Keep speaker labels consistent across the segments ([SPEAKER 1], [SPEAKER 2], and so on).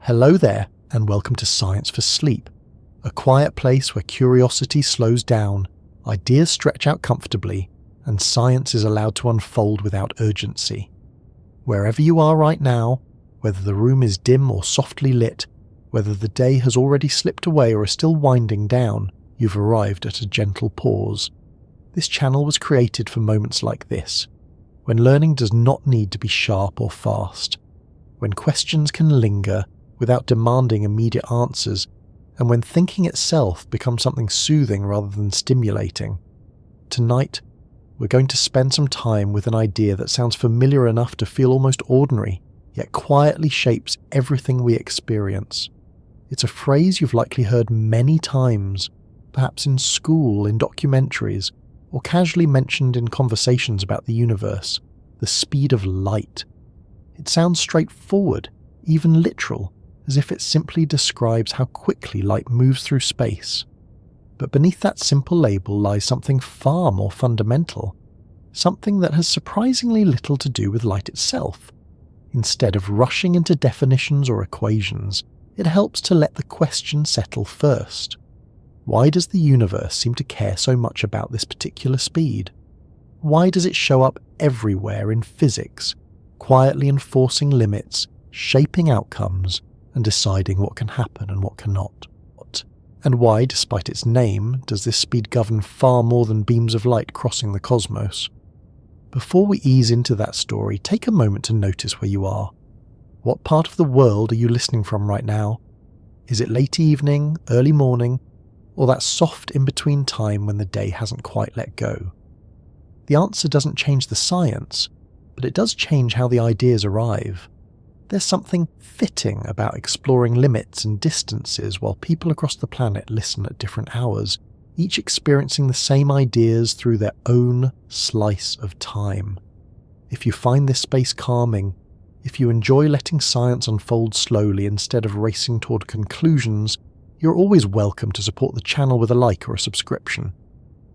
[SPEAKER 1] Hello there, and welcome to Science for Sleep, a quiet place where curiosity slows down, ideas stretch out comfortably, and science is allowed to unfold without urgency. Wherever you are right now, whether the room is dim or softly lit, whether the day has already slipped away or is still winding down, you've arrived at a gentle pause. This channel was created for moments like this, when learning does not need to be sharp or fast, when questions can linger without demanding immediate answers, and when thinking itself becomes something soothing rather than stimulating. Tonight, we're going to spend some time with an idea that sounds familiar enough to feel almost ordinary, yet quietly shapes everything we experience. It's a phrase you've likely heard many times, perhaps in school, in documentaries, or casually mentioned in conversations about the universe: the speed of light. It sounds straightforward, even literal, as if it simply describes how quickly light moves through space. But beneath that simple label lies something far more fundamental, something that has surprisingly little to do with light itself. Instead of rushing into definitions or equations, it helps to let the question settle first. Why does the universe seem to care so much about this particular speed? Why does it show up everywhere in physics, quietly enforcing limits, shaping outcomes, and deciding what can happen and what cannot? And why, despite its name, does this speed govern far more than beams of light crossing the cosmos? Before we ease into that story, take a moment to notice where you are. What part of the world are you listening from right now? Is it late evening, early morning, or that soft in-between time when the day hasn't quite let go? The answer doesn't change the science, but it does change how the ideas arrive. There's something fitting about exploring limits and distances while people across the planet listen at different hours, each experiencing the same ideas through their own slice of time. If you find this space calming, if you enjoy letting science unfold slowly instead of racing toward conclusions, you're always welcome to support the channel with a like or a subscription.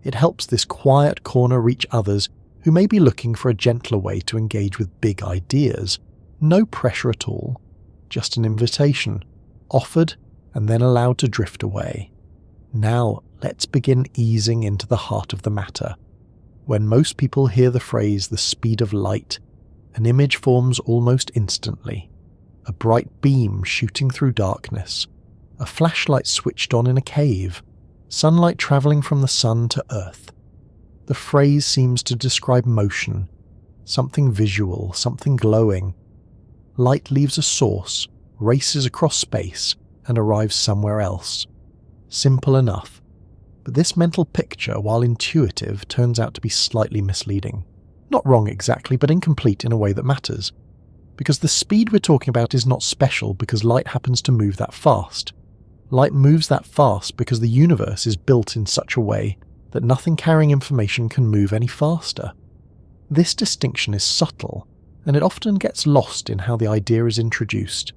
[SPEAKER 1] It helps this quiet corner reach others who may be looking for a gentler way to engage with big ideas. No pressure at all, just an invitation, offered and then allowed to drift away. Now, let's begin easing into the heart of the matter. When most people hear the phrase "the speed of light," an image forms almost instantly. A bright beam shooting through darkness, a flashlight switched on in a cave, sunlight travelling from the sun to Earth. The phrase seems to describe motion, something visual, something glowing. Light leaves a source, races across space, and arrives somewhere else. Simple enough, but this mental picture, while intuitive, turns out to be slightly misleading. Not wrong exactly, but incomplete in a way that matters. Because the speed we're talking about is not special because light happens to move that fast. Light moves that fast because the universe is built in such a way that nothing carrying information can move any faster. This distinction is subtle, and it often gets lost in how the idea is introduced.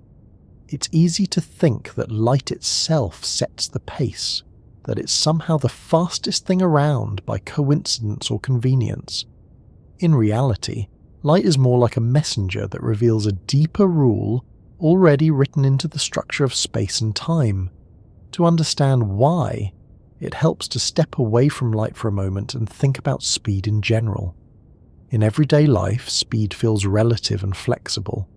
[SPEAKER 1] It's easy to think that light itself sets the pace, that it's somehow the fastest thing around by coincidence or convenience. In reality, light is more like a messenger that reveals a deeper rule already written into the structure of space and time. To understand why, it helps to step away from light for a moment and think about speed in general. In everyday life, speed feels relative and flexible.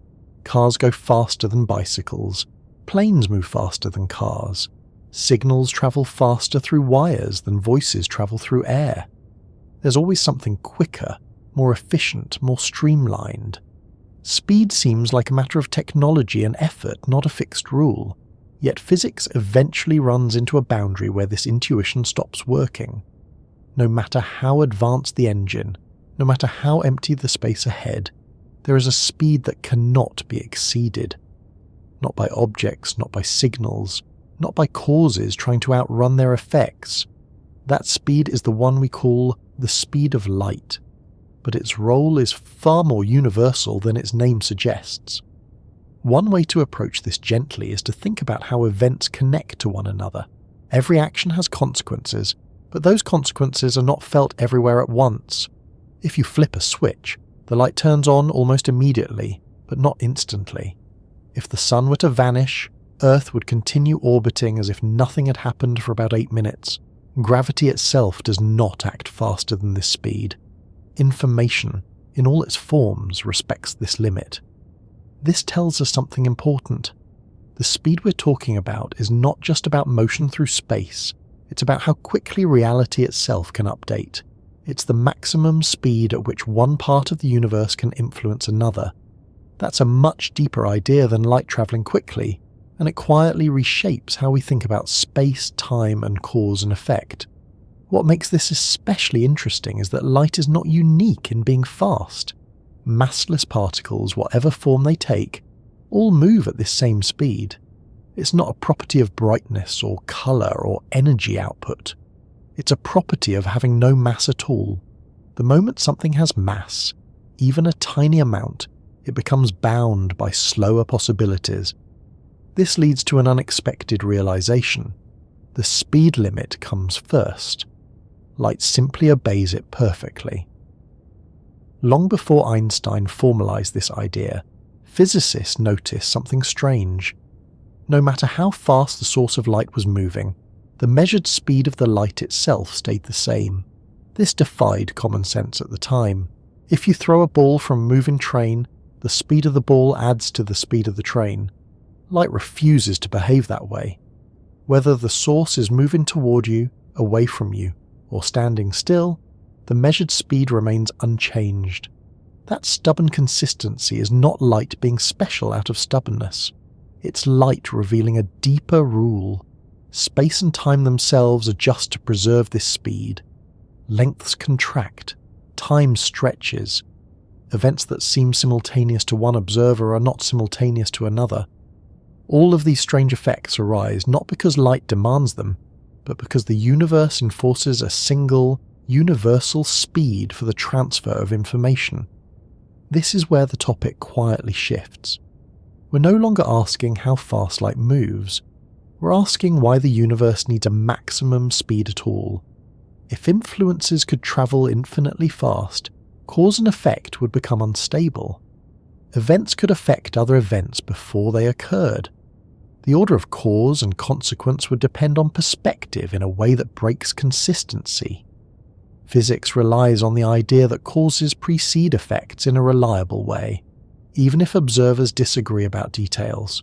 [SPEAKER 1] Cars go faster than bicycles, planes move faster than cars, signals travel faster through wires than voices travel through air. There's always something quicker, more efficient, more streamlined. Speed seems like a matter of technology and effort, not a fixed rule. Yet physics eventually runs into a boundary where this intuition stops working. No matter how advanced the engine, no matter how empty the space ahead, there is a speed that cannot be exceeded. Not by objects, not by signals, not by causes trying to outrun their effects. That speed is the one we call the speed of light, but its role is far more universal than its name suggests. One way to approach this gently is to think about how events connect to one another. Every action has consequences, but those consequences are not felt everywhere at once. If you flip a switch, the light turns on almost immediately, but not instantly. If the sun were to vanish, Earth would continue orbiting as if nothing had happened for about 8 minutes. Gravity itself does not act faster than this speed. Information, in all its forms, respects this limit. This tells us something important. The speed we're talking about is not just about motion through space, it's about how quickly reality itself can update. It's the maximum speed at which one part of the universe can influence another. That's a much deeper idea than light travelling quickly, and it quietly reshapes how we think about space, time, and cause and effect. What makes this especially interesting is that light is not unique in being fast. Massless particles, whatever form they take, all move at this same speed. It's not a property of brightness or colour or energy output. It's a property of having no mass at all. The moment something has mass, even a tiny amount, it becomes bound by slower possibilities. This leads to an unexpected realization. The speed limit comes first. Light simply obeys it perfectly. Long before Einstein formalized this idea, physicists noticed something strange. No matter how fast the source of light was moving, the measured speed of the light itself stayed the same. This defied common sense at the time. If you throw a ball from a moving train, the speed of the ball adds to the speed of the train. Light refuses to behave that way. Whether the source is moving toward you, away from you, or standing still, the measured speed remains unchanged. That stubborn consistency is not light being special out of stubbornness. It's light revealing a deeper rule. Space and time themselves adjust to preserve this speed. Lengths contract, time stretches. Events that seem simultaneous to one observer are not simultaneous to another. All of these strange effects arise not because light demands them, but because the universe enforces a single, universal speed for the transfer of information. This is where the topic quietly shifts. We're no longer asking how fast light moves. We're asking why the universe needs a maximum speed at all. If influences could travel infinitely fast, cause and effect would become unstable. Events could affect other events before they occurred. The order of cause and consequence would depend on perspective in a way that breaks consistency. Physics relies on the idea that causes precede effects in a reliable way, even if observers disagree about details.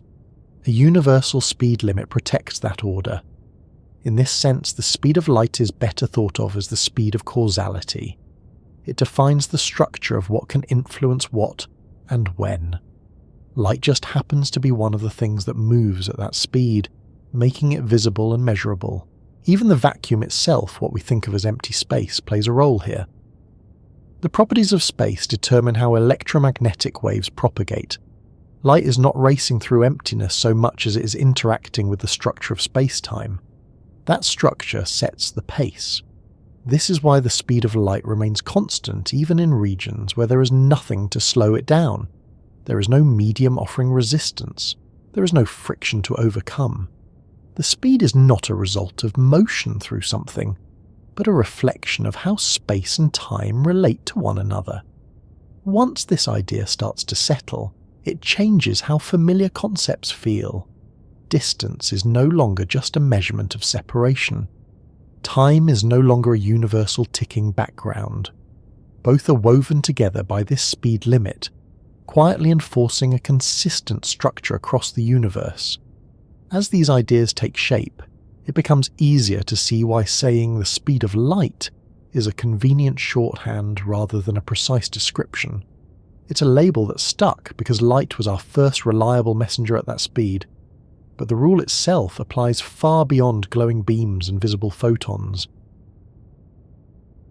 [SPEAKER 1] A universal speed limit protects that order. In this sense, the speed of light is better thought of as the speed of causality. It defines the structure of what can influence what and when. Light just happens to be one of the things that moves at that speed, making it visible and measurable. Even the vacuum itself, what we think of as empty space, plays a role here. The properties of space determine how electromagnetic waves propagate. Light is not racing through emptiness so much as it is interacting with the structure of space-time. That structure sets the pace. This is why the speed of light remains constant even in regions where there is nothing to slow it down. There is no medium offering resistance. There is no friction to overcome. The speed is not a result of motion through something, but a reflection of how space and time relate to one another. Once this idea starts to settle, it changes how familiar concepts feel. Distance is no longer just a measurement of separation. Time is no longer a universal ticking background. Both are woven together by this speed limit, quietly enforcing a consistent structure across the universe. As these ideas take shape, it becomes easier to see why saying the speed of light is a convenient shorthand rather than a precise description. It's a label that stuck because light was our first reliable messenger at that speed, but the rule itself applies far beyond glowing beams and visible photons.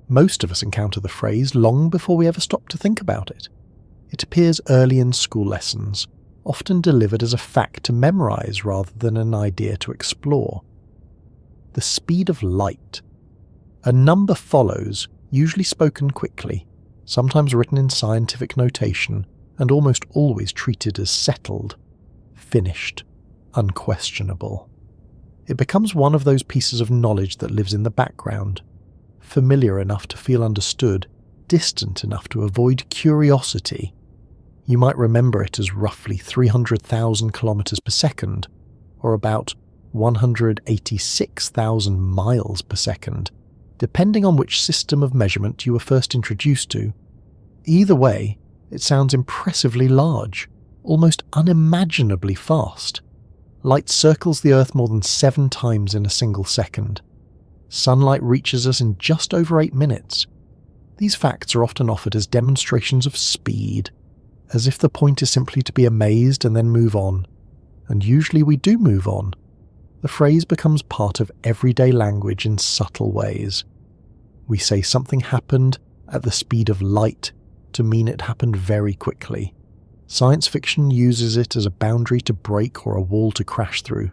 [SPEAKER 1] Most of us encounter the phrase long before we ever stop to think about it. It appears early in school lessons, often delivered as a fact to memorize rather than an idea to explore. The speed of light. A number follows, usually spoken quickly, sometimes written in scientific notation, and almost always treated as settled, finished, unquestionable. It becomes one of those pieces of knowledge that lives in the background, familiar enough to feel understood, distant enough to avoid curiosity. You might remember it as roughly 300,000 kilometers per second, or about 186,000 miles per second, depending on which system of measurement you were first introduced to. Either way, it sounds impressively large, almost unimaginably fast. Light circles the Earth more than 7 times in a single second. Sunlight reaches us in just over 8 minutes. These facts are often offered as demonstrations of speed, as if the point is simply to be amazed and then move on. And usually we do move on. The phrase becomes part of everyday language in subtle ways. We say something happened at the speed of light to mean it happened very quickly. Science fiction uses it as a boundary to break or a wall to crash through.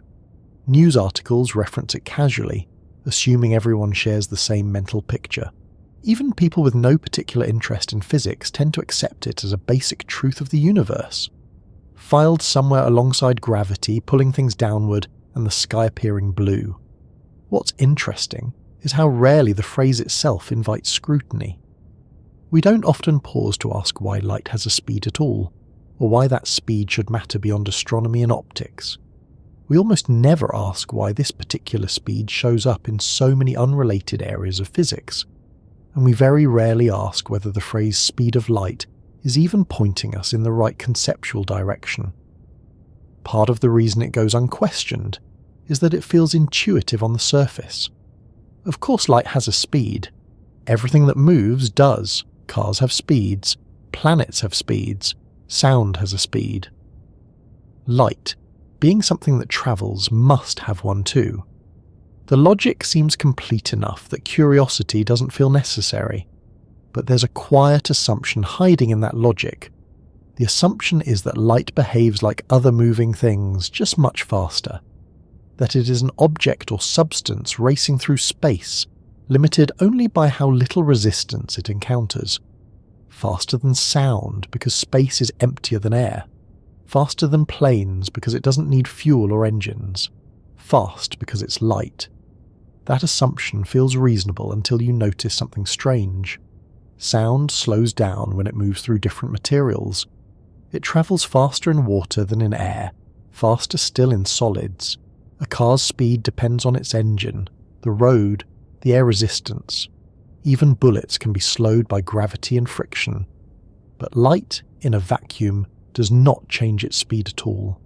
[SPEAKER 1] News articles reference it casually, assuming everyone shares the same mental picture. Even people with no particular interest in physics tend to accept it as a basic truth of the universe. Filed somewhere alongside gravity, pulling things downward, and the sky appearing blue. What's interesting is how rarely the phrase itself invites scrutiny. We don't often pause to ask why light has a speed at all, or why that speed should matter beyond astronomy and optics. We almost never ask why this particular speed shows up in so many unrelated areas of physics. And we very rarely ask whether the phrase speed of light is even pointing us in the right conceptual direction. Part of the reason it goes unquestioned is that it feels intuitive on the surface. Of course light has a speed. Everything that moves does. Cars have speeds. Planets have speeds. Sound has a speed. Light, being something that travels, must have one too. The logic seems complete enough that curiosity doesn't feel necessary, but there's a quiet assumption hiding in that logic. The assumption is that light behaves like other moving things, just much faster. That it is an object or substance racing through space, limited only by how little resistance it encounters. Faster than sound because space is emptier than air. Faster than planes because it doesn't need fuel or engines. Fast because it's light. That assumption feels reasonable until you notice something strange. Sound slows down when it moves through different materials. It travels faster in water than in air, faster still in solids. A car's speed depends on its engine, the road, the air resistance. Even bullets can be slowed by gravity and friction. But light, in a vacuum, does not change its speed at all.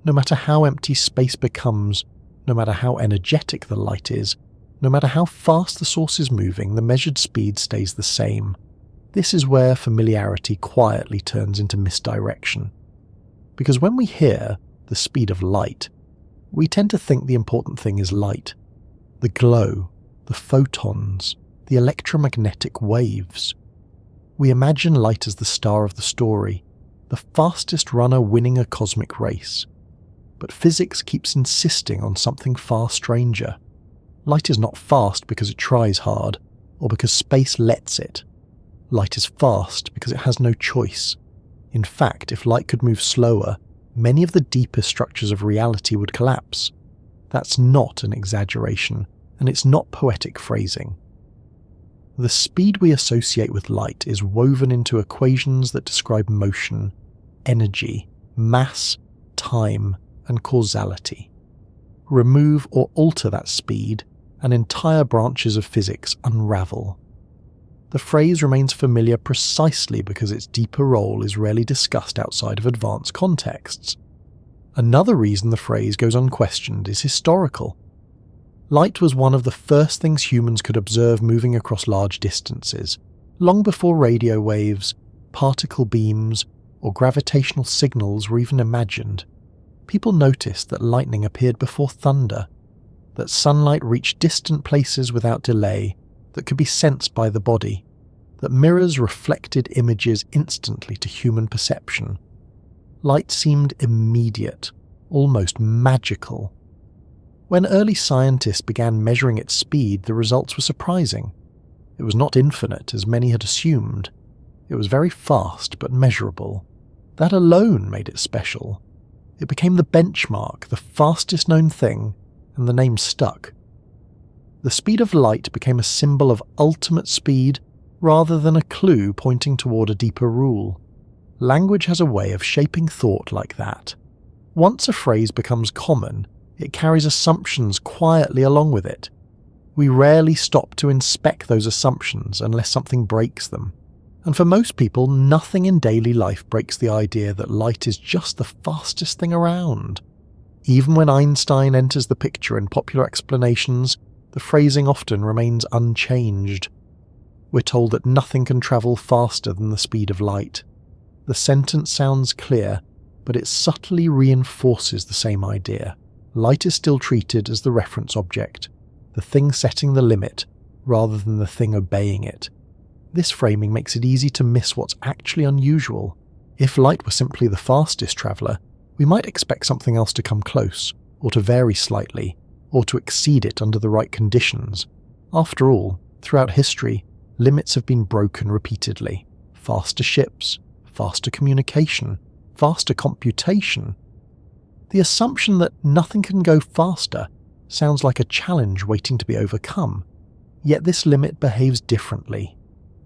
[SPEAKER 1] No matter how empty space becomes, no matter how energetic the light is, no matter how fast the source is moving, the measured speed stays the same. This is where familiarity quietly turns into misdirection. Because when we hear the speed of light, we tend to think the important thing is light. The glow, the photons, the electromagnetic waves. We imagine light as the star of the story, the fastest runner winning a cosmic race. But physics keeps insisting on something far stranger. Light is not fast because it tries hard, or because space lets it. Light is fast because it has no choice. In fact, if light could move slower, many of the deepest structures of reality would collapse. That's not an exaggeration, and it's not poetic phrasing. The speed we associate with light is woven into equations that describe motion, energy, mass, time, and causality. Remove or alter that speed, and entire branches of physics unravel. The phrase remains familiar precisely because its deeper role is rarely discussed outside of advanced contexts. Another reason the phrase goes unquestioned is historical. Light was one of the first things humans could observe moving across large distances, long before radio waves, particle beams, or gravitational signals were even imagined. People noticed that lightning appeared before thunder, that sunlight reached distant places without delay, that could be sensed by the body, that mirrors reflected images instantly to human perception. Light seemed immediate, almost magical. When early scientists began measuring its speed, the results were surprising. It was not infinite, as many had assumed. It was very fast, but measurable. That alone made it special. It became the benchmark, the fastest known thing, and the name stuck. The speed of light became a symbol of ultimate speed rather than a clue pointing toward a deeper rule. Language has a way of shaping thought like that. Once a phrase becomes common, it carries assumptions quietly along with it. We rarely stop to inspect those assumptions unless something breaks them. And for most people, nothing in daily life breaks the idea that light is just the fastest thing around. Even when Einstein enters the picture in popular explanations, the phrasing often remains unchanged. We're told that nothing can travel faster than the speed of light. The sentence sounds clear, but it subtly reinforces the same idea. Light is still treated as the reference object, the thing setting the limit, rather than the thing obeying it. This framing makes it easy to miss what's actually unusual. If light were simply the fastest traveller, we might expect something else to come close, or to vary slightly, or to exceed it under the right conditions. After all, throughout history, limits have been broken repeatedly. Faster ships, faster communication, faster computation. The assumption that nothing can go faster sounds like a challenge waiting to be overcome. Yet this limit behaves differently.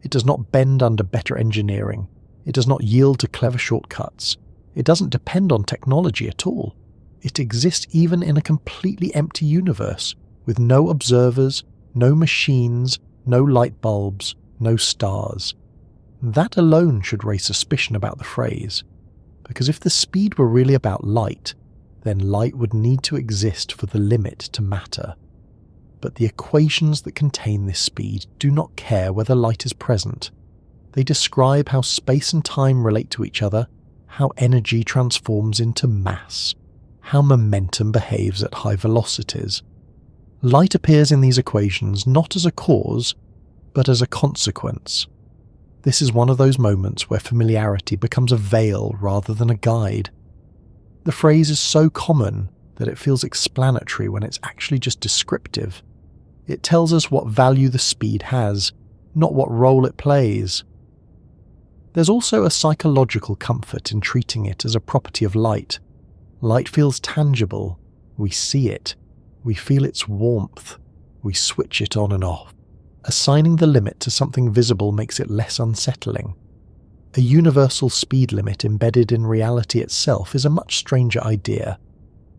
[SPEAKER 1] It does not bend under better engineering. It does not yield to clever shortcuts. It doesn't depend on technology at all. It exists even in a completely empty universe, with no observers, no machines, no light bulbs, no stars. That alone should raise suspicion about the phrase, because if the speed were really about light, then light would need to exist for the limit to matter. But the equations that contain this speed do not care whether light is present. They describe how space and time relate to each other, how energy transforms into mass, how momentum behaves at high velocities. Light appears in these equations not as a cause, but as a consequence. This is one of those moments where familiarity becomes a veil rather than a guide. The phrase is so common that it feels explanatory when it's actually just descriptive. It tells us what value the speed has, not what role it plays. There's also a psychological comfort in treating it as a property of light. Light feels tangible. We see it. We feel its warmth. We switch it on and off. Assigning the limit to something visible makes it less unsettling. A universal speed limit embedded in reality itself is a much stranger idea,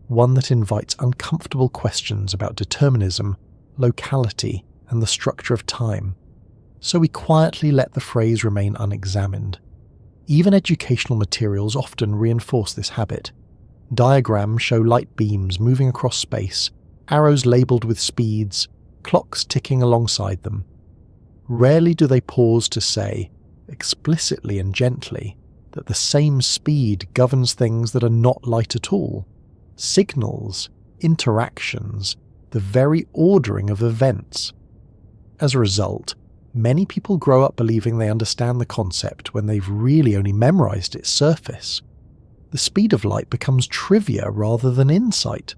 [SPEAKER 1] one that invites uncomfortable questions about determinism, locality, and the structure of time. So we quietly let the phrase remain unexamined. Even educational materials often reinforce this habit. Diagrams show light beams moving across space, arrows labelled with speeds, clocks ticking alongside them. Rarely do they pause to say, explicitly and gently, that the same speed governs things that are not light at all. Signals, interactions, the very ordering of events. As a result, many people grow up believing they understand the concept when they've really only memorized its surface. The speed of light becomes trivia rather than insight.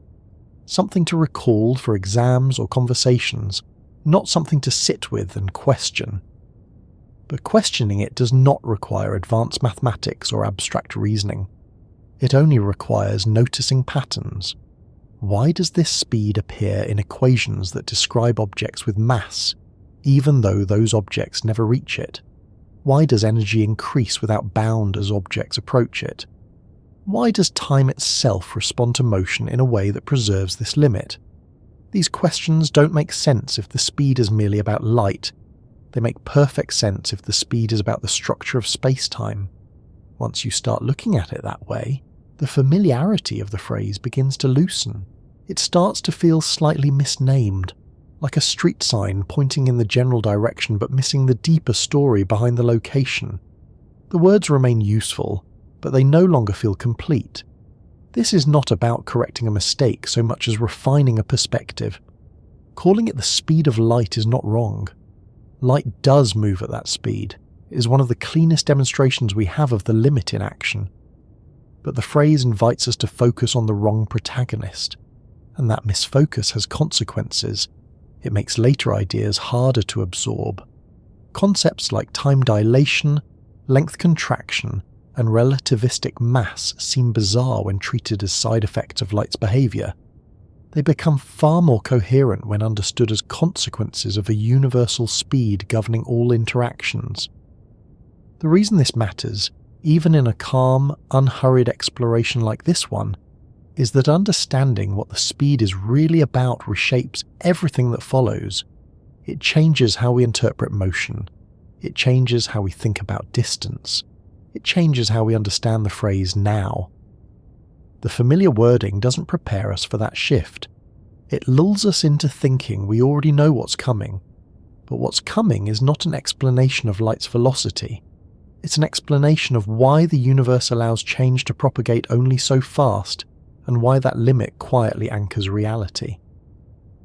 [SPEAKER 1] Something to recall for exams or conversations, not something to sit with and question. But questioning it does not require advanced mathematics or abstract reasoning. It only requires noticing patterns. Why does this speed appear in equations that describe objects with mass, even though those objects never reach it? Why does energy increase without bound as objects approach it? Why does time itself respond to motion in a way that preserves this limit? These questions don't make sense if the speed is merely about light. They make perfect sense if the speed is about the structure of spacetime. Once you start looking at it that way, the familiarity of the phrase begins to loosen. It starts to feel slightly misnamed, like a street sign pointing in the general direction but missing the deeper story behind the location. The words remain useful, but they no longer feel complete. This is not about correcting a mistake so much as refining a perspective. Calling it the speed of light is not wrong. Light does move at that speed. It is one of the cleanest demonstrations we have of the limit in action. But the phrase invites us to focus on the wrong protagonist, and that misfocus has consequences. It makes later ideas harder to absorb. Concepts like time dilation, length contraction, and relativistic mass seem bizarre when treated as side effects of light's behaviour. They become far more coherent when understood as consequences of a universal speed governing all interactions. The reason this matters, even in a calm, unhurried exploration like this one, is that understanding what the speed is really about reshapes everything that follows. It changes how we interpret motion. It changes how we think about distance. It changes how we understand the phrase now. The familiar wording doesn't prepare us for that shift. It lulls us into thinking we already know what's coming. But what's coming is not an explanation of light's velocity. It's an explanation of why the universe allows change to propagate only so fast, and why that limit quietly anchors reality.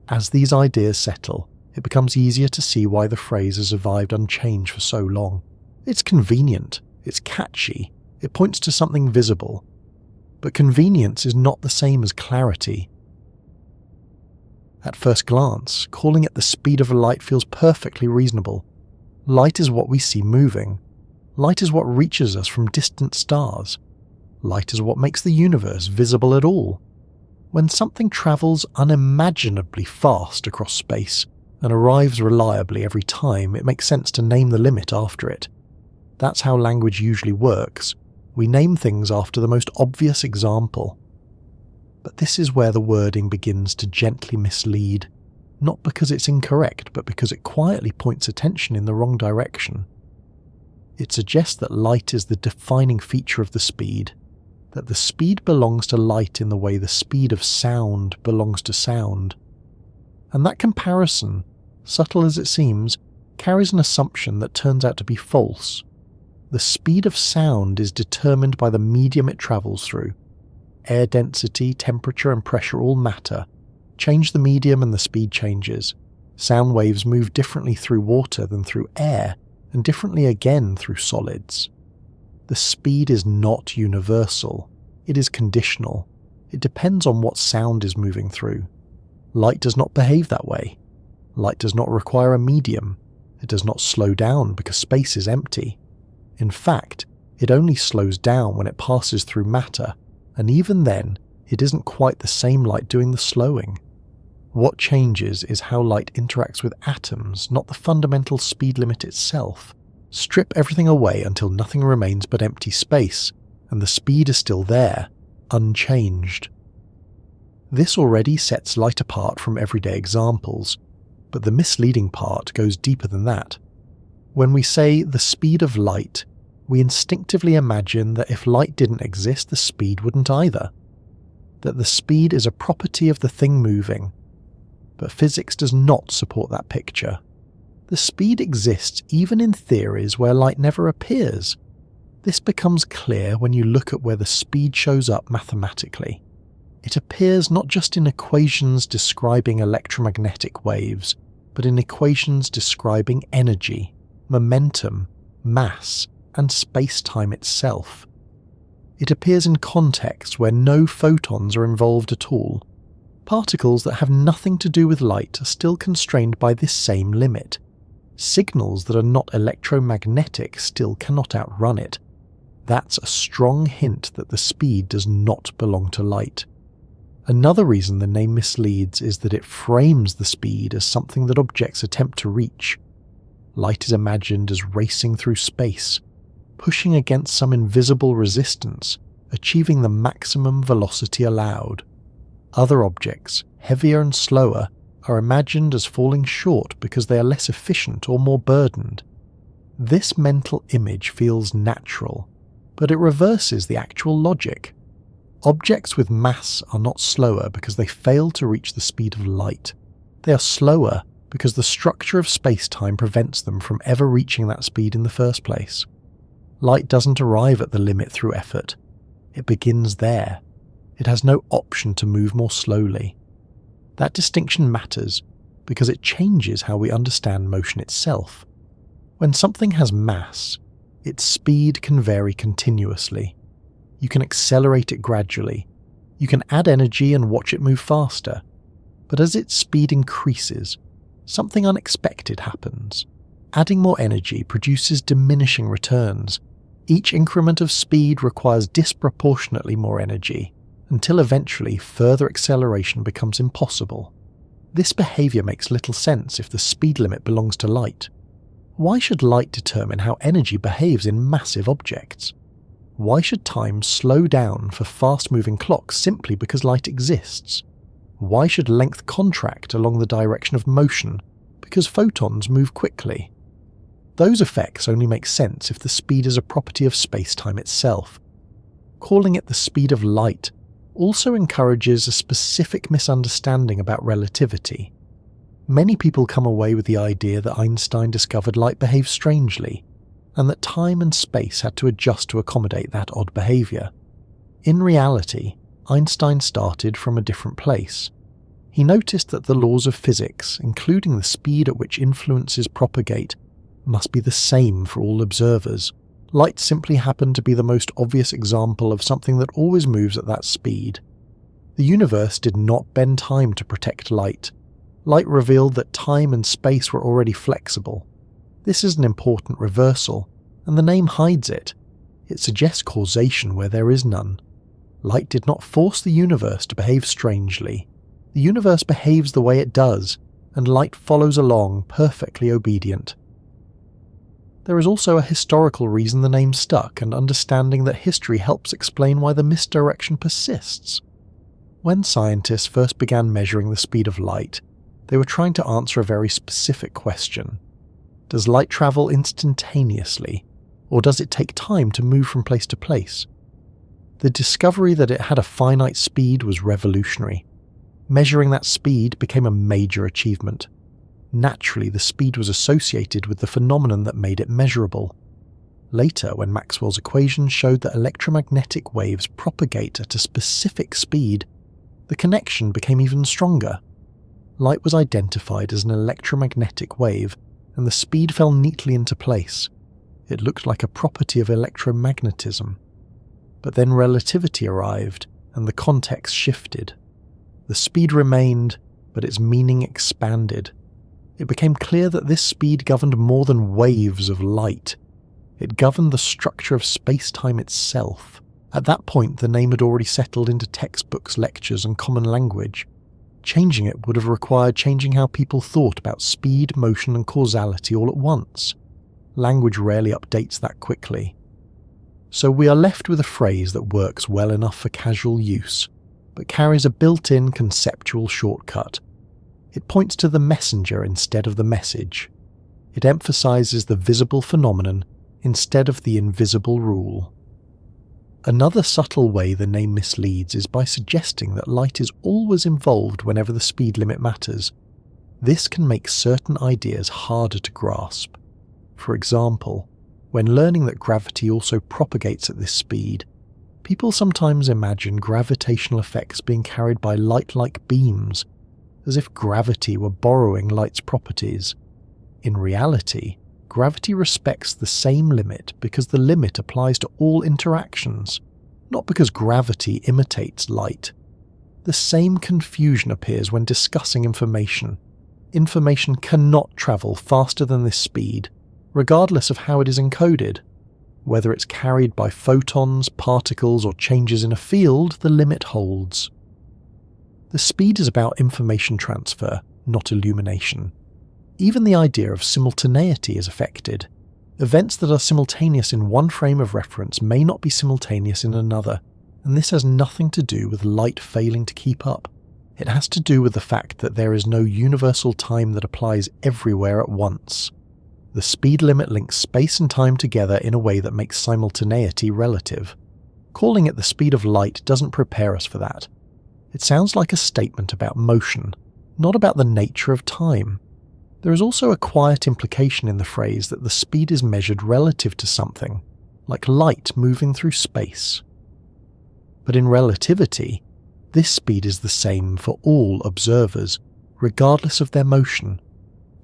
[SPEAKER 1] As these ideas settle, it becomes easier to see why the phrase has survived unchanged for so long. It's convenient, it's catchy, it points to something visible. But convenience is not the same as clarity. At first glance, calling it the speed of light feels perfectly reasonable. Light is what we see moving. Light is what reaches us from distant stars. Light is what makes the universe visible at all. When something travels unimaginably fast across space and arrives reliably every time, it makes sense to name the limit after it. That's how language usually works. We name things after the most obvious example. But this is where the wording begins to gently mislead, not because it's incorrect, but because it quietly points attention in the wrong direction. It suggests that light is the defining feature of the speed, that the speed belongs to light in the way the speed of sound belongs to sound. And that comparison, subtle as it seems, carries an assumption that turns out to be false. The speed of sound is determined by the medium it travels through. Air density, temperature and pressure all matter. Change the medium and the speed changes. Sound waves move differently through water than through air, and differently again through solids. The speed is not universal. It is conditional. It depends on what sound is moving through. Light does not behave that way. Light does not require a medium. It does not slow down because space is empty. In fact, it only slows down when it passes through matter, and even then, it isn't quite the same light doing the slowing. What changes is how light interacts with atoms, not the fundamental speed limit itself. Strip everything away until nothing remains but empty space, and the speed is still there, unchanged. This already sets light apart from everyday examples, but the misleading part goes deeper than that. When we say the speed of light, we instinctively imagine that if light didn't exist, the speed wouldn't either. That the speed is a property of the thing moving. But physics does not support that picture. The speed exists even in theories where light never appears. This becomes clear when you look at where the speed shows up mathematically. It appears not just in equations describing electromagnetic waves, but in equations describing energy, momentum, mass, and space-time itself. It appears in contexts where no photons are involved at all. Particles that have nothing to do with light are still constrained by this same limit. Signals that are not electromagnetic still cannot outrun it. That's a strong hint that the speed does not belong to light. Another reason the name misleads is that it frames the speed as something that objects attempt to reach. Light is imagined as racing through space, pushing against some invisible resistance, achieving the maximum velocity allowed. Other objects, heavier and slower, are imagined as falling short because they are less efficient or more burdened. This mental image feels natural, but it reverses the actual logic. Objects with mass are not slower because they fail to reach the speed of light. They are slower because the structure of space-time prevents them from ever reaching that speed in the first place. Light doesn't arrive at the limit through effort. It begins there. It has no option to move more slowly. That distinction matters because it changes how we understand motion itself. When something has mass, its speed can vary continuously. You can accelerate it gradually. You can add energy and watch it move faster. But as its speed increases, something unexpected happens. Adding more energy produces diminishing returns. Each increment of speed requires disproportionately more energy, until eventually further acceleration becomes impossible. This behavior makes little sense if the speed limit belongs to light. Why should light determine how energy behaves in massive objects? Why should time slow down for fast-moving clocks simply because light exists? Why should length contract along the direction of motion because photons move quickly? Those effects only make sense if the speed is a property of space-time itself. Calling it the speed of light also encourages a specific misunderstanding about relativity. Many people come away with the idea that Einstein discovered light behaves strangely, and that time and space had to adjust to accommodate that odd behaviour. In reality, Einstein started from a different place. He noticed that the laws of physics, including the speed at which influences propagate, must be the same for all observers. Light simply happened to be the most obvious example of something that always moves at that speed. The universe did not bend time to protect light. Light revealed that time and space were already flexible. This is an important reversal, and the name hides it. It suggests causation where there is none. Light did not force the universe to behave strangely. The universe behaves the way it does, and light follows along, perfectly obedient. There is also a historical reason the name stuck, and understanding that history helps explain why the misdirection persists. When scientists first began measuring the speed of light, they were trying to answer a very specific question. Does light travel instantaneously, or does it take time to move from place to place? The discovery that it had a finite speed was revolutionary. Measuring that speed became a major achievement. Naturally, the speed was associated with the phenomenon that made it measurable. Later, when Maxwell's equations showed that electromagnetic waves propagate at a specific speed, the connection became even stronger. Light was identified as an electromagnetic wave, and the speed fell neatly into place. It looked like a property of electromagnetism. But then relativity arrived, and the context shifted. The speed remained, but its meaning expanded. It became clear that this speed governed more than waves of light. It governed the structure of space-time itself. At that point, the name had already settled into textbooks, lectures, and common language. Changing it would have required changing how people thought about speed, motion, and causality all at once. Language rarely updates that quickly. So we are left with a phrase that works well enough for casual use, but carries a built-in conceptual shortcut. It points to the messenger instead of the message. It emphasizes the visible phenomenon instead of the invisible rule. Another subtle way the name misleads is by suggesting that light is always involved whenever the speed limit matters. This can make certain ideas harder to grasp. For example, when learning that gravity also propagates at this speed, people sometimes imagine gravitational effects being carried by light-like beams, as if gravity were borrowing light's properties. In reality, gravity respects the same limit because the limit applies to all interactions, not because gravity imitates light. The same confusion appears when discussing information. Information cannot travel faster than this speed, regardless of how it is encoded. Whether it's carried by photons, particles, or changes in a field, the limit holds. The speed is about information transfer, not illumination. Even the idea of simultaneity is affected. Events that are simultaneous in one frame of reference may not be simultaneous in another, and this has nothing to do with light failing to keep up. It has to do with the fact that there is no universal time that applies everywhere at once. The speed limit links space and time together in a way that makes simultaneity relative. Calling it the speed of light doesn't prepare us for that. It sounds like a statement about motion, not about the nature of time. There is also a quiet implication in the phrase that the speed is measured relative to something, like light moving through space. But in relativity, this speed is the same for all observers, regardless of their motion.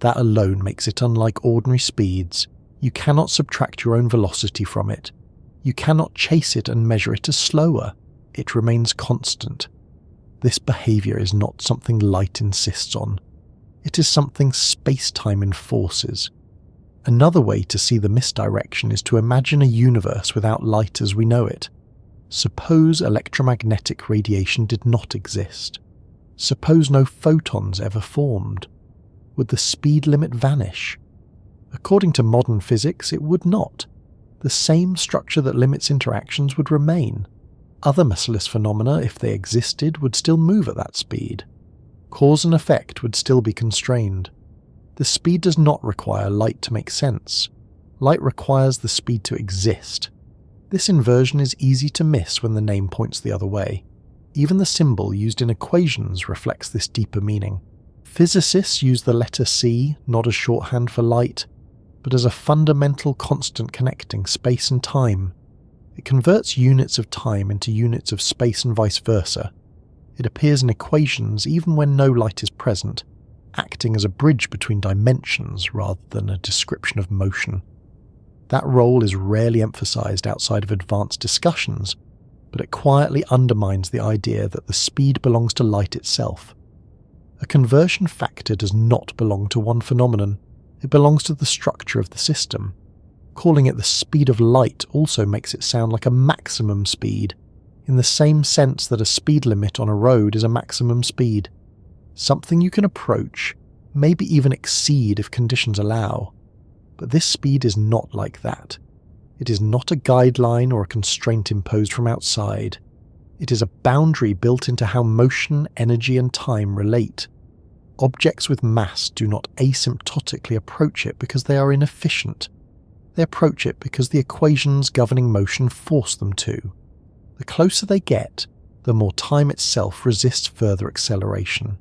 [SPEAKER 1] That alone makes it unlike ordinary speeds. You cannot subtract your own velocity from it. You cannot chase it and measure it as slower. It remains constant. This behaviour is not something light insists on. It is something space-time enforces. Another way to see the misdirection is to imagine a universe without light as we know it. Suppose electromagnetic radiation did not exist. Suppose no photons ever formed. Would the speed limit vanish? According to modern physics, it would not. the same structure that limits interactions would remain. Other massless phenomena, if they existed, would still move at that speed. Cause and effect would still be constrained. The speed does not require light to make sense. Light requires the speed to exist. This inversion is easy to miss when the name points the other way. Even the symbol used in equations reflects this deeper meaning. Physicists use the letter C not as shorthand for light, but as a fundamental constant connecting space and time. It converts units of time into units of space and vice versa. It appears in equations even when no light is present, acting as a bridge between dimensions rather than a description of motion. That role is rarely emphasized outside of advanced discussions, but it quietly undermines the idea that the speed belongs to light itself. A conversion factor does not belong to one phenomenon, it belongs to the structure of the system. Calling it the speed of light also makes it sound like a maximum speed, in the same sense that a speed limit on a road is a maximum speed. Something you can approach, maybe even exceed if conditions allow. But this speed is not like that. It is not a guideline or a constraint imposed from outside. It is a boundary built into how motion, energy, and time relate. Objects with mass do not asymptotically approach it because they are inefficient. They approach it because the equations governing motion force them to. The closer they get, the more time itself resists further acceleration.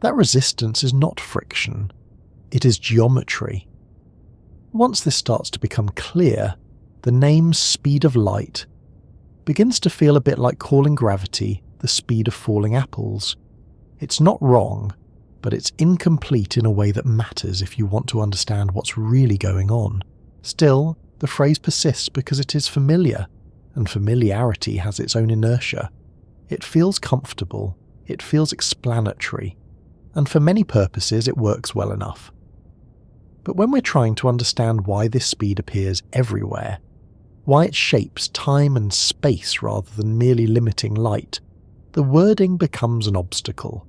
[SPEAKER 1] That resistance is not friction. It is geometry. Once this starts to become clear, the name speed of light begins to feel a bit like calling gravity the speed of falling apples. It's not wrong, but it's incomplete in a way that matters if you want to understand what's really going on. Still, the phrase persists because it is familiar, and familiarity has its own inertia. It feels comfortable, it feels explanatory, and for many purposes it works well enough. But when we're trying to understand why this speed appears everywhere, why it shapes time and space rather than merely limiting light, the wording becomes an obstacle.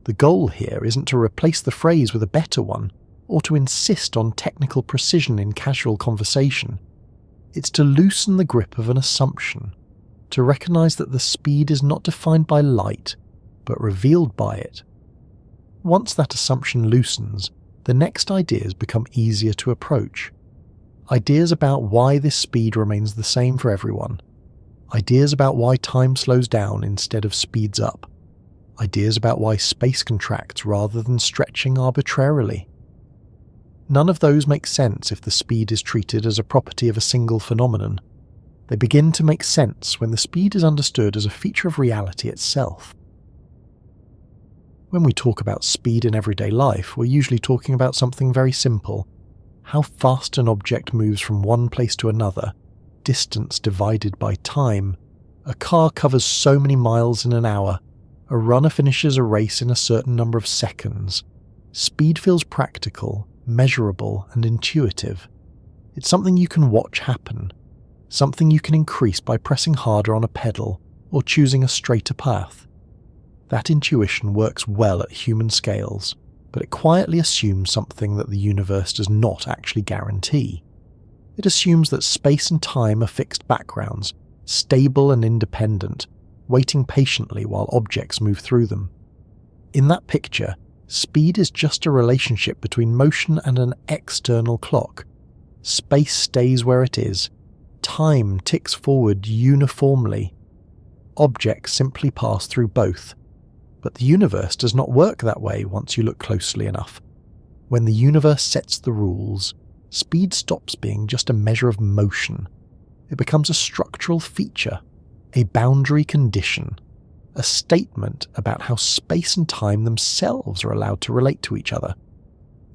[SPEAKER 1] The goal here isn't to replace the phrase with a better one, or to insist on technical precision in casual conversation. It's to loosen the grip of an assumption, to recognize that the speed is not defined by light, but revealed by it. Once that assumption loosens, the next ideas become easier to approach. Ideas about why this speed remains the same for everyone. Ideas about why time slows down instead of speeds up. Ideas about why space contracts rather than stretching arbitrarily. None of those make sense if the speed is treated as a property of a single phenomenon. They begin to make sense when the speed is understood as a feature of reality itself. When we talk about speed in everyday life, we're usually talking about something very simple. How fast an object moves from one place to another, distance divided by time. A car covers so many miles in an hour. A runner finishes a race in a certain number of seconds. Speed feels practical, measurable, and intuitive. It's something you can watch happen, something you can increase by pressing harder on a pedal or choosing a straighter path. That intuition works well at human scales, but it quietly assumes something that the universe does not actually guarantee. It assumes that space and time are fixed backgrounds, stable and independent, waiting patiently while objects move through them. In that picture, speed is just a relationship between motion and an external clock. Space stays where it is. Time ticks forward uniformly. Objects simply pass through both. But the universe does not work that way once you look closely enough. When the universe sets the rules, speed stops being just a measure of motion. It becomes a structural feature, a boundary condition, a statement about how space and time themselves are allowed to relate to each other.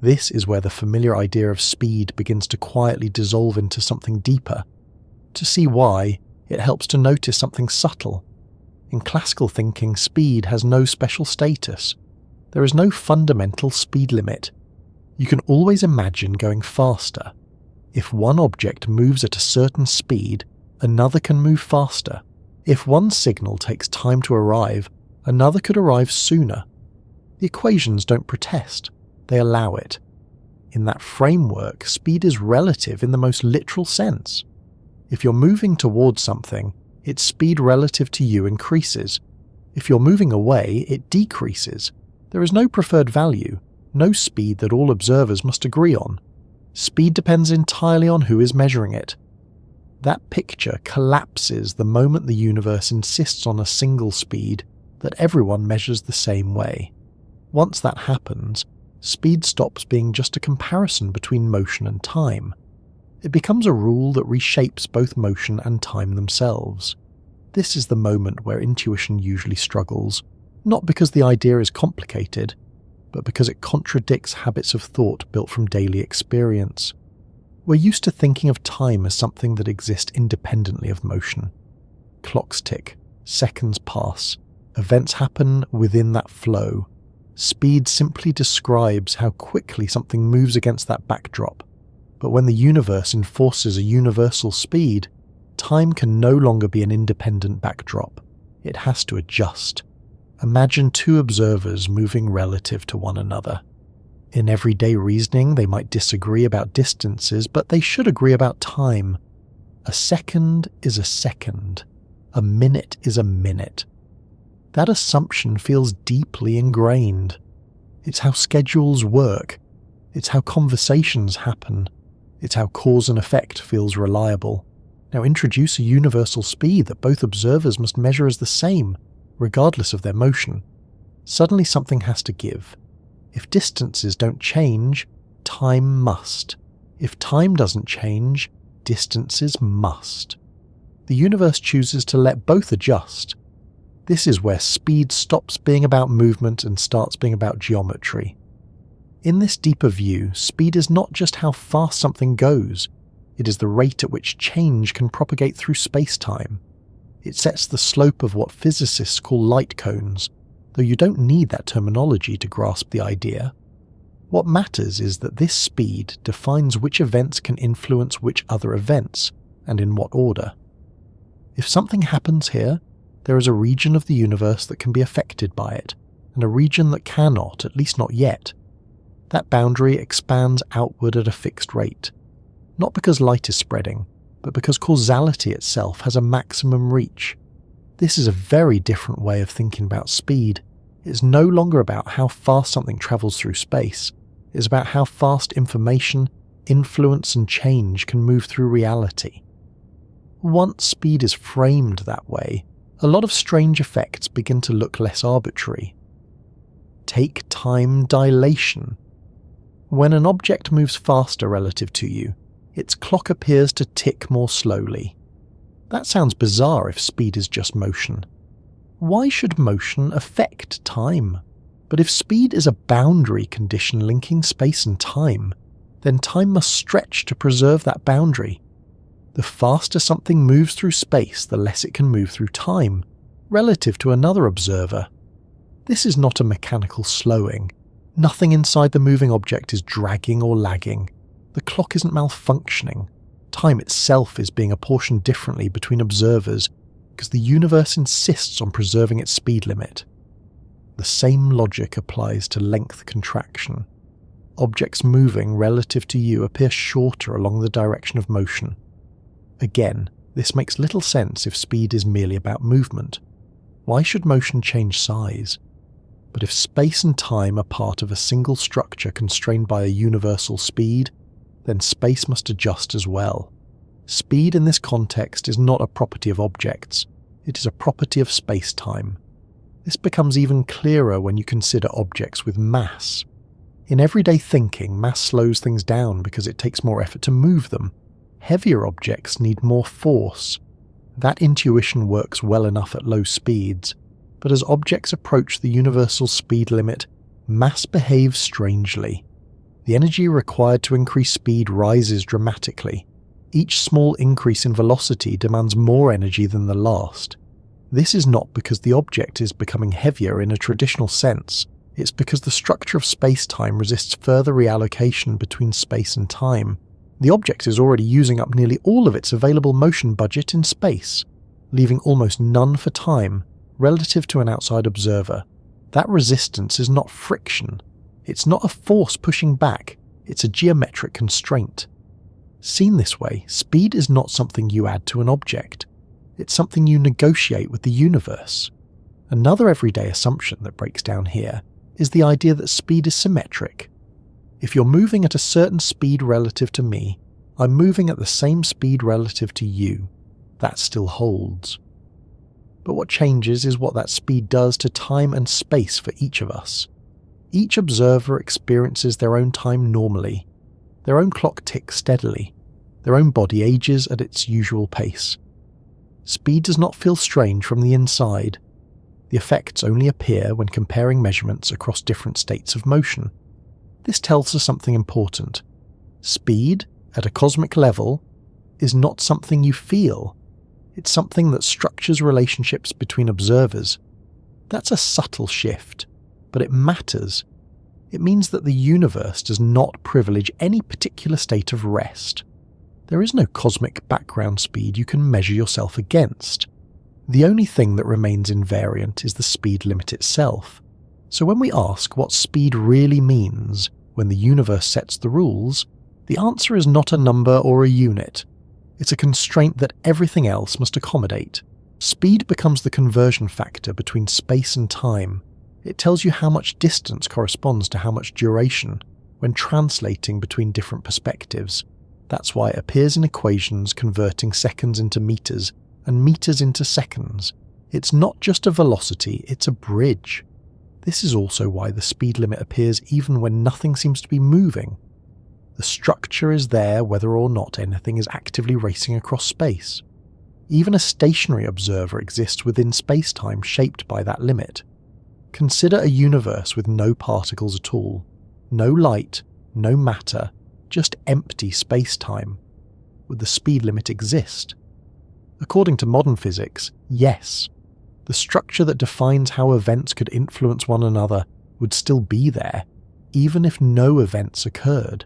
[SPEAKER 1] This is where the familiar idea of speed begins to quietly dissolve into something deeper. To see why, it helps to notice something subtle. In classical thinking, speed has no special status. There is no fundamental speed limit. You can always imagine going faster. If one object moves at a certain speed, another can move faster. If one signal takes time to arrive, another could arrive sooner. The equations don't protest, they allow it. In that framework, speed is relative in the most literal sense. If you're moving towards something, its speed relative to you increases. If you're moving away, it decreases. There is no preferred value, no speed that all observers must agree on. Speed depends entirely on who is measuring it. That picture collapses the moment the universe insists on a single speed that everyone measures the same way. Once that happens, speed stops being just a comparison between motion and time. It becomes a rule that reshapes both motion and time themselves. This is the moment where intuition usually struggles, not because the idea is complicated, but because it contradicts habits of thought built from daily experience. We're used to thinking of time as something that exists independently of motion. Clocks tick, seconds pass, events happen within that flow. Speed simply describes how quickly something moves against that backdrop. But when the universe enforces a universal speed, time can no longer be an independent backdrop. It has to adjust. Imagine two observers moving relative to one another. In everyday reasoning, they might disagree about distances, but they should agree about time. A second is a second. A minute is a minute. That assumption feels deeply ingrained. It's how schedules work. It's how conversations happen. It's how cause and effect feels reliable. Now introduce a universal speed that both observers must measure as the same, regardless of their motion. Suddenly something has to give. If distances don't change, time must. If time doesn't change, distances must. The universe chooses to let both adjust. This is where speed stops being about movement and starts being about geometry. In this deeper view, speed is not just how fast something goes, it is the rate at which change can propagate through space-time. It sets the slope of what physicists call light cones, though you don't need that terminology to grasp the idea. What matters is that this speed defines which events can influence which other events, and in what order. If something happens here, there is a region of the universe that can be affected by it, and a region that cannot, at least not yet. That boundary expands outward at a fixed rate, not because light is spreading, but because causality itself has a maximum reach. This is a very different way of thinking about speed. It's no longer about how fast something travels through space. It's about how fast information, influence and change can move through reality. Once speed is framed that way, a lot of strange effects begin to look less arbitrary. Take time dilation. When an object moves faster relative to you, its clock appears to tick more slowly. That sounds bizarre if speed is just motion. Why should motion affect time? But if speed is a boundary condition linking space and time, then time must stretch to preserve that boundary. The faster something moves through space, the less it can move through time, relative to another observer. This is not a mechanical slowing. Nothing inside the moving object is dragging or lagging. The clock isn't malfunctioning. Time itself is being apportioned differently between observers because the universe insists on preserving its speed limit. The same logic applies to length contraction. Objects moving relative to you appear shorter along the direction of motion. Again, this makes little sense if speed is merely about movement. Why should motion change size? But if space and time are part of a single structure constrained by a universal speed, then space must adjust as well. Speed in this context is not a property of objects, it is a property of space-time. This becomes even clearer when you consider objects with mass. In everyday thinking, mass slows things down because it takes more effort to move them. Heavier objects need more force. That intuition works well enough at low speeds, but as objects approach the universal speed limit, mass behaves strangely. The energy required to increase speed rises dramatically. Each small increase in velocity demands more energy than the last. This is not because the object is becoming heavier in a traditional sense, it's because the structure of space-time resists further reallocation between space and time. The object is already using up nearly all of its available motion budget in space, leaving almost none for time, relative to an outside observer. That resistance is not friction. It's not a force pushing back, it's a geometric constraint. Seen this way, speed is not something you add to an object. It's something you negotiate with the universe. Another everyday assumption that breaks down here is the idea that speed is symmetric. If you're moving at a certain speed relative to me, I'm moving at the same speed relative to you. That still holds. But what changes is what that speed does to time and space for each of us. Each observer experiences their own time normally. Their own clock ticks steadily. Their own body ages at its usual pace. Speed does not feel strange from the inside. The effects only appear when comparing measurements across different states of motion. This tells us something important. Speed, at a cosmic level, is not something you feel. It's something that structures relationships between observers. That's a subtle shift, but it matters. It means that the universe does not privilege any particular state of rest. There is no cosmic background speed you can measure yourself against. The only thing that remains invariant is the speed limit itself. So when we ask what speed really means when the universe sets the rules, the answer is not a number or a unit. It's a constraint that everything else must accommodate. Speed becomes the conversion factor between space and time. It tells you how much distance corresponds to how much duration when translating between different perspectives. That's why it appears in equations converting seconds into meters and meters into seconds. It's not just a velocity, it's a bridge. This is also why the speed limit appears even when nothing seems to be moving. The structure is there whether or not anything is actively racing across space. Even a stationary observer exists within spacetime shaped by that limit. Consider a universe with no particles at all. No light, no matter, just empty spacetime. Would the speed limit exist? According to modern physics, yes. The structure that defines how events could influence one another would still be there, even if no events occurred.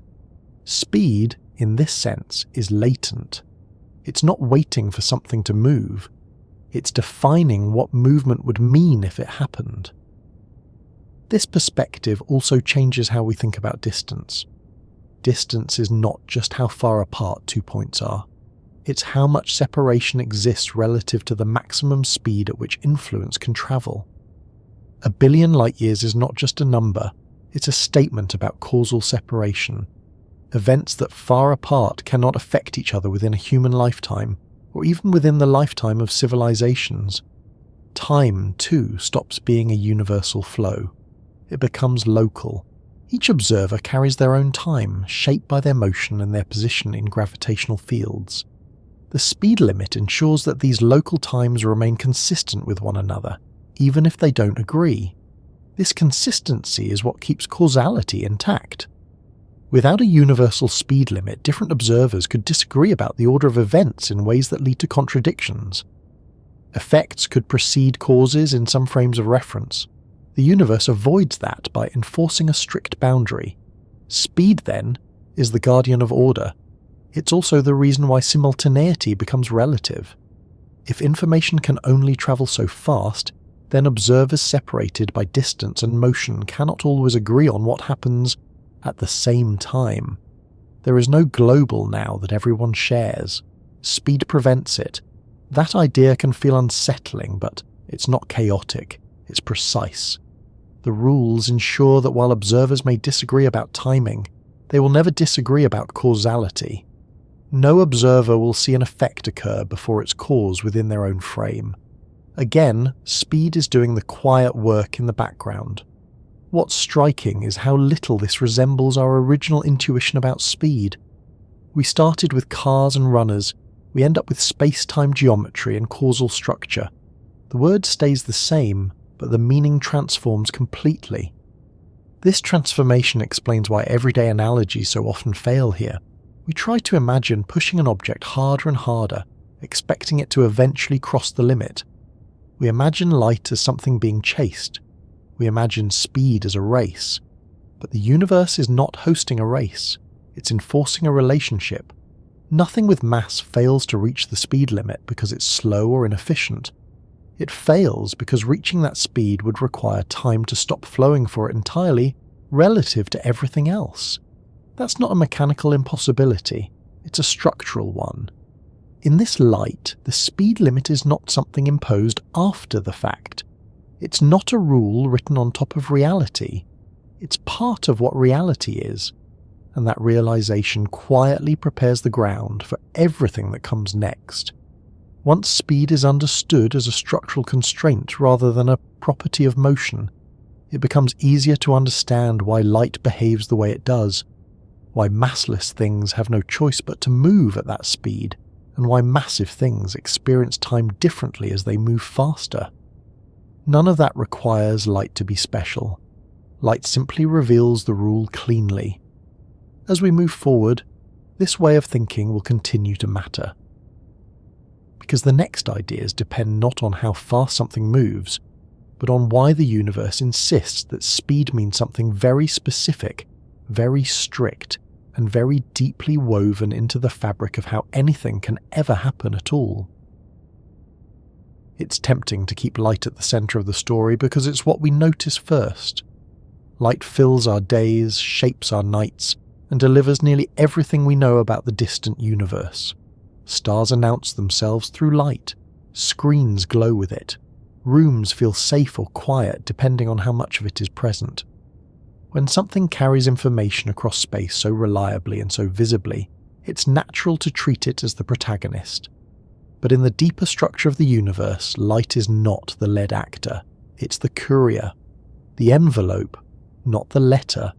[SPEAKER 1] Speed, in this sense, is latent. It's not waiting for something to move. It's defining what movement would mean if it happened. This perspective also changes how we think about distance. Distance is not just how far apart 2 points are. It's how much separation exists relative to the maximum speed at which influence can travel. 1 billion light-years is not just a number, it's a statement about causal separation. Events that far apart cannot affect each other within a human lifetime, or even within the lifetime of civilizations. Time, too, stops being a universal flow. It becomes local. Each observer carries their own time, shaped by their motion and their position in gravitational fields. The speed limit ensures that these local times remain consistent with one another, even if they don't agree. This consistency is what keeps causality intact. Without a universal speed limit, different observers could disagree about the order of events in ways that lead to contradictions. Effects could precede causes in some frames of reference. The universe avoids that by enforcing a strict boundary. Speed, then, is the guardian of order. It's also the reason why simultaneity becomes relative. If information can only travel so fast, then observers separated by distance and motion cannot always agree on what happens at the same time. There is no global now that everyone shares. Speed prevents it. That idea can feel unsettling, but it's not chaotic, it's precise. The rules ensure that while observers may disagree about timing, they will never disagree about causality. No observer will see an effect occur before its cause within their own frame. Again, speed is doing the quiet work in the background. What's striking is how little this resembles our original intuition about speed. We started with cars and runners, we end up with space-time geometry and causal structure. The word stays the same, but the meaning transforms completely. This transformation explains why everyday analogies so often fail here. We try to imagine pushing an object harder and harder, expecting it to eventually cross the limit. We imagine light as something being chased. We imagine speed as a race. But the universe is not hosting a race. It's enforcing a relationship. Nothing with mass fails to reach the speed limit because it's slow or inefficient. It fails because reaching that speed would require time to stop flowing for it entirely relative to everything else. That's not a mechanical impossibility. It's a structural one. In this light, the speed limit is not something imposed after the fact. It's not a rule written on top of reality. It's part of what reality is, and that realization quietly prepares the ground for everything that comes next. Once speed is understood as a structural constraint rather than a property of motion, it becomes easier to understand why light behaves the way it does, why massless things have no choice but to move at that speed, and why massive things experience time differently as they move faster. None of that requires light to be special. Light simply reveals the rule cleanly. As we move forward, this way of thinking will continue to matter. Because the next ideas depend not on how fast something moves, but on why the universe insists that speed means something very specific, very strict, and very deeply woven into the fabric of how anything can ever happen at all. It's tempting to keep light at the centre of the story because it's what we notice first. Light fills our days, shapes our nights, and delivers nearly everything we know about the distant universe. Stars announce themselves through light. Screens glow with it. Rooms feel safe or quiet depending on how much of it is present. When something carries information across space so reliably and so visibly, it's natural to treat it as the protagonist. But in the deeper structure of the universe, light is not the lead actor. It's the courier. The envelope, not the letter.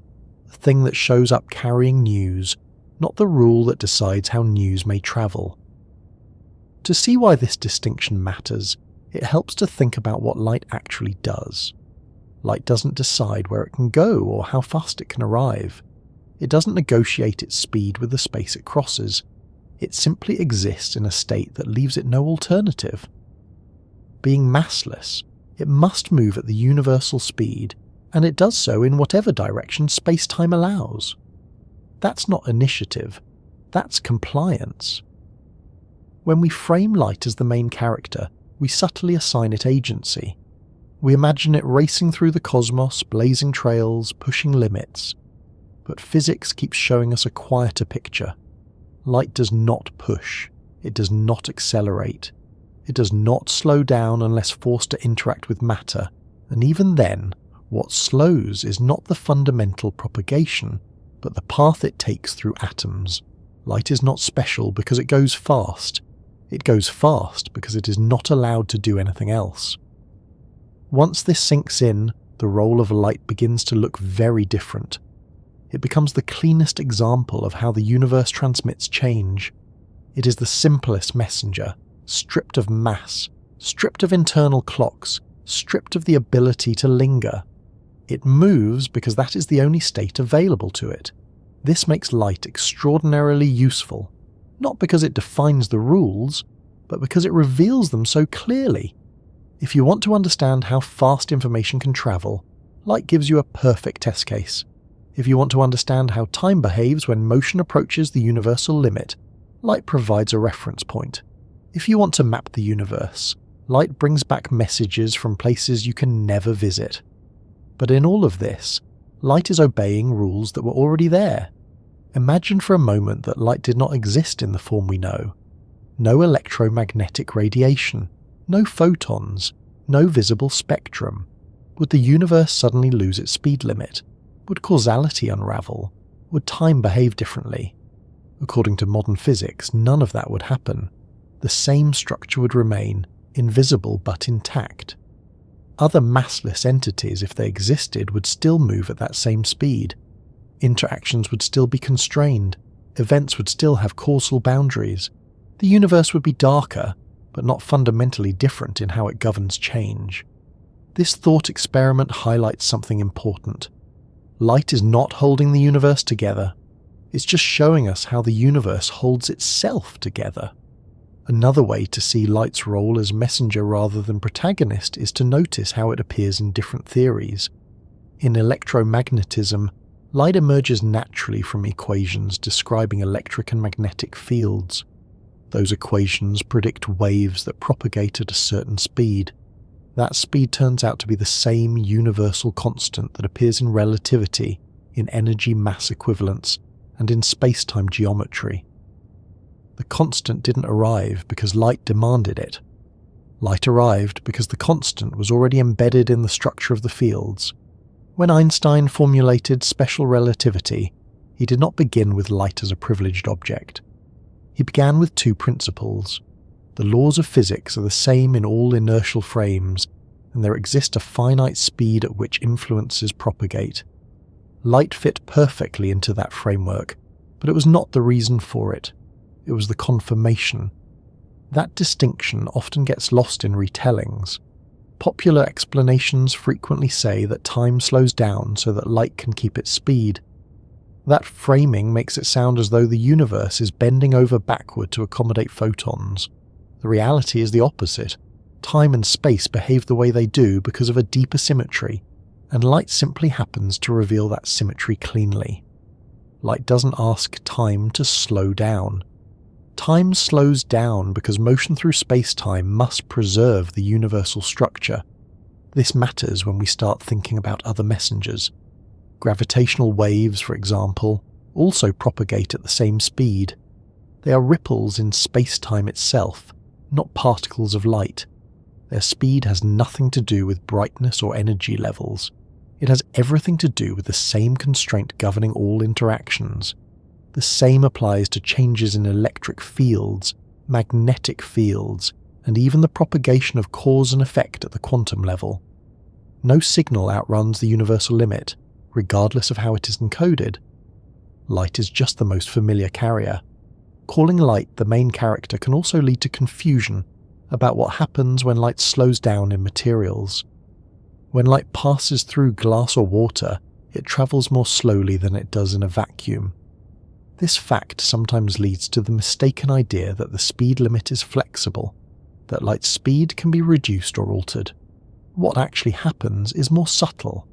[SPEAKER 1] The thing that shows up carrying news, not the rule that decides how news may travel. To see why this distinction matters, it helps to think about what light actually does. Light doesn't decide where it can go or how fast it can arrive. It doesn't negotiate its speed with the space it crosses. It simply exists in a state that leaves it no alternative. Being massless, it must move at the universal speed, and it does so in whatever direction space-time allows. That's not initiative, that's compliance. When we frame light as the main character, we subtly assign it agency. We imagine it racing through the cosmos, blazing trails, pushing limits. But physics keeps showing us a quieter picture. Light does not push. It does not accelerate. It does not slow down unless forced to interact with matter. And even then, what slows is not the fundamental propagation, but the path it takes through atoms. Light is not special because it goes fast. It goes fast because it is not allowed to do anything else. Once this sinks in, the role of light begins to look very different. It becomes the cleanest example of how the universe transmits change. It is the simplest messenger, stripped of mass, stripped of internal clocks, stripped of the ability to linger. It moves because that is the only state available to it. This makes light extraordinarily useful, not because it defines the rules, but because it reveals them so clearly. If you want to understand how fast information can travel, light gives you a perfect test case. If you want to understand how time behaves when motion approaches the universal limit, light provides a reference point. If you want to map the universe, light brings back messages from places you can never visit. But in all of this, light is obeying rules that were already there. Imagine for a moment that light did not exist in the form we know. No electromagnetic radiation, no photons, no visible spectrum. Would the universe suddenly lose its speed limit? Would causality unravel? Would time behave differently? According to modern physics, none of that would happen. The same structure would remain, invisible but intact. Other massless entities, if they existed, would still move at that same speed. Interactions would still be constrained. Events would still have causal boundaries. The universe would be darker, but not fundamentally different in how it governs change. This thought experiment highlights something important. Light is not holding the universe together. It's just showing us how the universe holds itself together. Another way to see light's role as messenger rather than protagonist is to notice how it appears in different theories. In electromagnetism, light emerges naturally from equations describing electric and magnetic fields. Those equations predict waves that propagate at a certain speed. That speed turns out to be the same universal constant that appears in relativity, in energy-mass equivalence, and in spacetime geometry. The constant didn't arrive because light demanded it. Light arrived because the constant was already embedded in the structure of the fields. When Einstein formulated special relativity, he did not begin with light as a privileged object. He began with two principles. The laws of physics are the same in all inertial frames, and there exists a finite speed at which influences propagate. Light fit perfectly into that framework, but it was not the reason for it. It was the confirmation. That distinction often gets lost in retellings. Popular explanations frequently say that time slows down so that light can keep its speed. That framing makes it sound as though the universe is bending over backward to accommodate photons. The reality is the opposite. Time and space behave the way they do because of a deeper symmetry, and light simply happens to reveal that symmetry cleanly. Light doesn't ask time to slow down. Time slows down because motion through space-time must preserve the universal structure. This matters when we start thinking about other messengers. Gravitational waves, for example, also propagate at the same speed. They are ripples in space-time itself, not particles of light. Their speed has nothing to do with brightness or energy levels. It has everything to do with the same constraint governing all interactions. The same applies to changes in electric fields, magnetic fields, and even the propagation of cause and effect at the quantum level. No signal outruns the universal limit, regardless of how it is encoded. Light is just the most familiar carrier. Calling light the main character can also lead to confusion about what happens when light slows down in materials. When light passes through glass or water, it travels more slowly than it does in a vacuum. This fact sometimes leads to the mistaken idea that the speed limit is flexible, that light's speed can be reduced or altered. What actually happens is more subtle.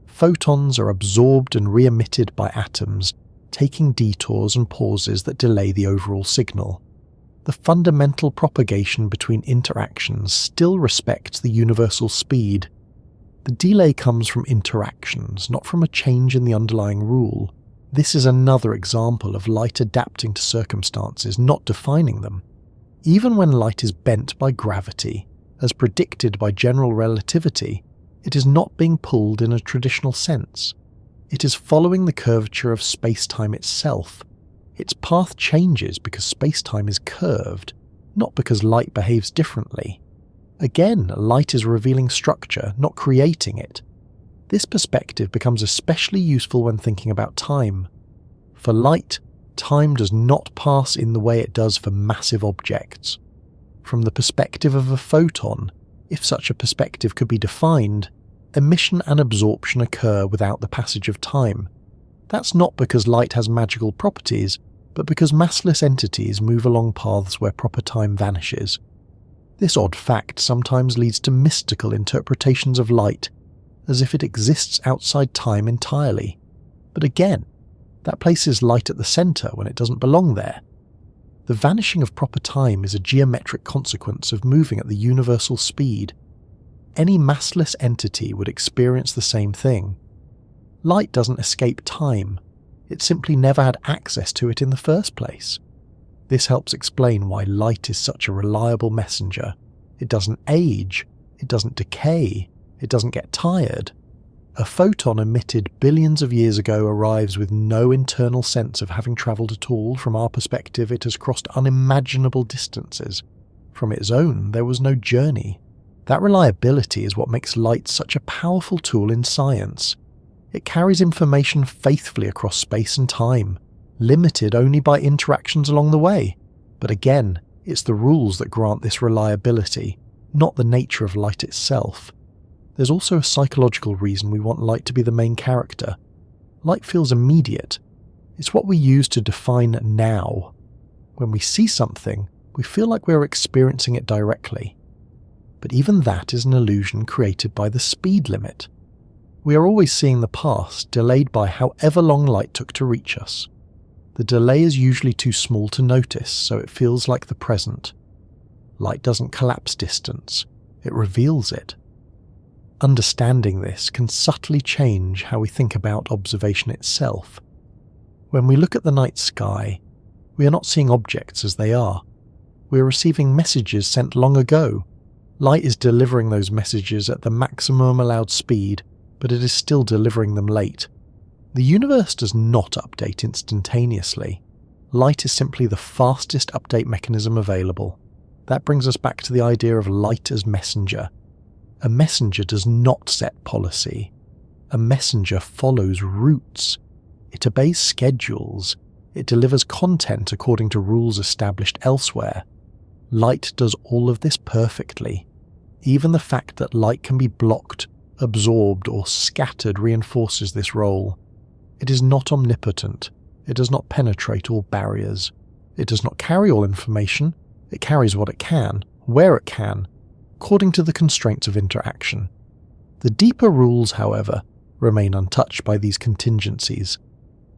[SPEAKER 1] Photons are absorbed and re-emitted by atoms, taking detours and pauses that delay the overall signal. The fundamental propagation between interactions still respects the universal speed. The delay comes from interactions, not from a change in the underlying rule. This is another example of light adapting to circumstances, not defining them. Even when light is bent by gravity, as predicted by general relativity, it is not being pulled in a traditional sense. It is following the curvature of space-time itself. Its path changes because space-time is curved, not because light behaves differently. Again, light is revealing structure, not creating it. This perspective becomes especially useful when thinking about time. For light, time does not pass in the way it does for massive objects. From the perspective of a photon, if such a perspective could be defined, emission and absorption occur without the passage of time. That's not because light has magical properties, but because massless entities move along paths where proper time vanishes. This odd fact sometimes leads to mystical interpretations of light, as if it exists outside time entirely. But again, that places light at the centre when it doesn't belong there. The vanishing of proper time is a geometric consequence of moving at the universal speed. Any massless entity would experience the same thing. Light doesn't escape time. It simply never had access to it in the first place. This helps explain why light is such a reliable messenger. It doesn't age, it doesn't decay, it doesn't get tired. A photon emitted billions of years ago arrives with no internal sense of having travelled at all. From our perspective, it has crossed unimaginable distances. From its own, there was no journey. That reliability is what makes light such a powerful tool in science. It carries information faithfully across space and time, limited only by interactions along the way. But again, it's the rules that grant this reliability, not the nature of light itself. There's also a psychological reason we want light to be the main character. Light feels immediate. It's what we use to define now. When we see something, we feel like we're experiencing it directly. But even that is an illusion created by the speed limit. We are always seeing the past, delayed by however long light took to reach us. The delay is usually too small to notice, so it feels like the present. Light doesn't collapse distance, it reveals it. Understanding this can subtly change how we think about observation itself. When we look at the night sky, We are not seeing objects as they are. We are receiving messages sent long ago. Light is delivering those messages at the maximum allowed speed, but it is still delivering them late. The universe does not update instantaneously. Light is simply the fastest update mechanism available. That brings us back to the idea of light as messenger. A messenger does not set policy. A messenger follows routes. It obeys schedules. It delivers content according to rules established elsewhere. Light does all of this perfectly. Even the fact that light can be blocked, absorbed, or scattered reinforces this role. It is not omnipotent. It does not penetrate all barriers. It does not carry all information. It carries what it can, where it can, according to the constraints of interaction. The deeper rules, however, remain untouched by these contingencies.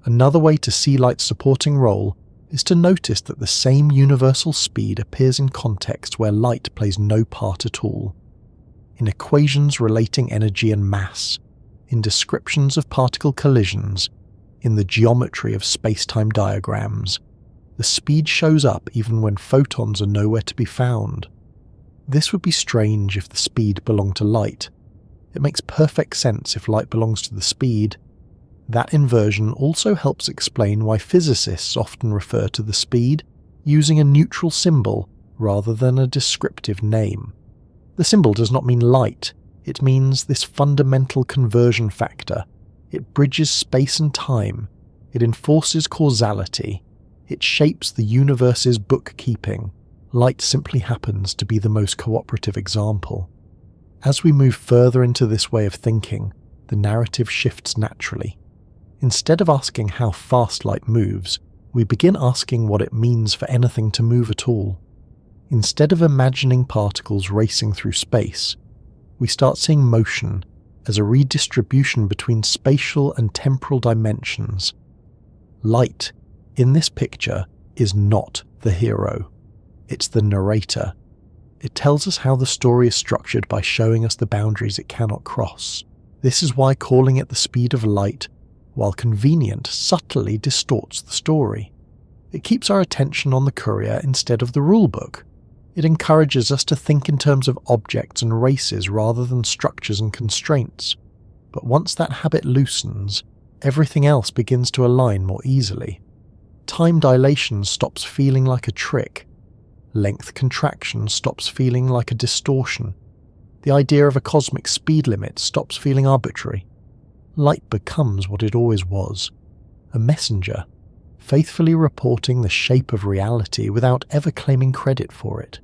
[SPEAKER 1] Another way to see light's supporting role is to notice that the same universal speed appears in contexts where light plays no part at all. In equations relating energy and mass, in descriptions of particle collisions, in the geometry of spacetime diagrams, the speed shows up even when photons are nowhere to be found. This would be strange if the speed belonged to light. It makes perfect sense if light belongs to the speed. That inversion also helps explain why physicists often refer to the speed using a neutral symbol rather than a descriptive name. The symbol does not mean light, it means this fundamental conversion factor. It bridges space and time, it enforces causality, it shapes the universe's bookkeeping. Light simply happens to be the most cooperative example. As we move further into this way of thinking, the narrative shifts naturally. Instead of asking how fast light moves, we begin asking what it means for anything to move at all. Instead of imagining particles racing through space, we start seeing motion as a redistribution between spatial and temporal dimensions. Light, in this picture, is not the hero. It's the narrator. It tells us how the story is structured by showing us the boundaries it cannot cross. This is why calling it the speed of light, while convenient, subtly distorts the story. It keeps our attention on the courier instead of the rulebook. It encourages us to think in terms of objects and races rather than structures and constraints. But once that habit loosens, everything else begins to align more easily. Time dilation stops feeling like a trick. Length contraction stops feeling like a distortion. The idea of a cosmic speed limit stops feeling arbitrary. Light becomes what it always was, a messenger, faithfully reporting the shape of reality without ever claiming credit for it.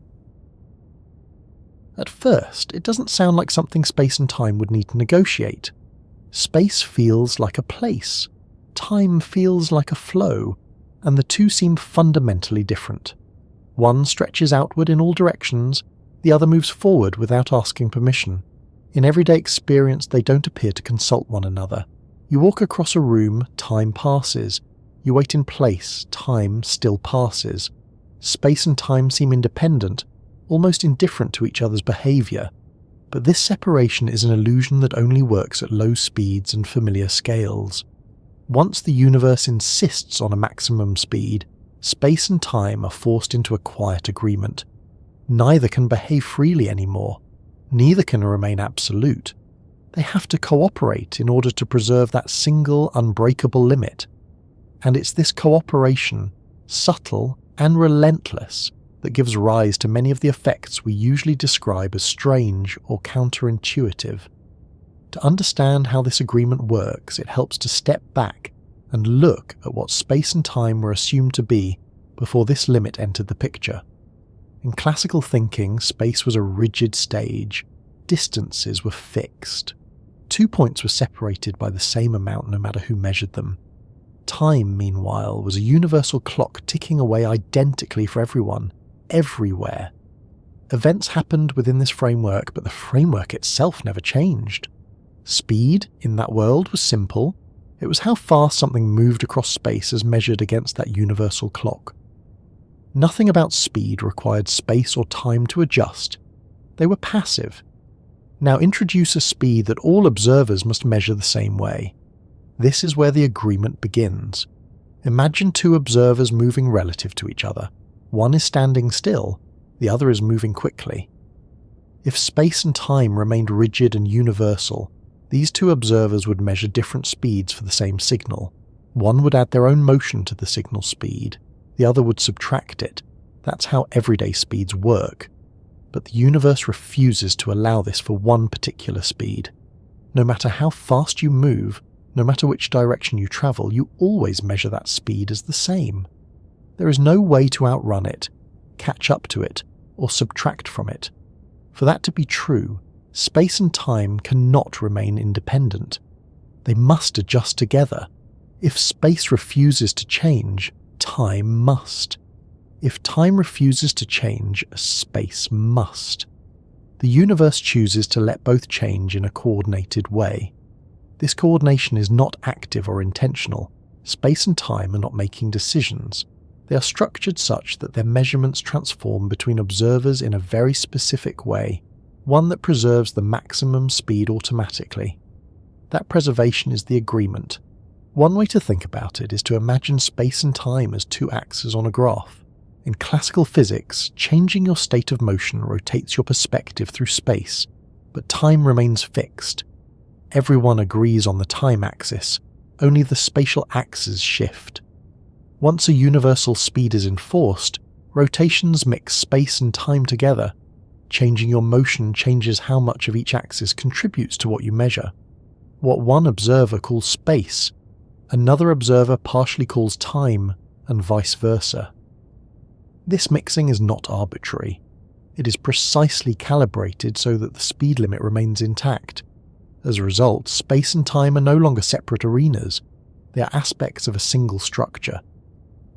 [SPEAKER 1] At first, it doesn't sound like something space and time would need to negotiate. Space feels like a place, time feels like a flow, and the two seem fundamentally different. One stretches outward in all directions, the other moves forward without asking permission. In everyday experience, they don't appear to consult one another. You walk across a room, time passes. You wait in place, time still passes. Space and time seem independent, almost indifferent to each other's behaviour. But this separation is an illusion that only works at low speeds and familiar scales. Once the universe insists on a maximum speed, space and time are forced into a quiet agreement. Neither can behave freely anymore. Neither can remain absolute. They have to cooperate in order to preserve that single, unbreakable limit. And it's this cooperation, subtle and relentless, that gives rise to many of the effects we usually describe as strange or counterintuitive. To understand how this agreement works, it helps to step back and look at what space and time were assumed to be before this limit entered the picture. In classical thinking, space was a rigid stage. Distances were fixed. 2 points were separated by the same amount no matter who measured them. Time, meanwhile, was a universal clock ticking away identically for everyone, everywhere. Events happened within this framework, but the framework itself never changed. Speed, in that world, was simple. It was how fast something moved across space as measured against that universal clock. Nothing about speed required space or time to adjust. They were passive. Now introduce a speed that all observers must measure the same way. This is where the agreement begins. Imagine two observers moving relative to each other. One is standing still, the other is moving quickly. If space and time remained rigid and universal, these two observers would measure different speeds for the same signal. One would add their own motion to the signal speed, the other would subtract it. That's how everyday speeds work. But the universe refuses to allow this for one particular speed. No matter how fast you move, no matter which direction you travel, you always measure that speed as the same. There is no way to outrun it, catch up to it, or subtract from it. For that to be true, space and time cannot remain independent. They must adjust together. If space refuses to change, time must. If time refuses to change, space must. The universe chooses to let both change in a coordinated way. This coordination is not active or intentional. Space and time are not making decisions. They are structured such that their measurements transform between observers in a very specific way, one that preserves the maximum speed automatically. That preservation is the agreement. One way to think about it is to imagine space and time as two axes on a graph. In classical physics, changing your state of motion rotates your perspective through space, but time remains fixed. Everyone agrees on the time axis, only the spatial axes shift. Once a universal speed is enforced, rotations mix space and time together. Changing your motion changes how much of each axis contributes to what you measure. What one observer calls space, another observer partially calls time, and vice versa. This mixing is not arbitrary. It is precisely calibrated so that the speed limit remains intact. As a result, space and time are no longer separate arenas. They are aspects of a single structure.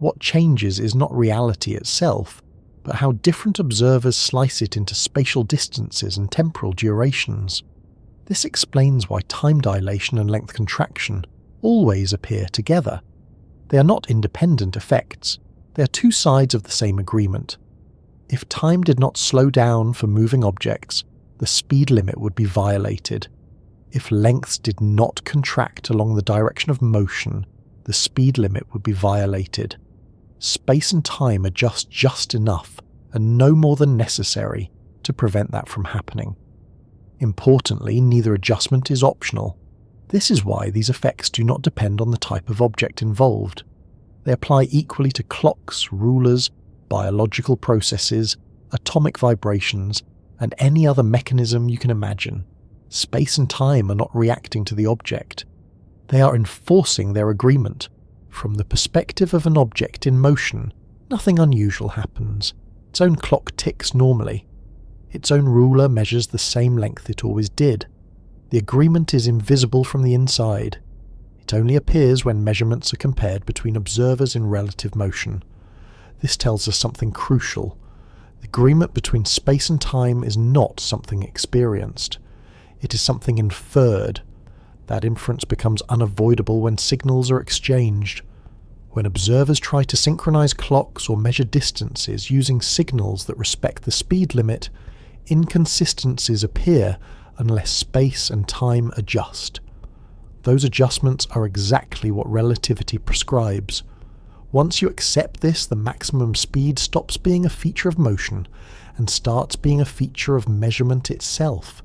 [SPEAKER 1] What changes is not reality itself, but how different observers slice it into spatial distances and temporal durations. This explains why time dilation and length contraction always appear together. They are not independent effects. They are two sides of the same agreement. If time did not slow down for moving objects, the speed limit would be violated. If lengths did not contract along the direction of motion, the speed limit would be violated. Space and time adjust just enough, and no more than necessary, to prevent that from happening. Importantly, neither adjustment is optional. This is why these effects do not depend on the type of object involved. They apply equally to clocks, rulers, biological processes, atomic vibrations, and any other mechanism you can imagine. Space and time are not reacting to the object. They are enforcing their agreement. From the perspective of an object in motion, nothing unusual happens. Its own clock ticks normally. Its own ruler measures the same length it always did. The agreement is invisible from the inside. It only appears when measurements are compared between observers in relative motion. This tells us something crucial. The agreement between space and time is not something experienced. It is something inferred. That inference becomes unavoidable when signals are exchanged. When observers try to synchronize clocks or measure distances using signals that respect the speed limit, inconsistencies appear unless space and time adjust. Those adjustments are exactly what relativity prescribes. Once you accept this, the maximum speed stops being a feature of motion and starts being a feature of measurement itself.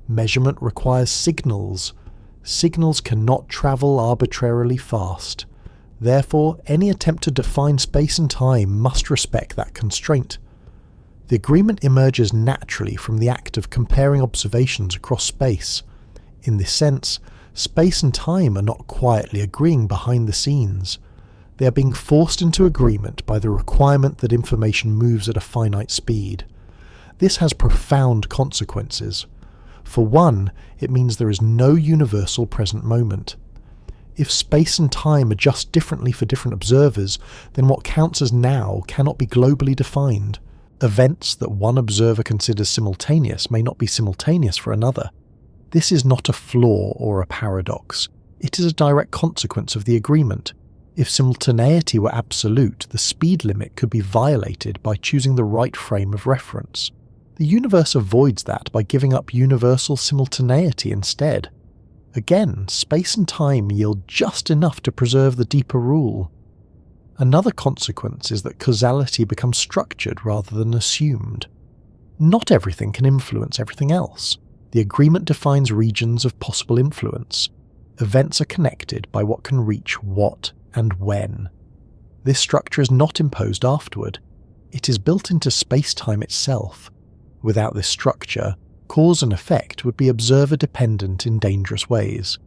[SPEAKER 1] Measurement requires signals. Signals cannot travel arbitrarily fast. Therefore, any attempt to define space and time must respect that constraint. The agreement emerges naturally from the act of comparing observations across space. In this sense, space and time are not quietly agreeing behind the scenes. They are being forced into agreement by the requirement that information moves at a finite speed. This has profound consequences. For one, it means there is no universal present moment. If space and time adjust differently for different observers, then what counts as now cannot be globally defined. Events that one observer considers simultaneous may not be simultaneous for another. This is not a flaw or a paradox. It is a direct consequence of the agreement. If simultaneity were absolute, the speed limit could be violated by choosing the right frame of reference. The universe avoids that by giving up universal simultaneity instead. Again, space and time yield just enough to preserve the deeper rule. Another consequence is that causality becomes structured rather than assumed. Not everything can influence everything else. The agreement defines regions of possible influence. Events are connected by what can reach what and when. This structure is not imposed afterward. It is built into space-time itself. Without this structure, cause and effect would be observer-dependent in dangerous ways.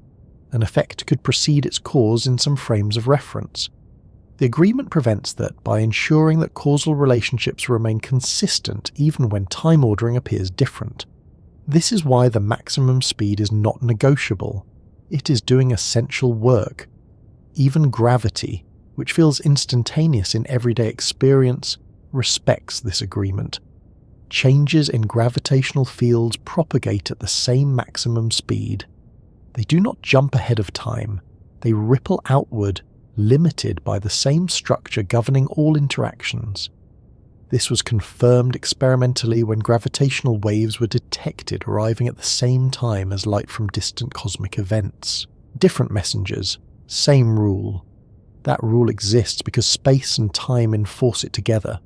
[SPEAKER 1] An effect could precede its cause in some frames of reference. The agreement prevents that by ensuring that causal relationships remain consistent even when time ordering appears different. This is why the maximum speed is not negotiable. It is doing essential work. Even gravity, which feels instantaneous in everyday experience, respects this agreement. Changes in gravitational fields propagate at the same maximum speed. They do not jump ahead of time. They ripple outward, limited by the same structure governing all interactions. This was confirmed experimentally when gravitational waves were detected arriving at the same time as light from distant cosmic events. Different messengers, same rule. That rule exists because space and time enforce it together.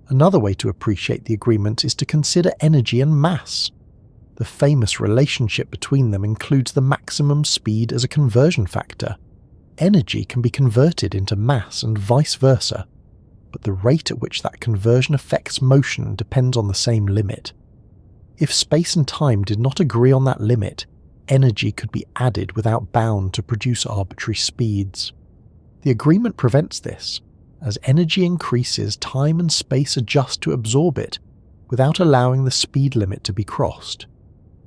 [SPEAKER 1] Another way to appreciate the agreement is to consider energy and mass. The famous relationship between them includes the maximum speed as a conversion factor. Energy can be converted into mass and vice versa, but the rate at which that conversion affects motion depends on the same limit. If space and time did not agree on that limit, energy could be added without bound to produce arbitrary speeds. The agreement prevents this. As energy increases, time and space adjust to absorb it, without allowing the speed limit to be crossed.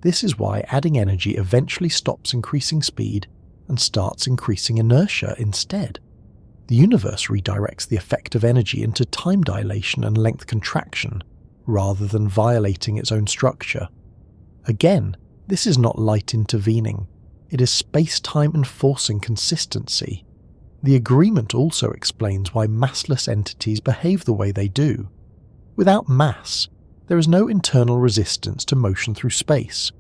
[SPEAKER 1] This is why adding energy eventually stops increasing speed and starts increasing inertia instead. The universe redirects the effect of energy into time dilation and length contraction, rather than violating its own structure. Again, this is not light intervening. It is space-time enforcing consistency. The agreement also explains why massless entities behave the way they do. Without mass, there is no internal resistance to motion through space.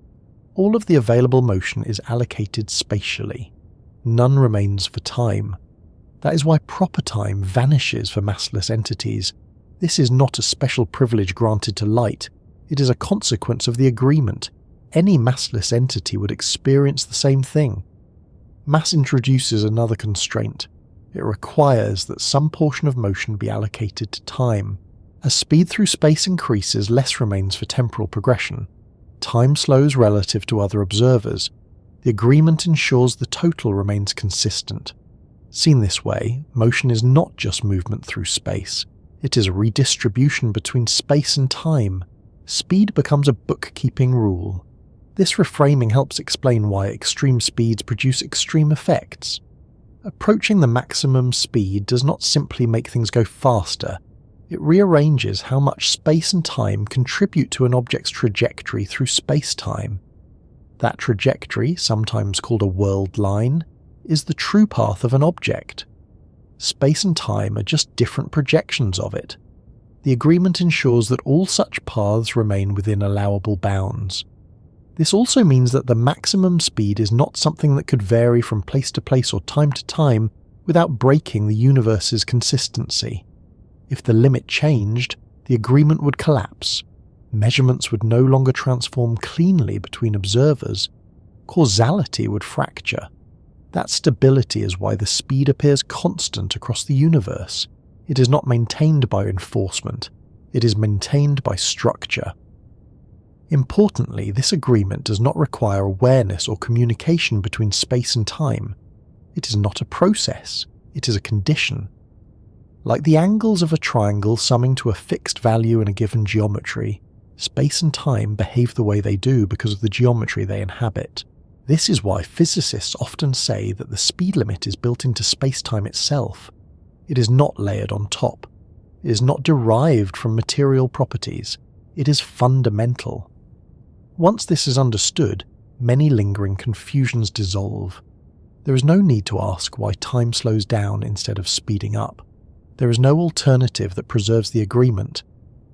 [SPEAKER 1] All of the available motion is allocated spatially. None remains for time. That is why proper time vanishes for massless entities. This is not a special privilege granted to light. It is a consequence of the agreement. Any massless entity would experience the same thing. Mass introduces another constraint. It requires that some portion of motion be allocated to time. As speed through space increases, less remains for temporal progression. Time slows relative to other observers. The agreement ensures the total remains consistent. Seen this way, motion is not just movement through space. It is a redistribution between space and time. Speed becomes a bookkeeping rule. This reframing helps explain why extreme speeds produce extreme effects. Approaching the maximum speed does not simply make things go faster. It rearranges how much space and time contribute to an object's trajectory through space-time. That trajectory, sometimes called a world line, is the true path of an object. Space and time are just different projections of it. The agreement ensures that all such paths remain within allowable bounds. This also means that the maximum speed is not something that could vary from place to place or time to time without breaking the universe's consistency. If the limit changed, the agreement would collapse. Measurements would no longer transform cleanly between observers. Causality would fracture. That stability is why the speed appears constant across the universe. It is not maintained by enforcement. It is maintained by structure. Importantly, this agreement does not require awareness or communication between space and time. It is not a process. It is a condition. Like the angles of a triangle summing to a fixed value in a given geometry, space and time behave the way they do because of the geometry they inhabit. This is why physicists often say that the speed limit is built into space-time itself. It is not layered on top. It is not derived from material properties. It is fundamental. Once this is understood, many lingering confusions dissolve. There is no need to ask why time slows down instead of speeding up. There is no alternative that preserves the agreement.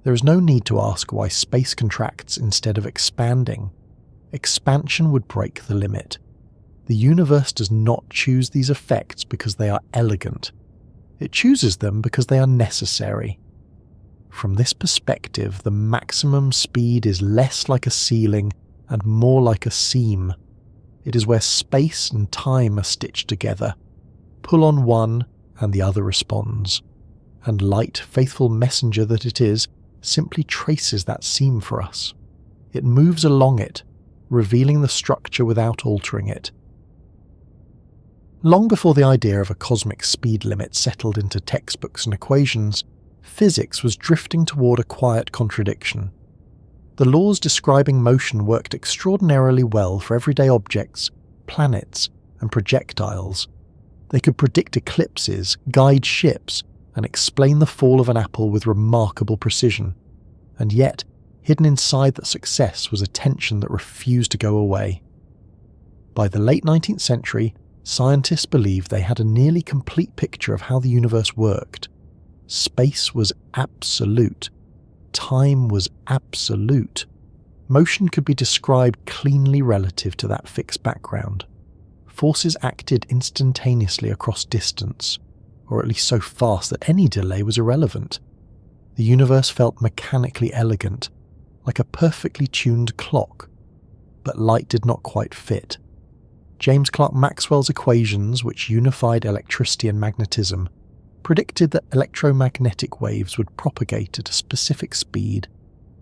[SPEAKER 1] There is no need to ask why space contracts instead of expanding. Expansion would break the limit. The universe does not choose these effects because they are elegant. It chooses them because they are necessary. From this perspective, the maximum speed is less like a ceiling and more like a seam. It is where space and time are stitched together. Pull on one and the other responds. And light, faithful messenger that it is, simply traces that seam for us. It moves along it, revealing the structure without altering it. Long before the idea of a cosmic speed limit settled into textbooks and equations, physics was drifting toward a quiet contradiction. The laws describing motion worked extraordinarily well for everyday objects, planets, and projectiles. They could predict eclipses, guide ships, and explain the fall of an apple with remarkable precision. And yet, hidden inside that success was a tension that refused to go away. By the late 19th century, scientists believed they had a nearly complete picture of how the universe worked. Space was absolute. Time was absolute. Motion could be described cleanly relative to that fixed background. Forces acted instantaneously across distance, or at least so fast that any delay was irrelevant. The universe felt mechanically elegant, like a perfectly tuned clock, but light did not quite fit. James Clerk Maxwell's equations, which unified electricity and magnetism, predicted that electromagnetic waves would propagate at a specific speed.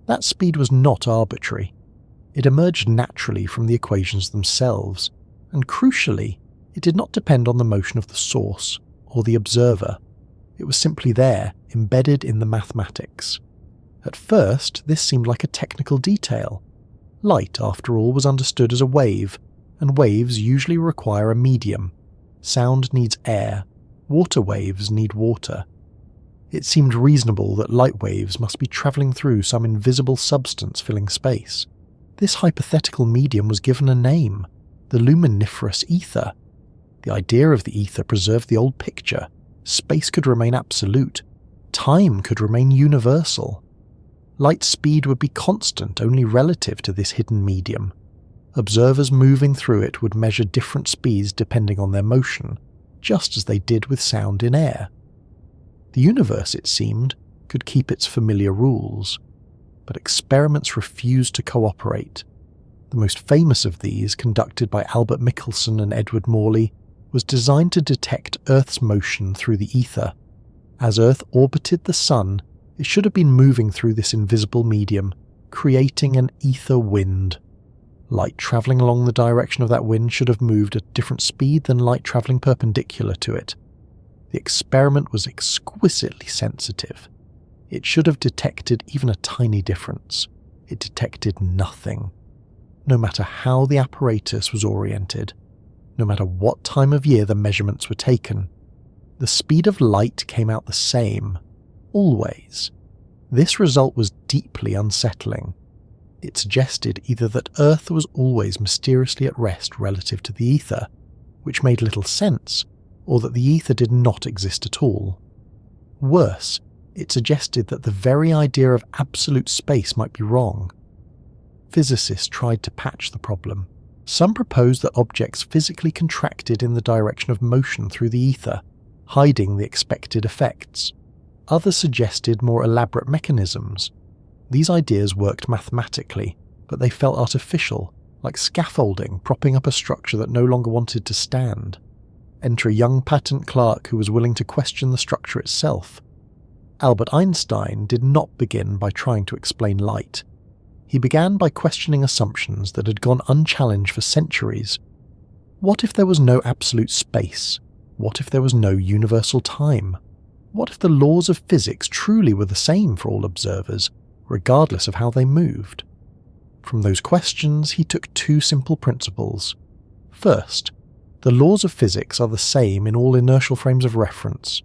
[SPEAKER 1] That speed was not arbitrary. It emerged naturally from the equations themselves, and crucially, it did not depend on the motion of the source or the observer. It was simply there, embedded in the mathematics. At first, this seemed like a technical detail. Light, after all, was understood as a wave, and waves usually require a medium. Sound needs air. Water waves need water. It seemed reasonable that light waves must be travelling through some invisible substance filling space. This hypothetical medium was given a name, the luminiferous ether. The idea of the ether preserved the old picture. Space could remain absolute. Time could remain universal. Light speed would be constant only relative to this hidden medium. Observers moving through it would measure different speeds depending on their motion, just as they did with sound in air. The universe, it seemed, could keep its familiar rules, but experiments refused to cooperate. The most famous of these, conducted by Albert Michelson and Edward Morley, was designed to detect Earth's motion through the ether. As Earth orbited the Sun, it should have been moving through this invisible medium, creating an ether wind. Light travelling along the direction of that wind should have moved at a different speed than light travelling perpendicular to it. The experiment was exquisitely sensitive. It should have detected even a tiny difference. It detected nothing. No matter how the apparatus was oriented, no matter what time of year the measurements were taken, the speed of light came out the same, always. This result was deeply unsettling. It suggested either that Earth was always mysteriously at rest relative to the ether, which made little sense, or that the ether did not exist at all. Worse, it suggested that the very idea of absolute space might be wrong. Physicists tried to patch the problem. Some proposed that objects physically contracted in the direction of motion through the ether, hiding the expected effects. Others suggested more elaborate mechanisms. These ideas worked mathematically, but they felt artificial, like scaffolding propping up a structure that no longer wanted to stand. Enter a young patent clerk who was willing to question the structure itself. Albert Einstein did not begin by trying to explain light. He began by questioning assumptions that had gone unchallenged for centuries. What if there was no absolute space? What if there was no universal time? What if the laws of physics truly were the same for all observers, regardless of how they moved? From those questions, he took two simple principles. First, the laws of physics are the same in all inertial frames of reference.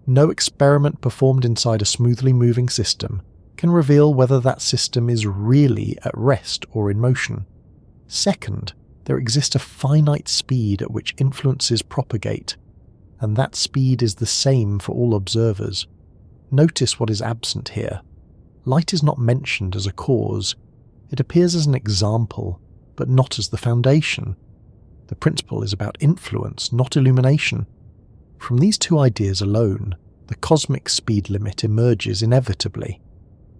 [SPEAKER 1] No experiment performed inside a smoothly moving system can reveal whether that system is really at rest or in motion. Second, there exists a finite speed at which influences propagate, and that speed is the same for all observers. Notice what is absent here. Light is not mentioned as a cause. It appears as an example, but not as the foundation. The principle is about influence, not illumination. From these two ideas alone, the cosmic speed limit emerges inevitably.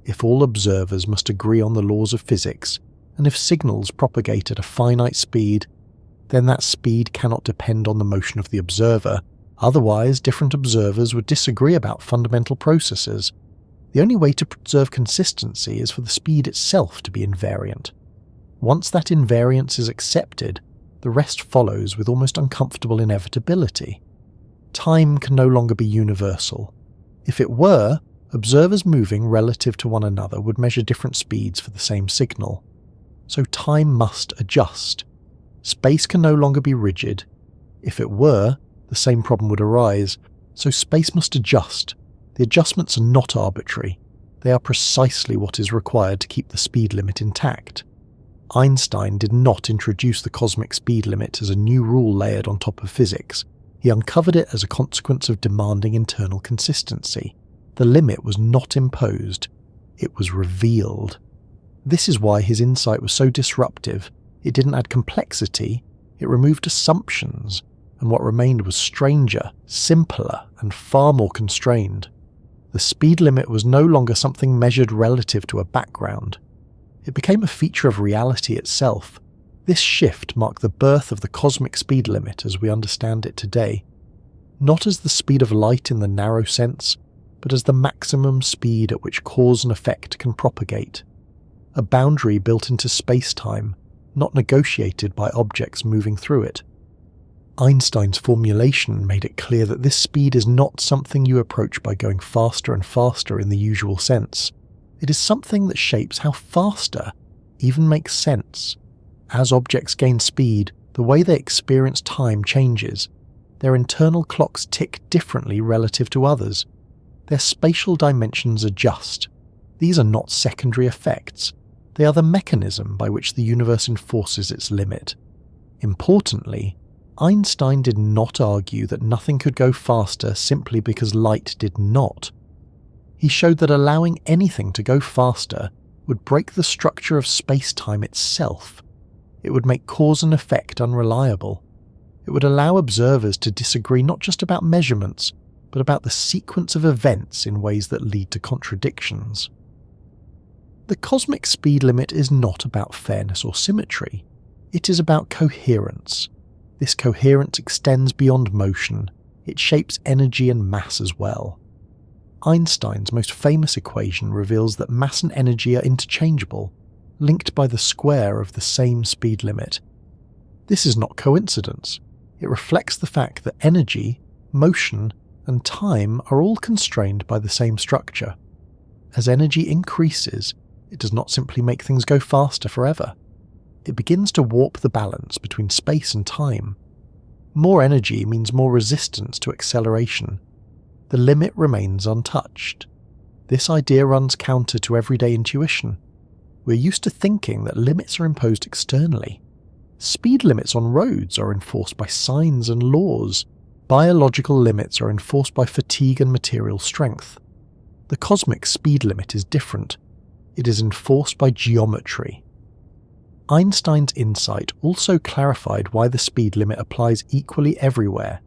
[SPEAKER 1] If all observers must agree on the laws of physics, and if signals propagate at a finite speed, then that speed cannot depend on the motion of the observer. Otherwise, different observers would disagree about fundamental processes. The only way to preserve consistency is for the speed itself to be invariant. Once that invariance is accepted, the rest follows with almost uncomfortable inevitability. Time can no longer be universal. If it were, observers moving relative to one another would measure different speeds for the same signal. So time must adjust. Space can no longer be rigid. If it were, the same problem would arise, so space must adjust. The adjustments are not arbitrary. They are precisely what is required to keep the speed limit intact. Einstein did not introduce the cosmic speed limit as a new rule layered on top of physics. He uncovered it as a consequence of demanding internal consistency. The limit was not imposed, it was revealed. This is why his insight was so disruptive. It didn't add complexity, it removed assumptions, and what remained was stranger, simpler, and far more constrained. The speed limit was no longer something measured relative to a background. It became a feature of reality itself. This shift marked the birth of the cosmic speed limit as we understand it today, not as the speed of light in the narrow sense, but as the maximum speed at which cause and effect can propagate. A boundary built into space-time, not negotiated by objects moving through it. Einstein's formulation made it clear that this speed is not something you approach by going faster and faster in the usual sense. It is something that shapes how faster even makes sense. As objects gain speed, the way they experience time changes. Their internal clocks tick differently relative to others. Their spatial dimensions adjust. These are not secondary effects. They are the mechanism by which the universe enforces its limit. Importantly, Einstein did not argue that nothing could go faster simply because light did not. He showed that allowing anything to go faster would break the structure of space-time itself. It would make cause and effect unreliable. It would allow observers to disagree not just about measurements, but about the sequence of events in ways that lead to contradictions. The cosmic speed limit is not about fairness or symmetry. It is about coherence. This coherence extends beyond motion. It shapes energy and mass as well. Einstein's most famous equation reveals that mass and energy are interchangeable, linked by the square of the same speed limit. This is not coincidence. It reflects the fact that energy, motion, and time are all constrained by the same structure. As energy increases, it does not simply make things go faster forever. It begins to warp the balance between space and time. More energy means more resistance to acceleration. The limit remains untouched. This idea runs counter to everyday intuition. We're used to thinking that limits are imposed externally. Speed limits on roads are enforced by signs and laws. Biological limits are enforced by fatigue and material strength. The cosmic speed limit is different. It is enforced by geometry. Einstein's insight also clarified why the speed limit applies equally everywhere.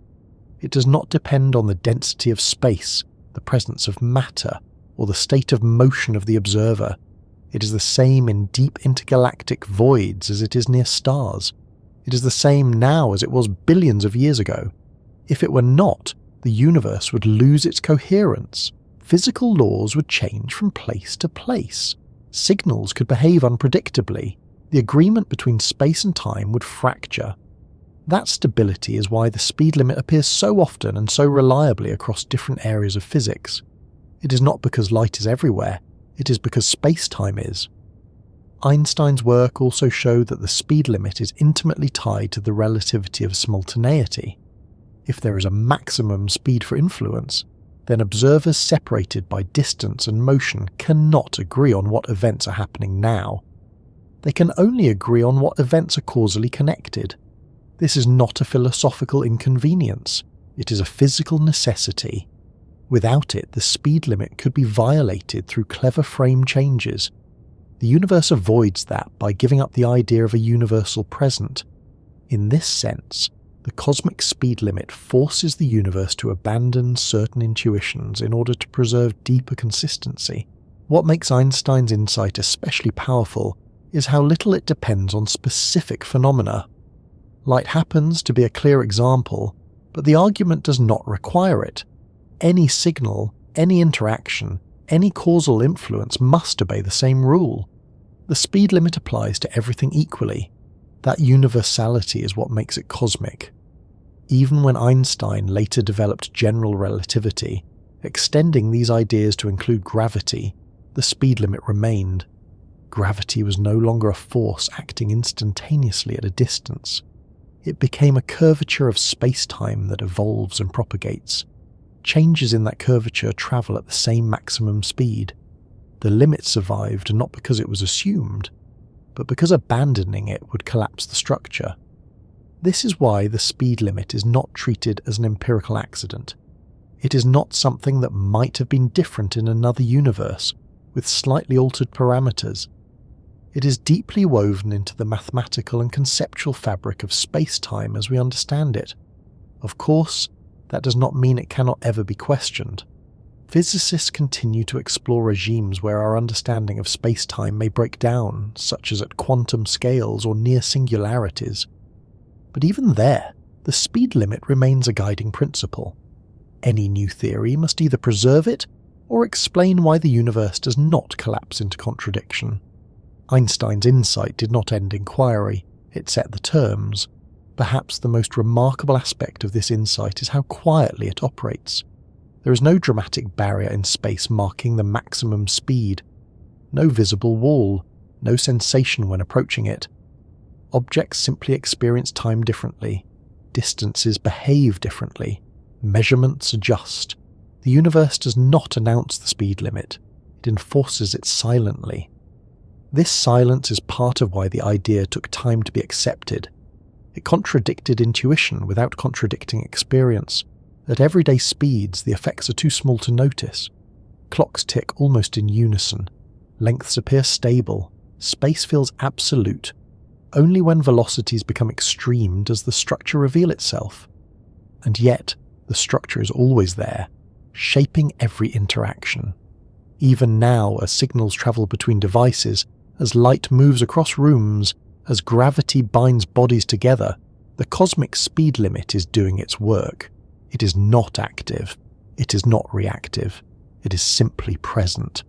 [SPEAKER 1] It does not depend on the density of space, the presence of matter, or the state of motion of the observer. It is the same in deep intergalactic voids as it is near stars. It is the same now as it was billions of years ago. If it were not, the universe would lose its coherence. Physical laws would change from place to place. Signals could behave unpredictably. The agreement between space and time would fracture. That stability is why the speed limit appears so often and so reliably across different areas of physics. It is not because light is everywhere, it is because space-time is. Einstein's work also showed that the speed limit is intimately tied to the relativity of simultaneity. If there is a maximum speed for influence, then observers separated by distance and motion cannot agree on what events are happening now. They can only agree on what events are causally connected. This is not a philosophical inconvenience, it is a physical necessity. Without it, the speed limit could be violated through clever frame changes. The universe avoids that by giving up the idea of a universal present. In this sense, The cosmic speed limit forces the universe to abandon certain intuitions in order to preserve deeper consistency. What makes Einstein's insight especially powerful is how little it depends on specific phenomena. Light happens to be a clear example, but the argument does not require it. Any signal, any interaction, any causal influence must obey the same rule. The speed limit applies to everything equally. That universality is what makes it cosmic. Even when Einstein later developed general relativity, extending these ideas to include gravity, the speed limit remained. Gravity was no longer a force acting instantaneously at a distance. It became a curvature of space-time that evolves and propagates. Changes in that curvature travel at the same maximum speed. The limit survived not because it was assumed, but because abandoning it would collapse the structure. This is why the speed limit is not treated as an empirical accident. It is not something that might have been different in another universe, with slightly altered parameters. It is deeply woven into the mathematical and conceptual fabric of space-time as we understand it. Of course, that does not mean it cannot ever be questioned. Physicists continue to explore regimes where our understanding of space-time may break down, such as at quantum scales or near singularities. But even there, the speed limit remains a guiding principle. Any new theory must either preserve it or explain why the universe does not collapse into contradiction. Einstein's insight did not end inquiry, it set the terms. Perhaps the most remarkable aspect of this insight is how quietly it operates. There is no dramatic barrier in space marking the maximum speed, no visible wall, no sensation when approaching it. Objects simply experience time differently, distances behave differently, measurements adjust. The universe does not announce the speed limit, it enforces it silently. This silence is part of why the idea took time to be accepted. It contradicted intuition without contradicting experience. At everyday speeds, the effects are too small to notice. Clocks tick almost in unison. Lengths appear stable. Space feels absolute. Only when velocities become extreme does the structure reveal itself. And yet, the structure is always there, shaping every interaction. Even now, as signals travel between devices, as light moves across rooms, as gravity binds bodies together, the cosmic speed limit is doing its work. It is not active. It is not reactive. It is simply present.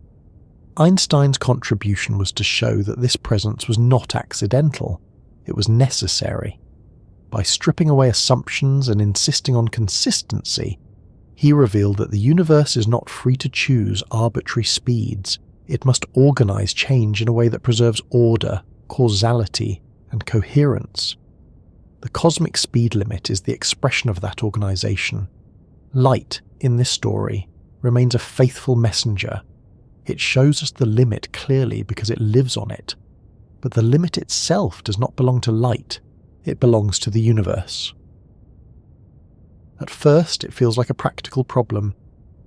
[SPEAKER 1] Einstein's contribution was to show that this presence was not accidental. It was necessary. By stripping away assumptions and insisting on consistency, he revealed that the universe is not free to choose arbitrary speeds. It must organize change in a way that preserves order, causality, and coherence. The cosmic speed limit is the expression of that organization. Light, in this story, remains a faithful messenger. It shows us the limit clearly because it lives on it. But the limit itself does not belong to light. It belongs to the universe. At first, it feels like a practical problem.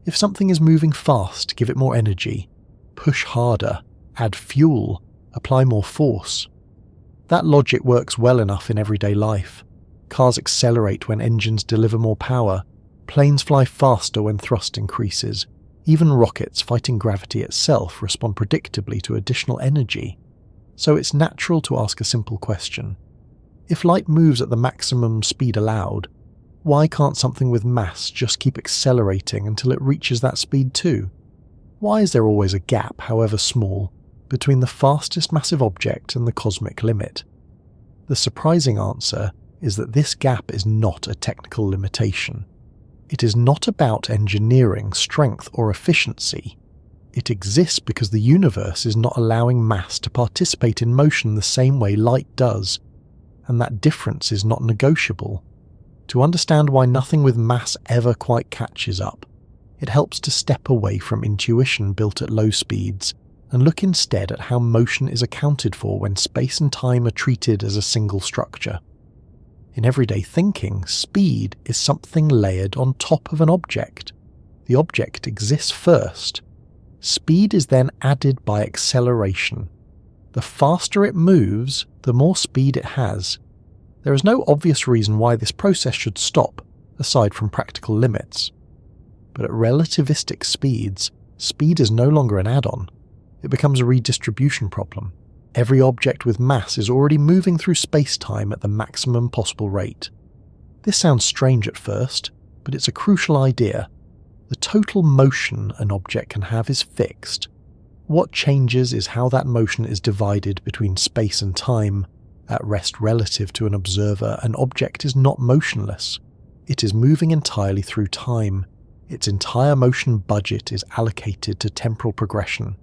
[SPEAKER 1] If something is moving fast, give it more energy. Push harder, add fuel, apply more force. That logic works well enough in everyday life. Cars accelerate when engines deliver more power. Planes fly faster when thrust increases. Even rockets fighting gravity itself respond predictably to additional energy. So it's natural to ask a simple question. If light moves at the maximum speed allowed, why can't something with mass just keep accelerating until it reaches that speed too? Why is there always a gap, however small, between the fastest massive object and the cosmic limit? The surprising answer is that this gap is not a technical limitation. It is not about engineering, strength, or efficiency. It exists because the universe is not allowing mass to participate in motion the same way light does, and that difference is not negotiable. To understand why nothing with mass ever quite catches up, it helps to step away from intuition built at low speeds and look instead at how motion is accounted for when space and time are treated as a single structure. In everyday thinking, speed is something layered on top of an object. The object exists first. Speed is then added by acceleration. The faster it moves, the more speed it has. There is no obvious reason why this process should stop, aside from practical limits. But at relativistic speeds, speed is no longer an add-on. It becomes a redistribution problem. Every object with mass is already moving through space-time at the maximum possible rate. This sounds strange at first, but it's a crucial idea. The total motion an object can have is fixed. What changes is how that motion is divided between space and time. At rest relative to an observer, an object is not motionless. It is moving entirely through time. Its entire motion budget is allocated to temporal progression.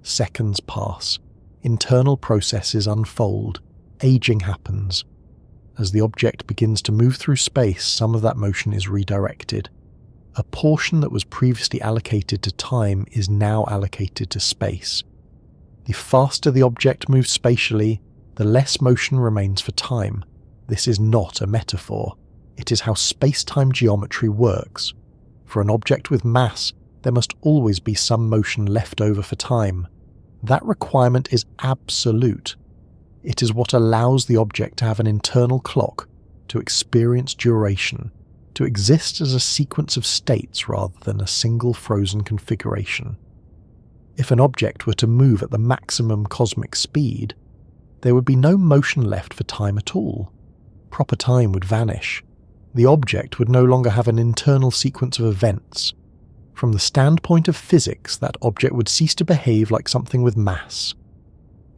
[SPEAKER 1] Seconds pass. Internal processes unfold. Aging happens. As the object begins to move through space, some of that motion is redirected. A portion that was previously allocated to time is now allocated to space. The faster the object moves spatially, the less motion remains for time. This is not a metaphor. It is how space-time geometry works. For an object with mass, there must always be some motion left over for time. That requirement is absolute. It is what allows the object to have an internal clock, to experience duration, to exist as a sequence of states rather than a single frozen configuration. If an object were to move at the maximum cosmic speed, there would be no motion left for time at all. Proper time would vanish. The object would no longer have an internal sequence of events. From the standpoint of physics, that object would cease to behave like something with mass.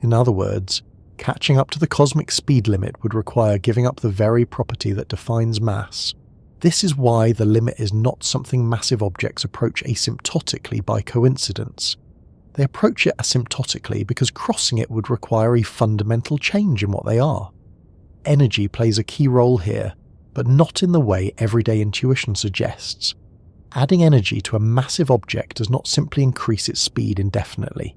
[SPEAKER 1] In other words, catching up to the cosmic speed limit would require giving up the very property that defines mass. This is why the limit is not something massive objects approach asymptotically by coincidence. They approach it asymptotically because crossing it would require a fundamental change in what they are. Energy plays a key role here, but not in the way everyday intuition suggests. Adding energy to a massive object does not simply increase its speed indefinitely.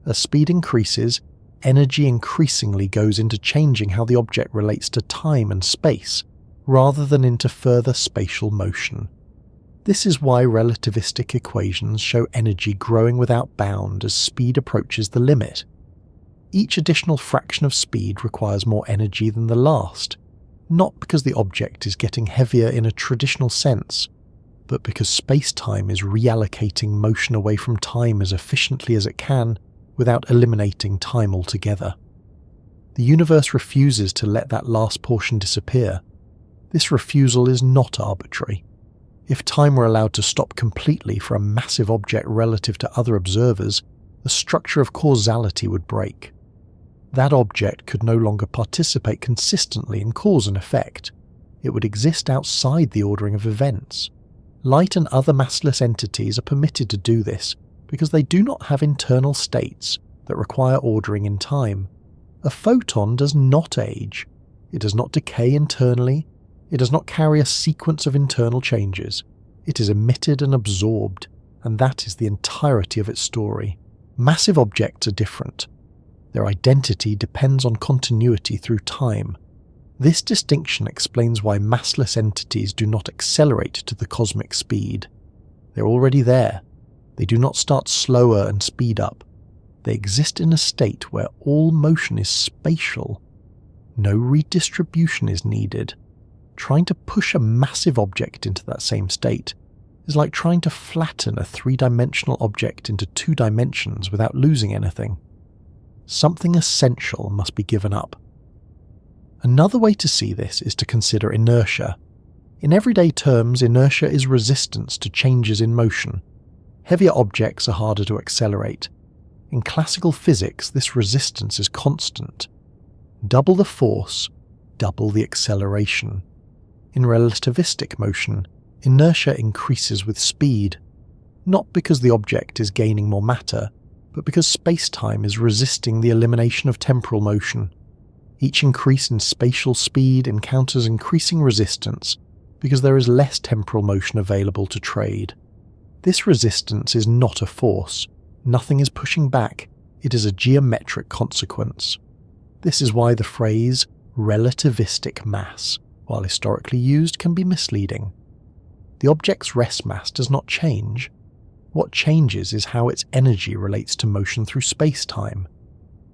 [SPEAKER 1] As speed increases, energy increasingly goes into changing how the object relates to time and space, rather than into further spatial motion. This is why relativistic equations show energy growing without bound as speed approaches the limit. Each additional fraction of speed requires more energy than the last, not because the object is getting heavier in a traditional sense, but because space-time is reallocating motion away from time as efficiently as it can without eliminating time altogether. The universe refuses to let that last portion disappear. This refusal is not arbitrary. If time were allowed to stop completely for a massive object relative to other observers, the structure of causality would break. That object could no longer participate consistently in cause and effect. It would exist outside the ordering of events. Light and other massless entities are permitted to do this because they do not have internal states that require ordering in time. A photon does not age. It does not decay internally. It does not carry a sequence of internal changes. It is emitted and absorbed, and that is the entirety of its story. Massive objects are different. Their identity depends on continuity through time. This distinction explains why massless entities do not accelerate to the cosmic speed. They're already there. They do not start slower and speed up. They exist in a state where all motion is spatial. No redistribution is needed. Trying to push a massive object into that same state is like trying to flatten a three-dimensional object into 2 dimensions without losing anything. Something essential must be given up. Another way to see this is to consider inertia. In everyday terms, inertia is resistance to changes in motion. Heavier objects are harder to accelerate. In classical physics, this resistance is constant. Double the force, double the acceleration. In relativistic motion, inertia increases with speed, not because the object is gaining more matter, but because space-time is resisting the elimination of temporal motion. Each increase in spatial speed encounters increasing resistance because there is less temporal motion available to trade. This resistance is not a force. Nothing is pushing back. It is a geometric consequence. This is why the phrase relativistic mass, while historically used, can be misleading. The object's rest mass does not change. What changes is how its energy relates to motion through space-time.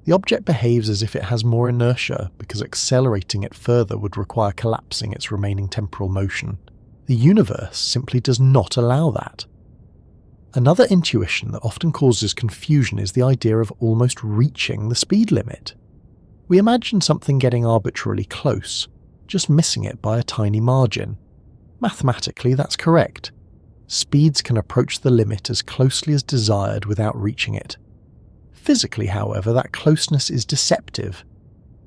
[SPEAKER 1] The object behaves as if it has more inertia because accelerating it further would require collapsing its remaining temporal motion. The universe simply does not allow that. Another intuition that often causes confusion is the idea of almost reaching the speed limit. We imagine something getting arbitrarily close, just missing it by a tiny margin. Mathematically, that's correct. Speeds can approach the limit as closely as desired without reaching it. Physically, however, that closeness is deceptive.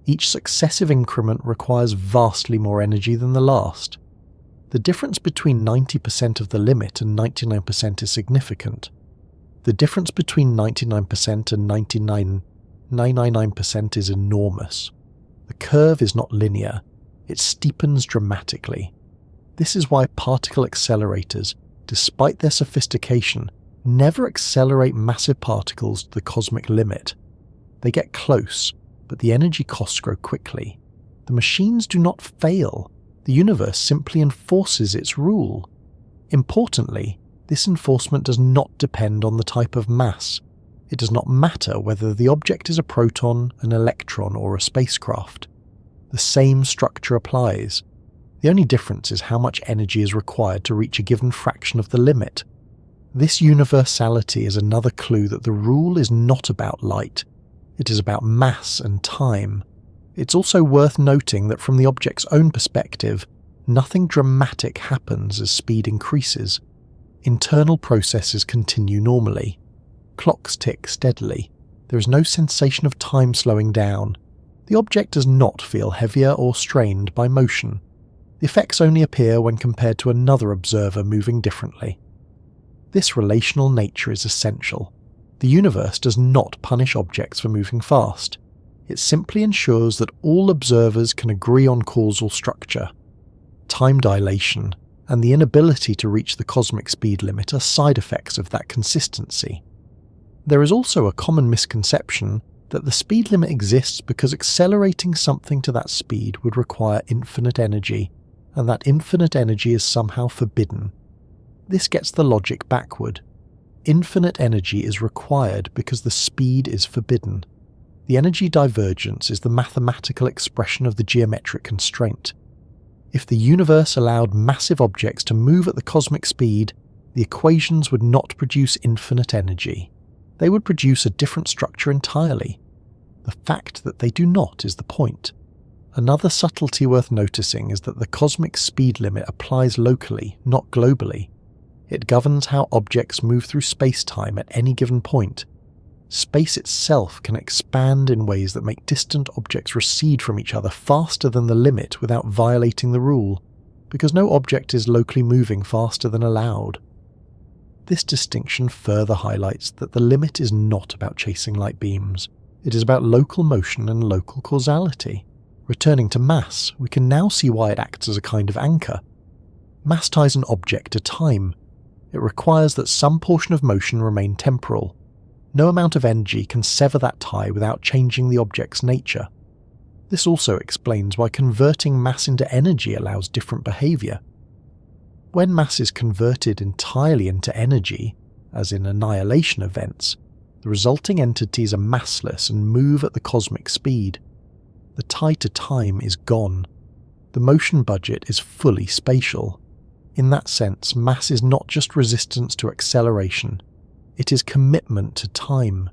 [SPEAKER 1] Each successive increment requires vastly more energy than the last. The difference between 90% of the limit and 99% is significant. The difference between 99% and 999% is enormous. The curve is not linear, it steepens dramatically. This is why particle accelerators, despite their sophistication, never accelerate massive particles to the cosmic limit. They get close, but the energy costs grow quickly. The machines do not fail. The universe simply enforces its rule. Importantly, this enforcement does not depend on the type of mass. It does not matter whether the object is a proton, an electron, or a spacecraft. The same structure applies. The only difference is how much energy is required to reach a given fraction of the limit. This universality is another clue that the rule is not about light. It is about mass and time. It's also worth noting that from the object's own perspective, nothing dramatic happens as speed increases. Internal processes continue normally. Clocks tick steadily. There is no sensation of time slowing down. The object does not feel heavier or strained by motion. The effects only appear when compared to another observer moving differently. This relational nature is essential. The universe does not punish objects for moving fast. It simply ensures that all observers can agree on causal structure. Time dilation and the inability to reach the cosmic speed limit are side effects of that consistency. There is also a common misconception that the speed limit exists because accelerating something to that speed would require infinite energy, and that infinite energy is somehow forbidden. This gets the logic backward. Infinite energy is required because the speed is forbidden. The energy divergence is the mathematical expression of the geometric constraint. If the universe allowed massive objects to move at the cosmic speed, the equations would not produce infinite energy. They would produce a different structure entirely. The fact that they do not is the point. Another subtlety worth noticing is that the cosmic speed limit applies locally, not globally. It governs how objects move through space-time at any given point. Space itself can expand in ways that make distant objects recede from each other faster than the limit without violating the rule, because no object is locally moving faster than allowed. This distinction further highlights that the limit is not about chasing light beams. It is about local motion and local causality. Returning to mass, we can now see why it acts as a kind of anchor. Mass ties an object to time. It requires that some portion of motion remain temporal. No amount of energy can sever that tie without changing the object's nature. This also explains why converting mass into energy allows different behaviour. When mass is converted entirely into energy, as in annihilation events, the resulting entities are massless and move at the cosmic speed. The tie to time is gone. The motion budget is fully spatial. In that sense, mass is not just resistance to acceleration. It is commitment to time.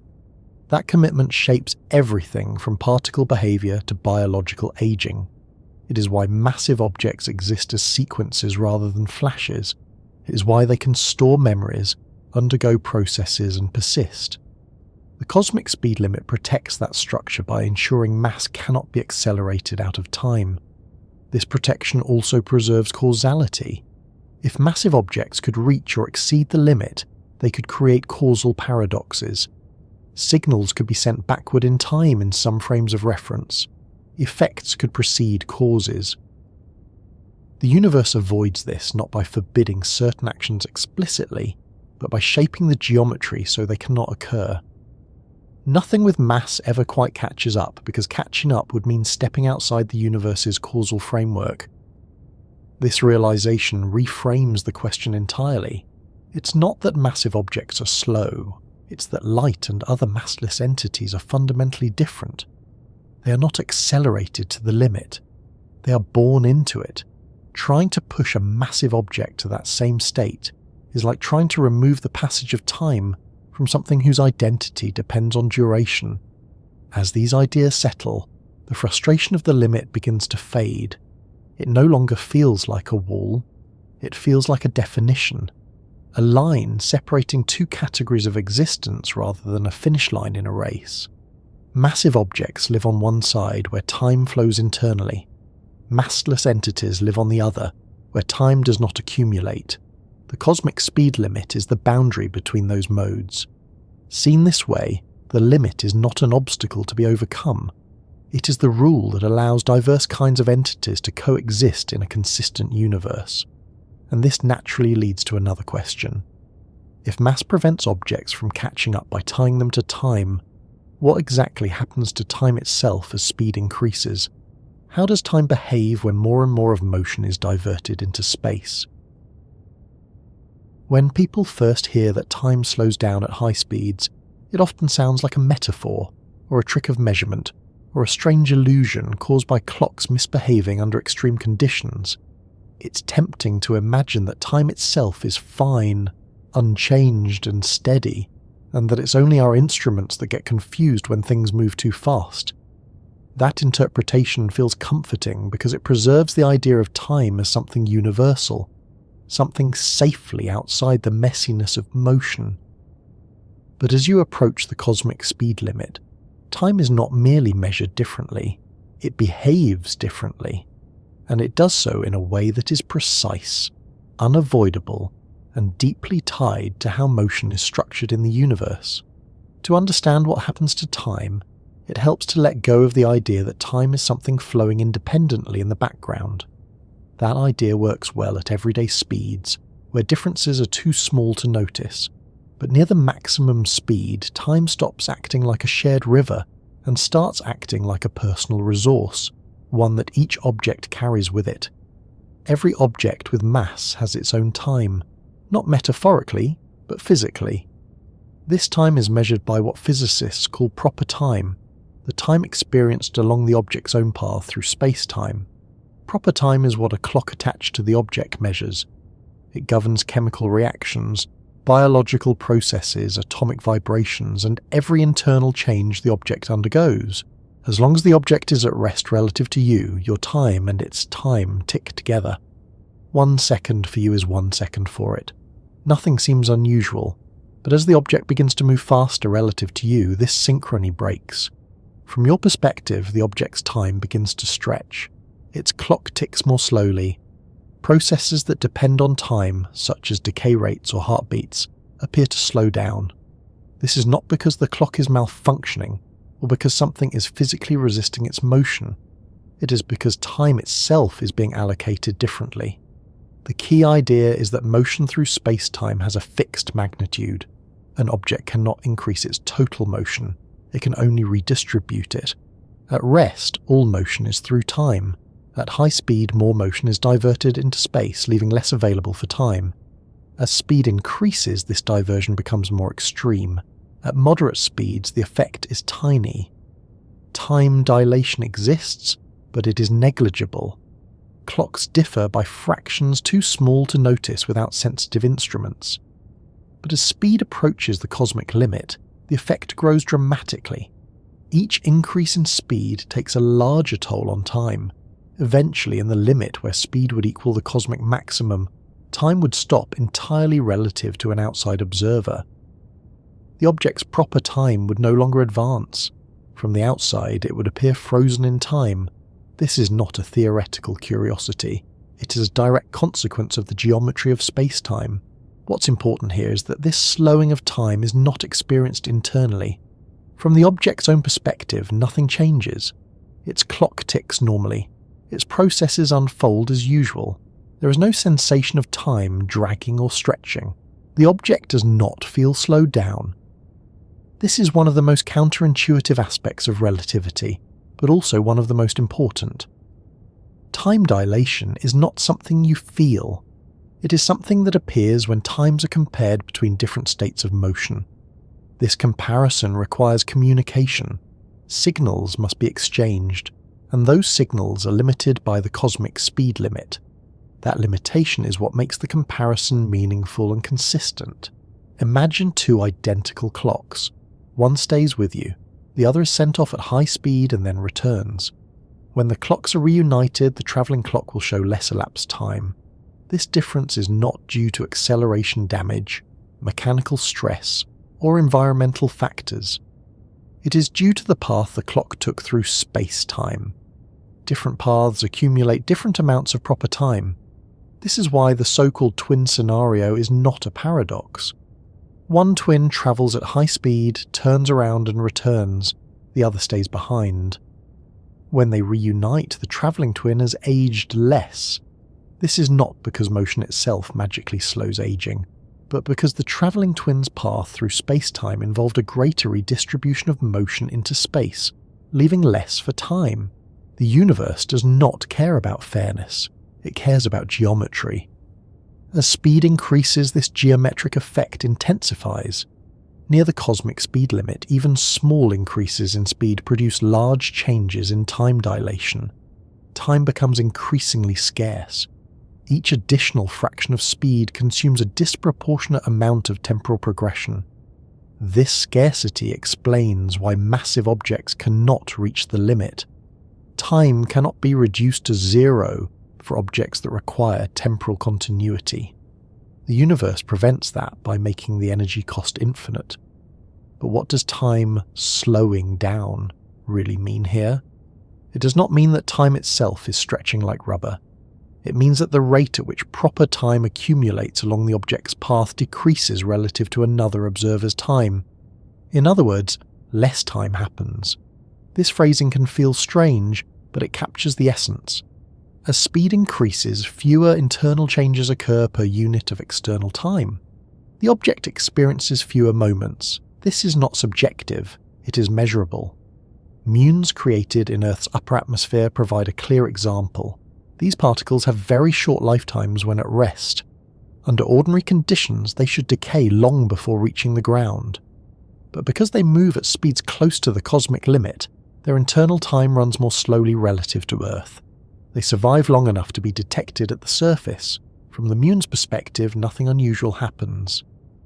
[SPEAKER 1] That commitment shapes everything from particle behaviour to biological aging. It is why massive objects exist as sequences rather than flashes. It is why they can store memories, undergo processes and persist. The cosmic speed limit protects that structure by ensuring mass cannot be accelerated out of time. This protection also preserves causality. If massive objects could reach or exceed the limit, they could create causal paradoxes. Signals could be sent backward in time in some frames of reference. Effects could precede causes. The universe avoids this not by forbidding certain actions explicitly, but by shaping the geometry so they cannot occur. Nothing with mass ever quite catches up, because catching up would mean stepping outside the universe's causal framework. This realization reframes the question entirely. It's not that massive objects are slow. It's that light and other massless entities are fundamentally different. They are not accelerated to the limit. They are born into it. Trying to push a massive object to that same state is like trying to remove the passage of time from something whose identity depends on duration. As these ideas settle, the frustration of the limit begins to fade. It no longer feels like a wall. It feels like a definition, a line separating two categories of existence rather than a finish line in a race. Massive objects live on one side where time flows internally. Massless entities live on the other, where time does not accumulate. The cosmic speed limit is the boundary between those modes. Seen this way, the limit is not an obstacle to be overcome. It is the rule that allows diverse kinds of entities to coexist in a consistent universe. And this naturally leads to another question. If mass prevents objects from catching up by tying them to time, what exactly happens to time itself as speed increases? How does time behave when more and more of motion is diverted into space? When people first hear that time slows down at high speeds, it often sounds like a metaphor, or a trick of measurement, or a strange illusion caused by clocks misbehaving under extreme conditions. It's tempting to imagine that time itself is fine, unchanged and steady, and that it's only our instruments that get confused when things move too fast. That interpretation feels comforting because it preserves the idea of time as something universal, something safely outside the messiness of motion. But as you approach the cosmic speed limit, time is not merely measured differently, it behaves differently, and it does so in a way that is precise, unavoidable, and deeply tied to how motion is structured in the universe. To understand what happens to time, it helps to let go of the idea that time is something flowing independently in the background. That idea works well at everyday speeds, where differences are too small to notice. But near the maximum speed, time stops acting like a shared river and starts acting like a personal resource, one that each object carries with it. Every object with mass has its own time, not metaphorically, but physically. This time is measured by what physicists call proper time, the time experienced along the object's own path through space-time. Proper time is what a clock attached to the object measures. It governs chemical reactions, biological processes, atomic vibrations, and every internal change the object undergoes. As long as the object is at rest relative to you, your time and its time tick together. 1 second for you is 1 second for it. Nothing seems unusual, but as the object begins to move faster relative to you, this synchrony breaks. From your perspective, the object's time begins to stretch. Its clock ticks more slowly. Processes that depend on time, such as decay rates or heartbeats, appear to slow down. This is not because the clock is malfunctioning, or because something is physically resisting its motion. It is because time itself is being allocated differently. The key idea is that motion through space-time has a fixed magnitude. An object cannot increase its total motion. It can only redistribute it. At rest, all motion is through time. At high speed, more motion is diverted into space, leaving less available for time. As speed increases, this diversion becomes more extreme. At moderate speeds, the effect is tiny. Time dilation exists, but it is negligible. Clocks differ by fractions too small to notice without sensitive instruments. But as speed approaches the cosmic limit, the effect grows dramatically. Each increase in speed takes a larger toll on time. Eventually, in the limit where speed would equal the cosmic maximum, time would stop entirely relative to an outside observer. The object's proper time would no longer advance. From the outside, it would appear frozen in time. This is not a theoretical curiosity. It is a direct consequence of the geometry of space-time. What's important here is that this slowing of time is not experienced internally. From the object's own perspective, nothing changes. Its clock ticks normally. Its processes unfold as usual. There is no sensation of time dragging or stretching. The object does not feel slowed down. This is one of the most counterintuitive aspects of relativity, but also one of the most important. Time dilation is not something you feel. It is something that appears when times are compared between different states of motion. This comparison requires communication. Signals must be exchanged, and those signals are limited by the cosmic speed limit. That limitation is what makes the comparison meaningful and consistent. Imagine two identical clocks. One stays with you, the other is sent off at high speed and then returns. When the clocks are reunited, the travelling clock will show less elapsed time. This difference is not due to acceleration damage, mechanical stress, or environmental factors. It is due to the path the clock took through space-time. Different paths accumulate different amounts of proper time. This is why the so-called twin scenario is not a paradox. One twin travels at high speed, turns around and returns, the other stays behind. When they reunite, the travelling twin has aged less. This is not because motion itself magically slows aging, but because the travelling twin's path through space-time involved a greater redistribution of motion into space, leaving less for time. The universe does not care about fairness, it cares about geometry. As speed increases, this geometric effect intensifies. Near the cosmic speed limit, even small increases in speed produce large changes in time dilation. Time becomes increasingly scarce. Each additional fraction of speed consumes a disproportionate amount of temporal progression. This scarcity explains why massive objects cannot reach the limit. Time cannot be reduced to zero for objects that require temporal continuity. The universe prevents that by making the energy cost infinite. But what does time slowing down really mean here? It does not mean that time itself is stretching like rubber. It means that the rate at which proper time accumulates along the object's path decreases relative to another observer's time. In other words, less time happens. This phrasing can feel strange, but it captures the essence. As speed increases, fewer internal changes occur per unit of external time. The object experiences fewer moments. This is not subjective, it is measurable. Muons created in Earth's upper atmosphere provide a clear example. These particles have very short lifetimes when at rest. Under ordinary conditions, they should decay long before reaching the ground. But because they move at speeds close to the cosmic limit, their internal time runs more slowly relative to Earth. They survive long enough to be detected at the surface. From the muon's perspective, nothing unusual happens.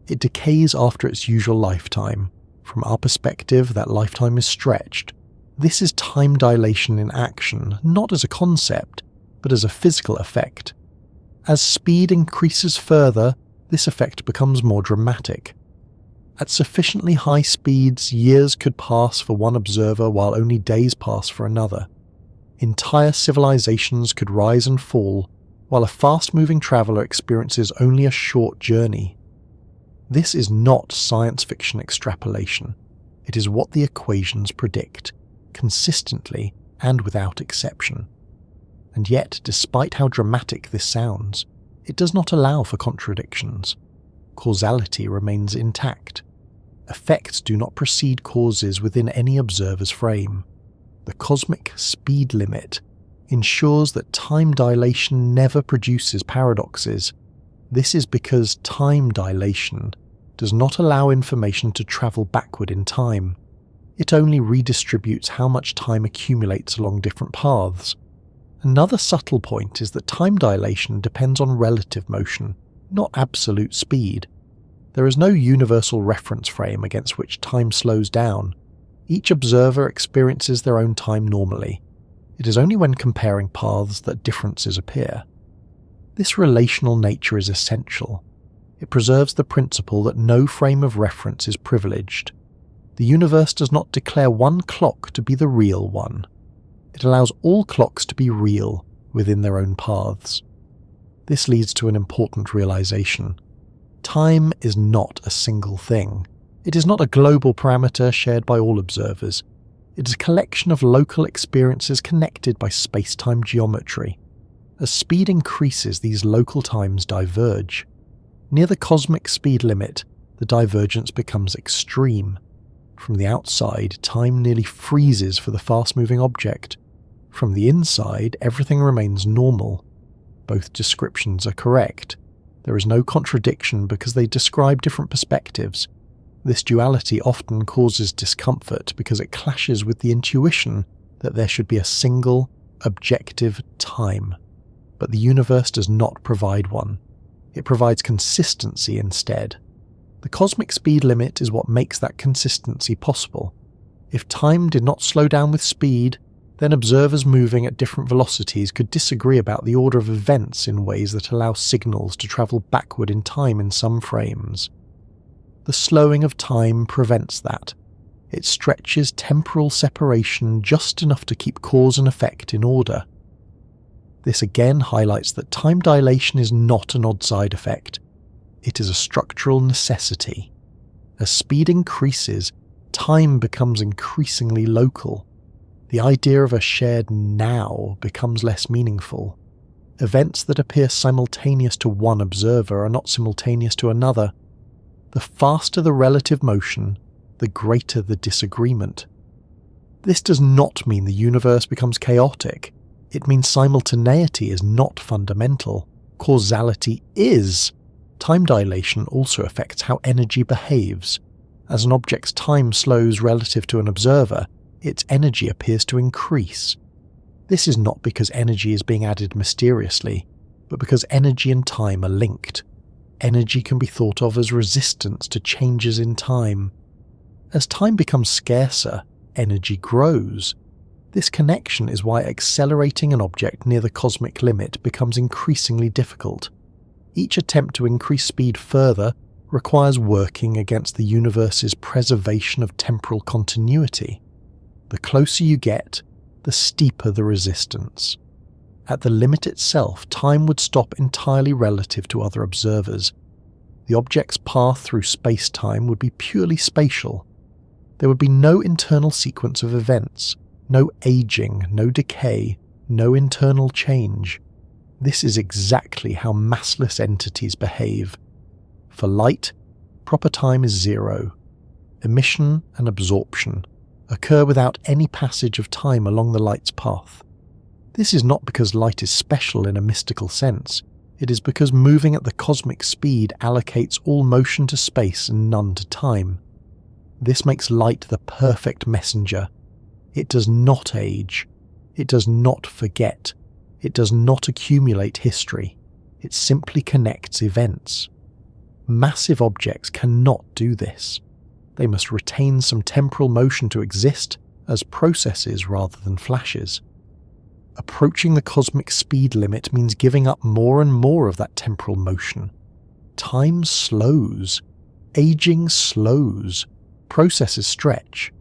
[SPEAKER 1] It decays after its usual lifetime. From our perspective, that lifetime is stretched. This is time dilation in action, not as a concept, but as a physical effect. As speed increases further, this effect becomes more dramatic. At sufficiently high speeds, years could pass for one observer while only days pass for another. Entire civilizations could rise and fall, while a fast-moving traveller experiences only a short journey. This is not science fiction extrapolation. It is what the equations predict, consistently and without exception. And yet, despite how dramatic this sounds, it does not allow for contradictions. Causality remains intact. Effects do not precede causes within any observer's frame. The cosmic speed limit ensures that time dilation never produces paradoxes. This is because time dilation does not allow information to travel backward in time. It only redistributes how much time accumulates along different paths. Another subtle point is that time dilation depends on relative motion, not absolute speed. There is no universal reference frame against which time slows down. Each observer experiences their own time normally. It is only when comparing paths that differences appear. This relational nature is essential. It preserves the principle that no frame of reference is privileged. The universe does not declare one clock to be the real one. It allows all clocks to be real within their own paths. This leads to an important realization. Time is not a single thing. It is not a global parameter shared by all observers. It is a collection of local experiences connected by space-time geometry. As speed increases, these local times diverge. Near the cosmic speed limit, the divergence becomes extreme. From the outside, time nearly freezes for the fast-moving object. From the inside, everything remains normal. Both descriptions are correct. There is no contradiction because they describe different perspectives. This duality often causes discomfort because it clashes with the intuition that there should be a single, objective time. But the universe does not provide one. It provides consistency instead. The cosmic speed limit is what makes that consistency possible. If time did not slow down with speed, then observers moving at different velocities could disagree about the order of events in ways that allow signals to travel backward in time in some frames. The slowing of time prevents that. It stretches temporal separation just enough to keep cause and effect in order. This again highlights that time dilation is not an odd side effect. It is a structural necessity. As speed increases, time becomes increasingly local. The idea of a shared now becomes less meaningful. Events that appear simultaneous to one observer are not simultaneous to another. The faster the relative motion, the greater the disagreement. This does not mean the universe becomes chaotic. It means simultaneity is not fundamental. Causality is. Time dilation also affects how energy behaves. As an object's time slows relative to an observer, its energy appears to increase. This is not because energy is being added mysteriously, but because energy and time are linked. Energy can be thought of as resistance to changes in time. As time becomes scarcer, energy grows. This connection is why accelerating an object near the cosmic limit becomes increasingly difficult. Each attempt to increase speed further requires working against the universe's preservation of temporal continuity. The closer you get, the steeper the resistance. At the limit itself, time would stop entirely relative to other observers. The object's path through space-time would be purely spatial. There would be no internal sequence of events, no aging, no decay, no internal change. This is exactly how massless entities behave. For light, proper time is zero. Emission and absorption occur without any passage of time along the light's path. This is not because light is special in a mystical sense. It is because moving at the cosmic speed allocates all motion to space and none to time. This makes light the perfect messenger. It does not age. It does not forget. It does not accumulate history. It simply connects events. Massive objects cannot do this. They must retain some temporal motion to exist as processes rather than flashes. Approaching the cosmic speed limit means giving up more and more of that temporal motion. Time slows. Aging slows. Processes stretch.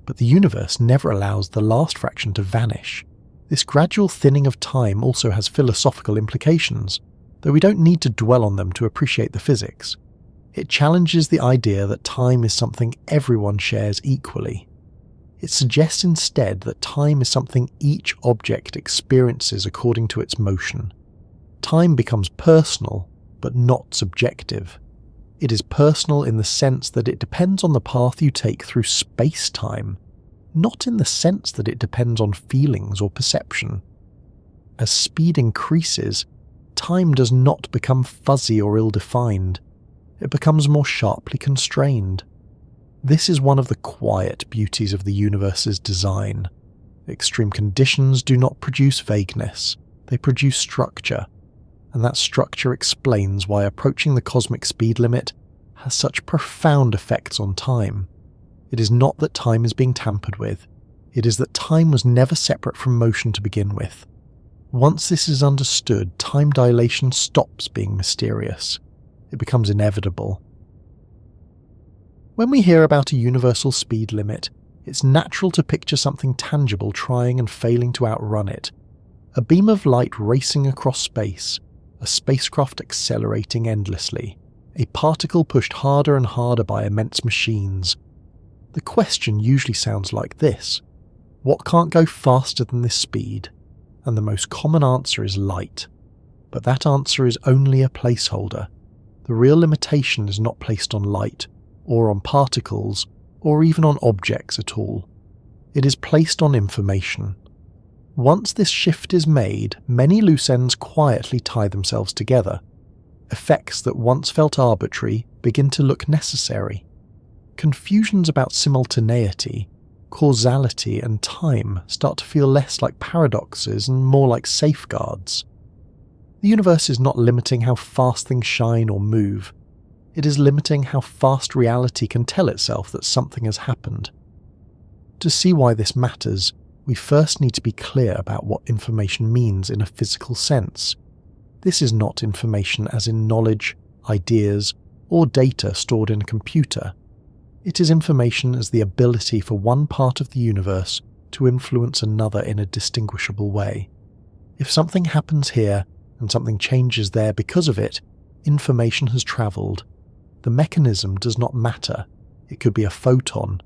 [SPEAKER 1] But the universe never allows the last fraction to vanish. This gradual thinning of time also has philosophical implications, though we don't need to dwell on them to appreciate the physics. It challenges the idea that time is something everyone shares equally. It suggests instead that time is something each object experiences according to its motion. Time becomes personal, but not subjective. It is personal in the sense that it depends on the path you take through space-time, not in the sense that it depends on feelings or perception. As speed increases, time does not become fuzzy or ill-defined. It becomes more sharply constrained. This is one of the quiet beauties of the universe's design. Extreme conditions do not produce vagueness, they produce structure, and that structure explains why approaching the cosmic speed limit has such profound effects on time. It is not that time is being tampered with, it is that time was never separate from motion to begin with. Once this is understood, time dilation stops being mysterious. It becomes inevitable. When we hear about a universal speed limit, it's natural to picture something tangible trying and failing to outrun it. A beam of light racing across space, a spacecraft accelerating endlessly, a particle pushed harder and harder by immense machines. The question usually sounds like this: what can't go faster than this speed? And the most common answer is light. But that answer is only a placeholder. The real limitation is not placed on light, or on particles, or even on objects at all. It is placed on information. Once this shift is made, many loose ends quietly tie themselves together. Effects that once felt arbitrary begin to look necessary. confusions about simultaneity, causality, and time start to feel less like paradoxes and more like safeguards. The universe is not limiting how fast things shine or move. It is limiting how fast reality can tell itself that something has happened. To see why this matters, we first need to be clear about what information means in a physical sense. This is not information as in knowledge, ideas, or data stored in a computer. It is information as the ability for one part of the universe to influence another in a distinguishable way. If something happens here and something changes there because of it, information has travelled. The mechanism does not matter. It could be a photon.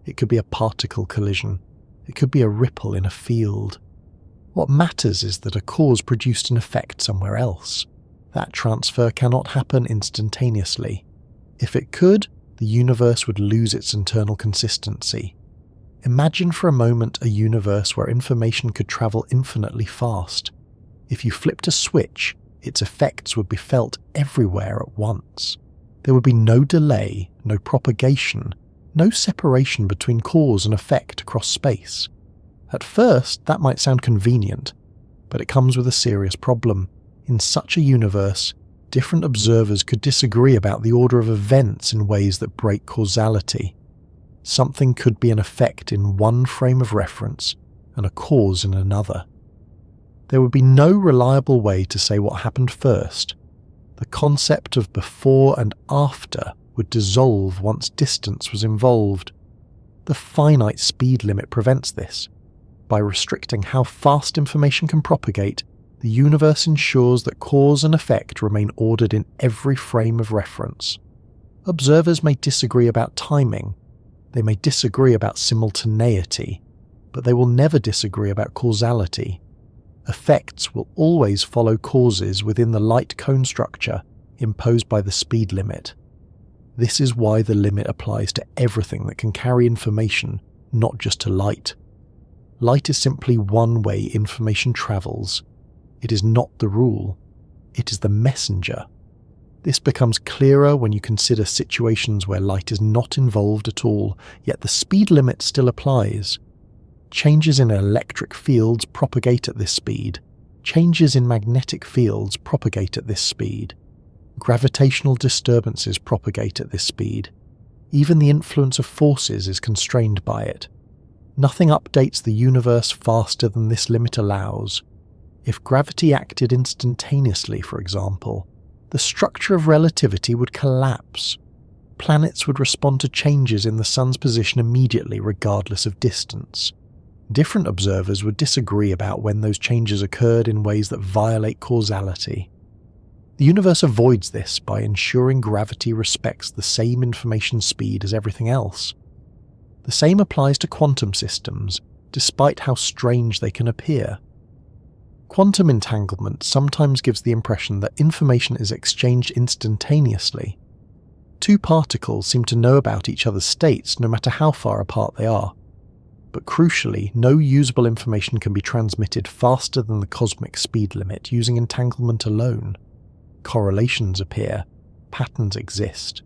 [SPEAKER 1] It could be a particle collision. It could be a ripple in a field. What matters is that a cause produced an effect somewhere else. That transfer cannot happen instantaneously. If it could, the universe would lose its internal consistency. Imagine for a moment a universe where information could travel infinitely fast. If you flipped a switch, its effects would be felt everywhere at once. There would be no delay, no propagation, no separation between cause and effect across space. At first, that might sound convenient, but it comes with a serious problem. In such a universe, different observers could disagree about the order of events in ways that break causality. Something could be an effect in one frame of reference and a cause in another. There would be no reliable way to say what happened first. The concept of before and after would dissolve once distance was involved. The finite speed limit prevents this. By restricting how fast information can propagate, the universe ensures that cause and effect remain ordered in every frame of reference. Observers may disagree about timing, they may disagree about simultaneity, but they will never disagree about causality. Effects will always follow causes within the light cone structure imposed by the speed limit. This is why the limit applies to everything that can carry information, not just to light. Light is simply one way information travels. It is not the rule. It is the messenger. This becomes clearer when you consider situations where light is not involved at all, yet the speed limit still applies. Changes in electric fields propagate at this speed. Changes in magnetic fields propagate at this speed. Gravitational disturbances propagate at this speed. Even the influence of forces is constrained by it. Nothing updates the universe faster than this limit allows. If gravity acted instantaneously, for example, the structure of relativity would collapse. Planets would respond to changes in the sun's position immediately, regardless of distance. Different observers would disagree about when those changes occurred in ways that violate causality. The universe avoids this by ensuring gravity respects the same information speed as everything else. The same applies to quantum systems, despite how strange they can appear. Quantum entanglement sometimes gives the impression that information is exchanged instantaneously. Two particles seem to know about each other's states no matter how far apart they are. But crucially, no usable information can be transmitted faster than the cosmic speed limit using entanglement alone. Correlations appear, patterns exist.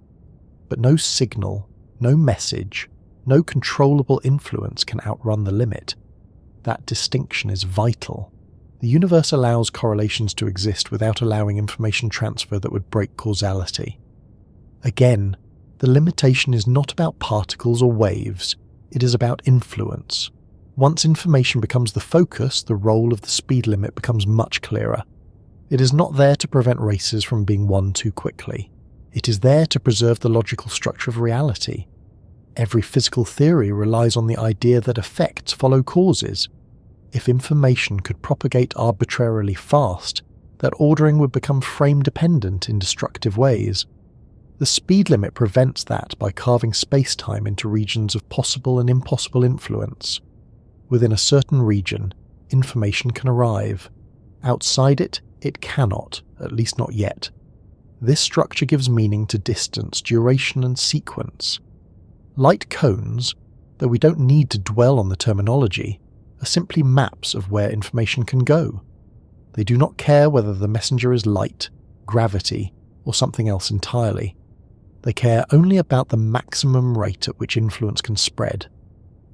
[SPEAKER 1] But no signal, no message, no controllable influence can outrun the limit. That distinction is vital. The universe allows correlations to exist without allowing information transfer that would break causality. Again, the limitation is not about particles or waves, it is about influence. Once information becomes the focus, the role of the speed limit becomes much clearer. It is not there to prevent races from being won too quickly. It is there to preserve the logical structure of reality. Every physical theory relies on the idea that effects follow causes. If information could propagate arbitrarily fast, that ordering would become frame-dependent in destructive ways. The speed limit prevents that by carving spacetime into regions of possible and impossible influence. Within a certain region, information can arrive. Outside it, it cannot, at least not yet. This structure gives meaning to distance, duration, and sequence. Light cones, though we don't need to dwell on the terminology, are simply maps of where information can go. They do not care whether the messenger is light, gravity, or something else entirely. They care only about the maximum rate at which influence can spread.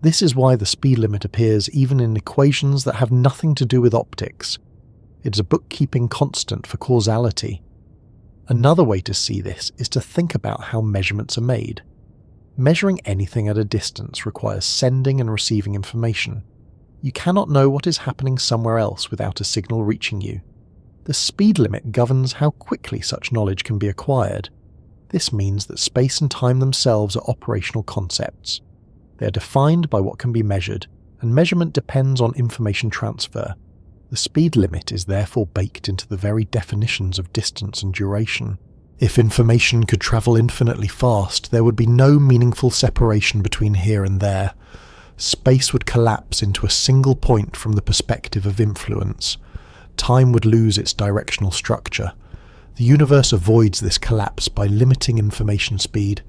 [SPEAKER 1] This is why the speed limit appears even in equations that have nothing to do with optics. It is a bookkeeping constant for causality. Another way to see this is to think about how measurements are made. Measuring anything at a distance requires sending and receiving information. You cannot know what is happening somewhere else without a signal reaching you. The speed limit governs how quickly such knowledge can be acquired. This means that space and time themselves are operational concepts. They are defined by what can be measured, and measurement depends on information transfer. The speed limit is therefore baked into the very definitions of distance and duration. If information could travel infinitely fast, there would be no meaningful separation between here and there. Space would collapse into a single point from the perspective of influence. Time would lose its directional structure. The universe avoids this collapse by limiting information speed.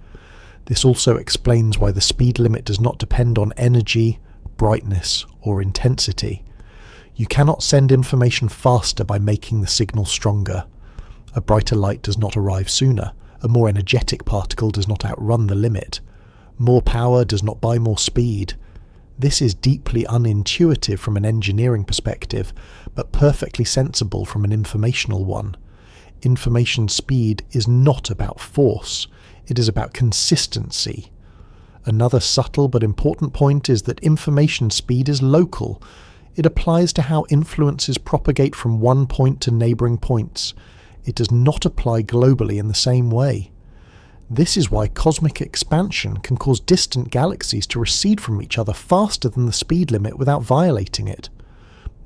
[SPEAKER 1] This also explains why the speed limit does not depend on energy, brightness, or intensity. You cannot send information faster by making the signal stronger. A brighter light does not arrive sooner. A more energetic particle does not outrun the limit. More power does not buy more speed. This is deeply unintuitive from an engineering perspective, but perfectly sensible from an informational one. Information speed is not about force, it is about consistency. Another subtle but important point is that information speed is local. It applies to how influences propagate from one point to neighbouring points. It does not apply globally in the same way. This is why cosmic expansion can cause distant galaxies to recede from each other faster than the speed limit without violating it.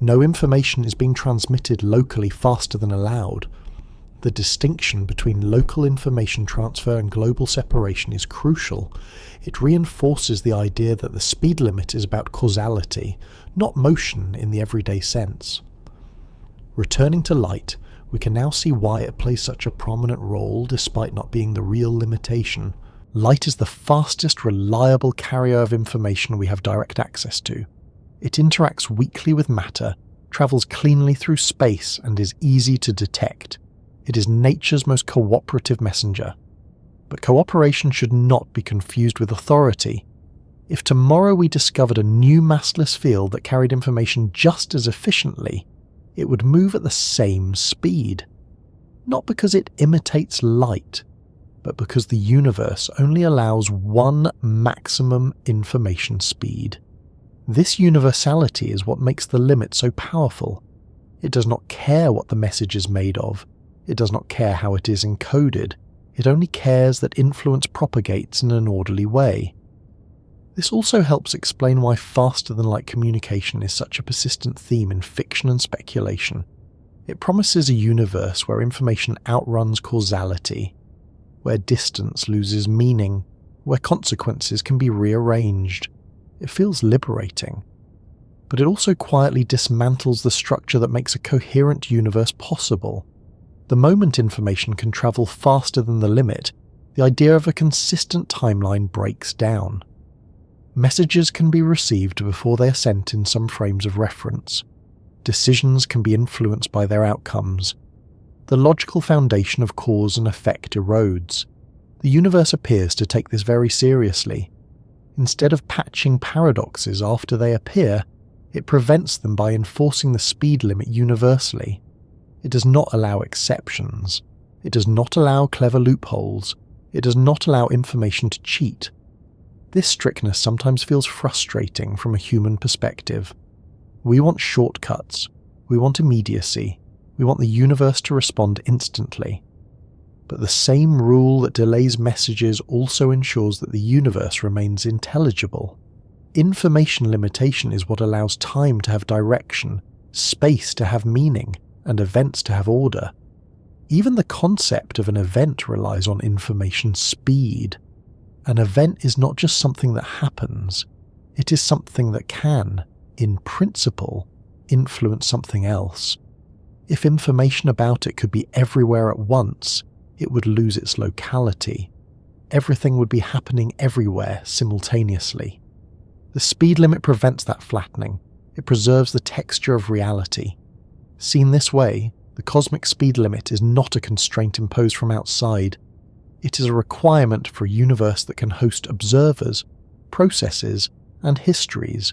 [SPEAKER 1] No information is being transmitted locally faster than allowed. The distinction between local information transfer and global separation is crucial. It reinforces the idea that the speed limit is about causality, not motion in the everyday sense. Returning to light, we can now see why it plays such a prominent role despite not being the real limitation. Light is the fastest reliable carrier of information we have direct access to. It interacts weakly with matter, travels cleanly through space, and is easy to detect. It is nature's most cooperative messenger. But cooperation should not be confused with authority. If tomorrow we discovered a new massless field that carried information just as efficiently, it would move at the same speed. Not because it imitates light, but because the universe only allows one maximum information speed. This universality is what makes the limit so powerful. It does not care what the message is made of. It does not care how it is encoded. It only cares that influence propagates in an orderly way. This also helps explain why faster-than-light communication is such a persistent theme in fiction and speculation. It promises a universe where information outruns causality, where distance loses meaning, where consequences can be rearranged. It feels liberating. But it also quietly dismantles the structure that makes a coherent universe possible. The moment information can travel faster than the limit, the idea of a consistent timeline breaks down. Messages can be received before they are sent in some frames of reference. Decisions can be influenced by their outcomes. The logical foundation of cause and effect erodes. The universe appears to take this very seriously. Instead of patching paradoxes after they appear, it prevents them by enforcing the speed limit universally. It does not allow exceptions. It does not allow clever loopholes. It does not allow information to cheat. This strictness sometimes feels frustrating from a human perspective. We want shortcuts. We want immediacy. We want the universe to respond instantly. But the same rule that delays messages also ensures that the universe remains intelligible. Information limitation is what allows time to have direction, space to have meaning, and events to have order. Even the concept of an event relies on information speed. An event is not just something that happens, it is something that can, in principle, influence something else. If information about it could be everywhere at once, it would lose its locality. Everything would be happening everywhere simultaneously. The speed limit prevents that flattening. It preserves the texture of reality. Seen this way, the cosmic speed limit is not a constraint imposed from outside. It is a requirement for a universe that can host observers, processes, and histories.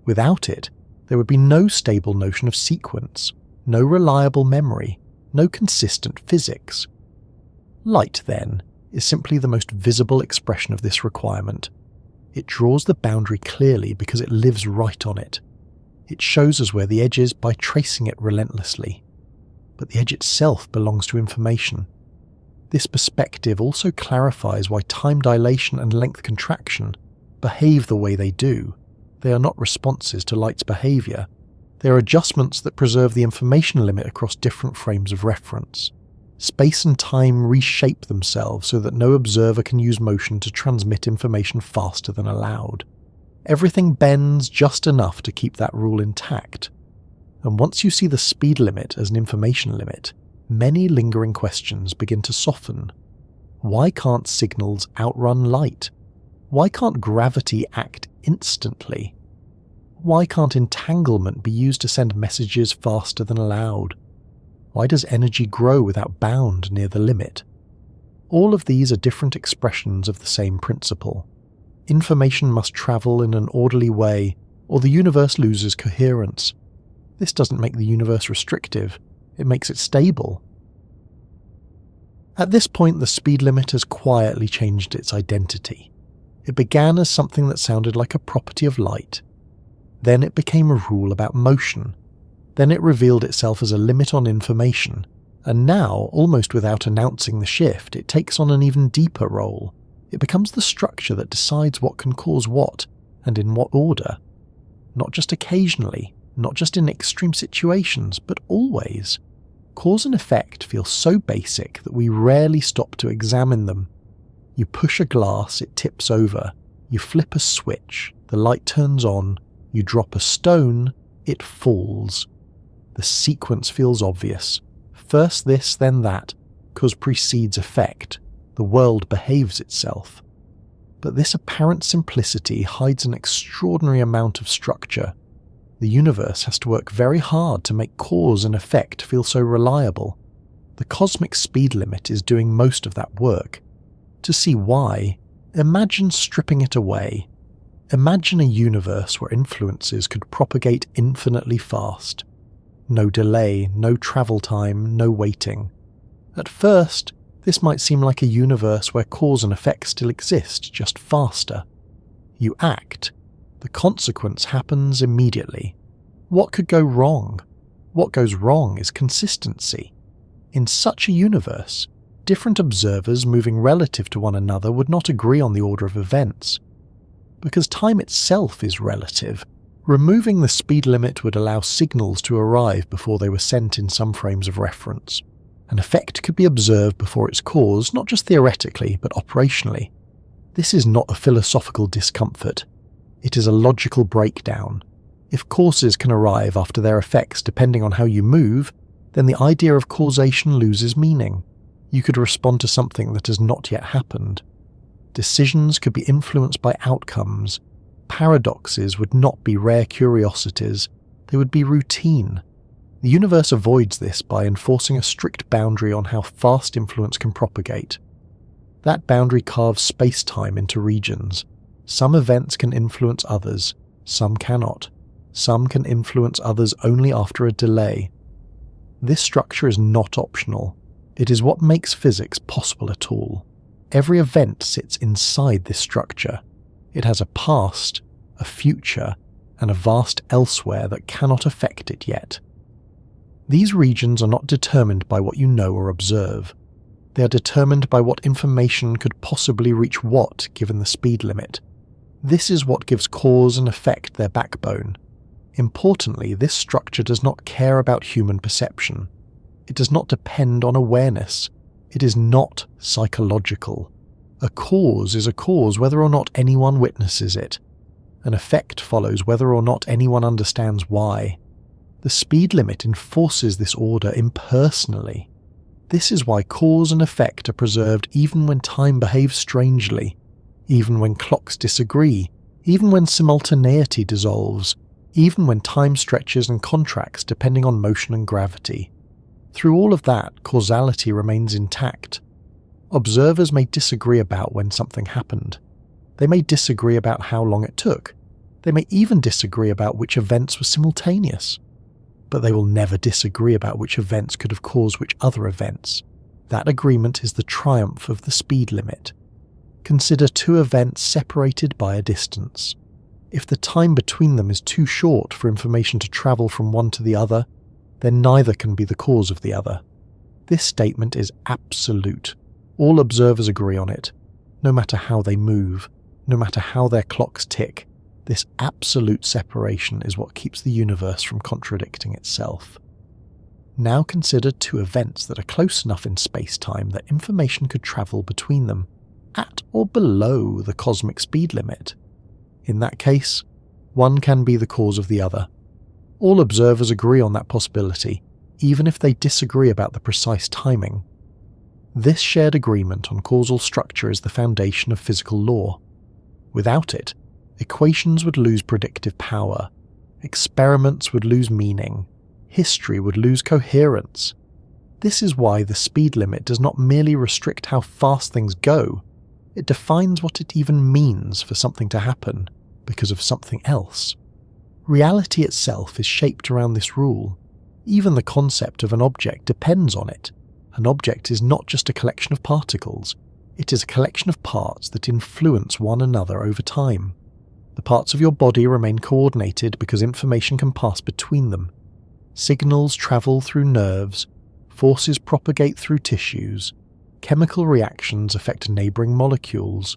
[SPEAKER 1] Without it, there would be no stable notion of sequence, no reliable memory, no consistent physics. Light, then, is simply the most visible expression of this requirement. It draws the boundary clearly because it lives right on it. It shows us where the edge is by tracing it relentlessly. But the edge itself belongs to information. This perspective also clarifies why time dilation and length contraction behave the way they do. They are not responses to light's behaviour. They are adjustments that preserve the information limit across different frames of reference. Space and time reshape themselves so that no observer can use motion to transmit information faster than allowed. Everything bends just enough to keep that rule intact. And once you see the speed limit as an information limit, many lingering questions begin to soften. Why can't signals outrun light? Why can't gravity act instantly? Why can't entanglement be used to send messages faster than allowed? Why does energy grow without bound near the limit? All of these are different expressions of the same principle. Information must travel in an orderly way, or the universe loses coherence. This doesn't make the universe restrictive, it makes it stable. At this point, the speed limit has quietly changed its identity. It began as something that sounded like a property of light. Then it became a rule about motion. Then it revealed itself as a limit on information, and now, almost without announcing the shift, it takes on an even deeper role. It becomes the structure that decides what can cause what, and in what order. Not just occasionally, not just in extreme situations, but always. Cause and effect feel so basic that we rarely stop to examine them. You push a glass, it tips over. You flip a switch, the light turns on. You drop a stone, it falls. The sequence feels obvious. First this, then that, cause precedes effect. The world behaves itself. But this apparent simplicity hides an extraordinary amount of structure. The universe has to work very hard to make cause and effect feel so reliable. The cosmic speed limit is doing most of that work. To see why, imagine stripping it away. Imagine a universe where influences could propagate infinitely fast. No delay, no travel time, no waiting. At first, this might seem like a universe where cause and effect still exist, just faster. You act. The consequence happens immediately. What could go wrong? What goes wrong is consistency. In such a universe, different observers moving relative to one another would not agree on the order of events. Because time itself is relative, removing the speed limit would allow signals to arrive before they were sent in some frames of reference. An effect could be observed before its cause, not just theoretically, but operationally. This is not a philosophical discomfort. It is a logical breakdown. If causes can arrive after their effects depending on how you move, then the idea of causation loses meaning. You could respond to something that has not yet happened. Decisions could be influenced by outcomes. Paradoxes would not be rare curiosities, they would be routine. The universe avoids this by enforcing a strict boundary on how fast influence can propagate. That boundary carves space-time into regions. Some events can influence others, some cannot. Some can influence others only after a delay. This structure is not optional. It is what makes physics possible at all. Every event sits inside this structure. It has a past, a future, and a vast elsewhere that cannot affect it yet. These regions are not determined by what you know or observe. They are determined by what information could possibly reach what given the speed limit. This is what gives cause and effect their backbone. Importantly, this structure does not care about human perception. It does not depend on awareness. It is not psychological. A cause is a cause whether or not anyone witnesses it. An effect follows whether or not anyone understands why. The speed limit enforces this order impersonally. This is why cause and effect are preserved even when time behaves strangely, even when clocks disagree, even when simultaneity dissolves, even when time stretches and contracts depending on motion and gravity. Through all of that, causality remains intact. Observers may disagree about when something happened. They may disagree about how long it took. They may even disagree about which events were simultaneous. But they will never disagree about which events could have caused which other events. That agreement is the triumph of the speed limit. Consider two events separated by a distance. If the time between them is too short for information to travel from one to the other, then neither can be the cause of the other. This statement is absolute. All observers agree on it, no matter how they move, no matter how their clocks tick. This absolute separation is what keeps the universe from contradicting itself. Now consider two events that are close enough in space-time that information could travel between them, at or below the cosmic speed limit. In that case, one can be the cause of the other. All observers agree on that possibility, even if they disagree about the precise timing. This shared agreement on causal structure is the foundation of physical law. Without it, equations would lose predictive power, experiments would lose meaning, history would lose coherence. This is why the speed limit does not merely restrict how fast things go, it defines what it even means for something to happen because of something else. Reality itself is shaped around this rule. Even the concept of an object depends on it. An object is not just a collection of particles, it is a collection of parts that influence one another over time. The parts of your body remain coordinated because information can pass between them. Signals travel through nerves, forces propagate through tissues, chemical reactions affect neighbouring molecules.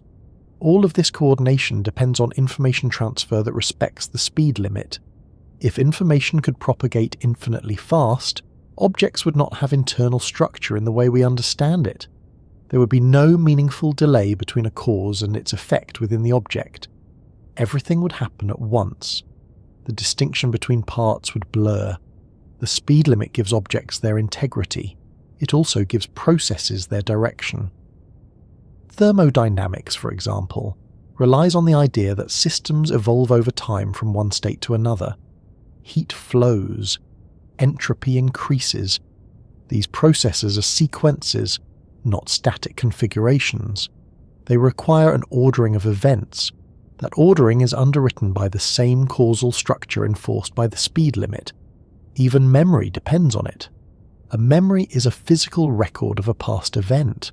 [SPEAKER 1] All of this coordination depends on information transfer that respects the speed limit. If information could propagate infinitely fast, objects would not have internal structure in the way we understand it. There would be no meaningful delay between a cause and its effect within the object. Everything would happen at once. The distinction between parts would blur. The speed limit gives objects their integrity. It also gives processes their direction. Thermodynamics, for example, relies on the idea that systems evolve over time from one state to another. Heat flows. Entropy increases. These processes are sequences, not static configurations. They require an ordering of events. That ordering is underwritten by the same causal structure enforced by the speed limit. Even memory depends on it. A memory is a physical record of a past event.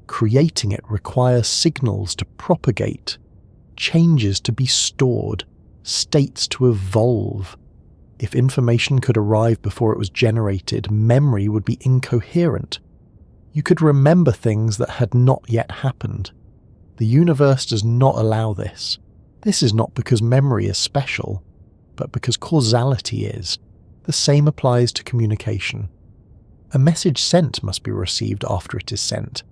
[SPEAKER 1] Creating it requires signals to propagate, changes to be stored, states to evolve. If information could arrive before it was generated, memory would be incoherent. You could remember things that had not yet happened. The universe does not allow this. This is not because memory is special, but because causality is. The same applies to communication. A message sent must be received after it is sent.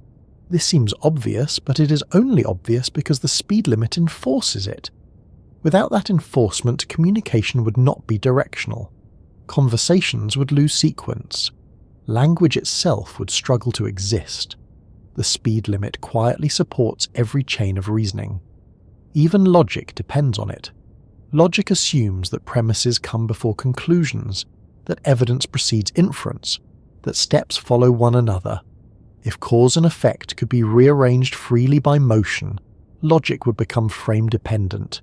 [SPEAKER 1] This seems obvious, but it is only obvious because the speed limit enforces it. Without that enforcement, communication would not be directional. Conversations would lose sequence. Language itself would struggle to exist. The speed limit quietly supports every chain of reasoning. Even logic depends on it. Logic assumes that premises come before conclusions, that evidence precedes inference, that steps follow one another. If cause and effect could be rearranged freely by motion, logic would become frame-dependent.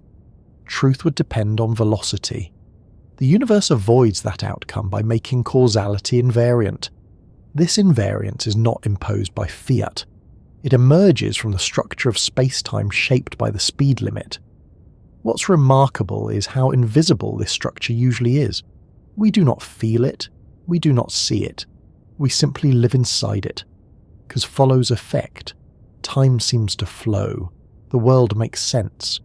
[SPEAKER 1] Truth would depend on velocity. The universe avoids that outcome by making causality invariant. This invariance is not imposed by fiat. It emerges from the structure of space-time shaped by the speed limit. What's remarkable is how invisible this structure usually is. We do not feel it, we do not see it. We simply live inside it. Cause follows effect. Time seems to flow. The world makes sense.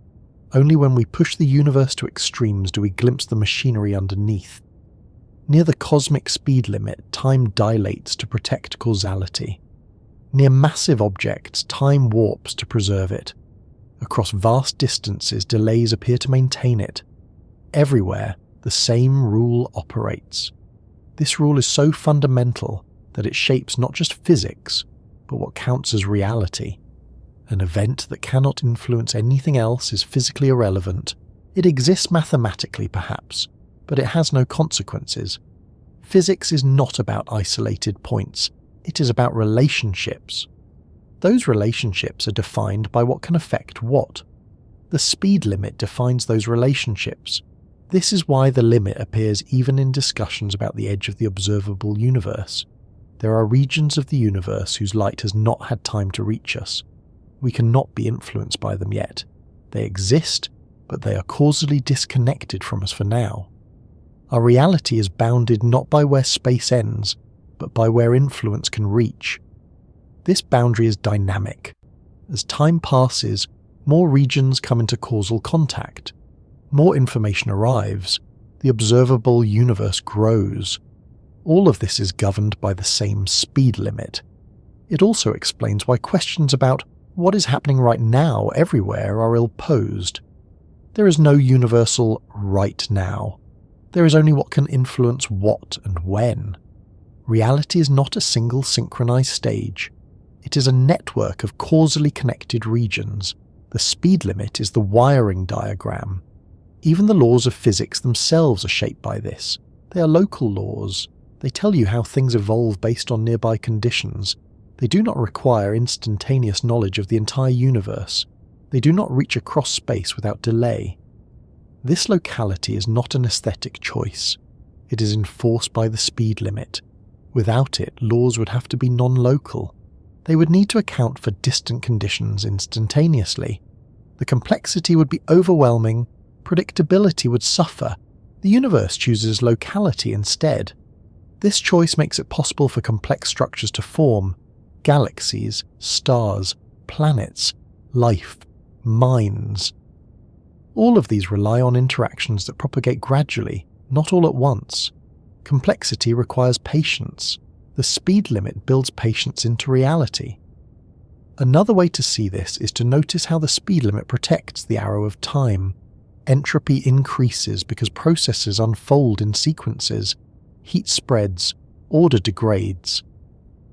[SPEAKER 1] Only when we push the universe to extremes do we glimpse the machinery underneath. Near the cosmic speed limit, time dilates to protect causality. Near massive objects, time warps to preserve it. Across vast distances, delays appear to maintain it. Everywhere, the same rule operates. This rule is so fundamental that it shapes not just physics, but what counts as reality. An event that cannot influence anything else is physically irrelevant. It exists mathematically, perhaps, but it has no consequences. Physics is not about isolated points, it is about relationships. Those relationships are defined by what can affect what. The speed limit defines those relationships. This is why the limit appears even in discussions about the edge of the observable universe. There are regions of the universe whose light has not had time to reach us. We cannot be influenced by them yet. They exist, but they are causally disconnected from us for now. Our reality is bounded not by where space ends, but by where influence can reach. This boundary is dynamic. As time passes, more regions come into causal contact. More information arrives. The observable universe grows. All of this is governed by the same speed limit. It also explains why questions about what is happening right now everywhere are ill-posed. There is no universal right now. There is only what can influence what and when. Reality is not a single synchronized stage. It is a network of causally connected regions. The speed limit is the wiring diagram. Even the laws of physics themselves are shaped by this. They are local laws. They tell you how things evolve based on nearby conditions. They do not require instantaneous knowledge of the entire universe. They do not reach across space without delay. This locality is not an aesthetic choice. It is enforced by the speed limit. Without it, laws would have to be non-local. They would need to account for distant conditions instantaneously. The complexity would be overwhelming, predictability would suffer. The universe chooses locality instead. This choice makes it possible for complex structures to form: galaxies, stars, planets, life, minds. All of these rely on interactions that propagate gradually, not all at once. Complexity requires patience. The speed limit builds patience into reality. Another way to see this is to notice how the speed limit protects the arrow of time. Entropy increases because processes unfold in sequences. Heat spreads, order degrades.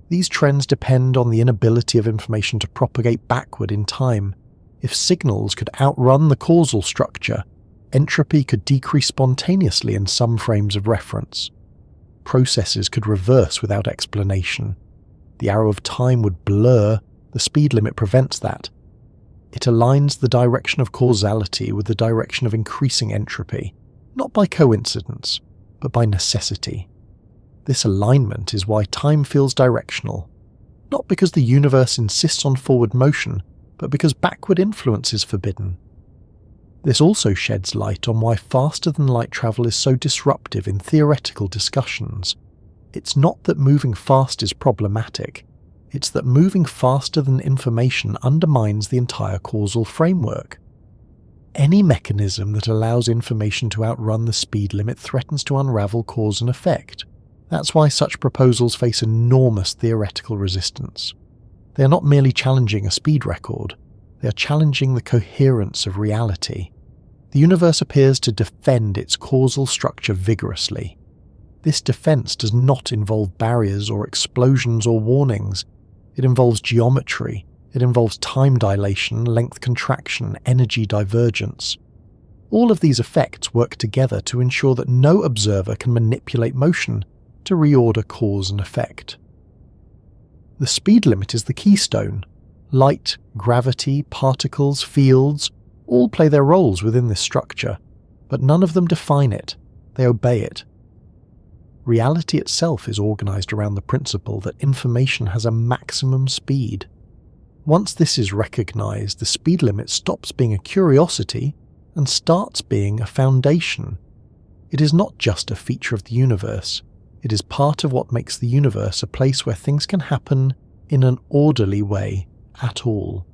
[SPEAKER 1] These trends depend on the inability of information to propagate backward in time. If signals could outrun the causal structure, entropy could decrease spontaneously in some frames of reference. Processes could reverse without explanation. The arrow of time would blur. The speed limit prevents that. It aligns the direction of causality with the direction of increasing entropy, not by coincidence, but by necessity. This alignment is why time feels directional, not because the universe insists on forward motion, but because backward influence is forbidden. This also sheds light on why faster-than-light travel is so disruptive in theoretical discussions. It's not that moving fast is problematic, it's that moving faster than information undermines the entire causal framework. Any mechanism that allows information to outrun the speed limit threatens to unravel cause and effect. That's why such proposals face enormous theoretical resistance. They are not merely challenging a speed record, they are challenging the coherence of reality. The universe appears to defend its causal structure vigorously. This defense does not involve barriers or explosions or warnings. It involves geometry. It involves time dilation, length contraction, energy divergence. All of these effects work together to ensure that no observer can manipulate motion to reorder cause and effect. The speed limit is the keystone. Light, gravity, particles, fields, all play their roles within this structure, but none of them define it. They obey it. Reality itself is organized around the principle that information has a maximum speed. Once this is recognized, the speed limit stops being a curiosity and starts being a foundation. It is not just a feature of the universe. It is part of what makes the universe a place where things can happen in an orderly way at all.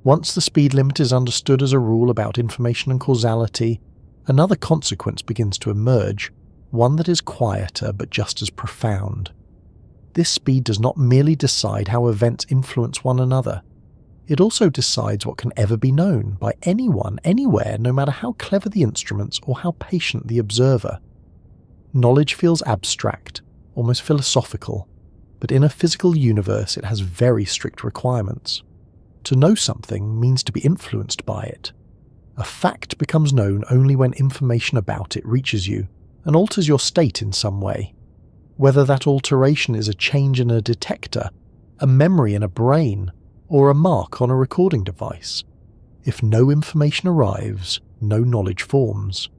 [SPEAKER 1] Once the speed limit is understood as a rule about information and causality, another consequence begins to emerge, one that is quieter but just as profound. This speed does not merely decide how events influence one another. It also decides what can ever be known by anyone, anywhere, no matter how clever the instruments or how patient the observer. Knowledge feels abstract, almost philosophical, but in a physical universe it has very strict requirements. To know something means to be influenced by it. A fact becomes known only when information about it reaches you and alters your state in some way. Whether that alteration is a change in a detector, a memory in a brain, or a mark on a recording device. If no information arrives, no knowledge forms.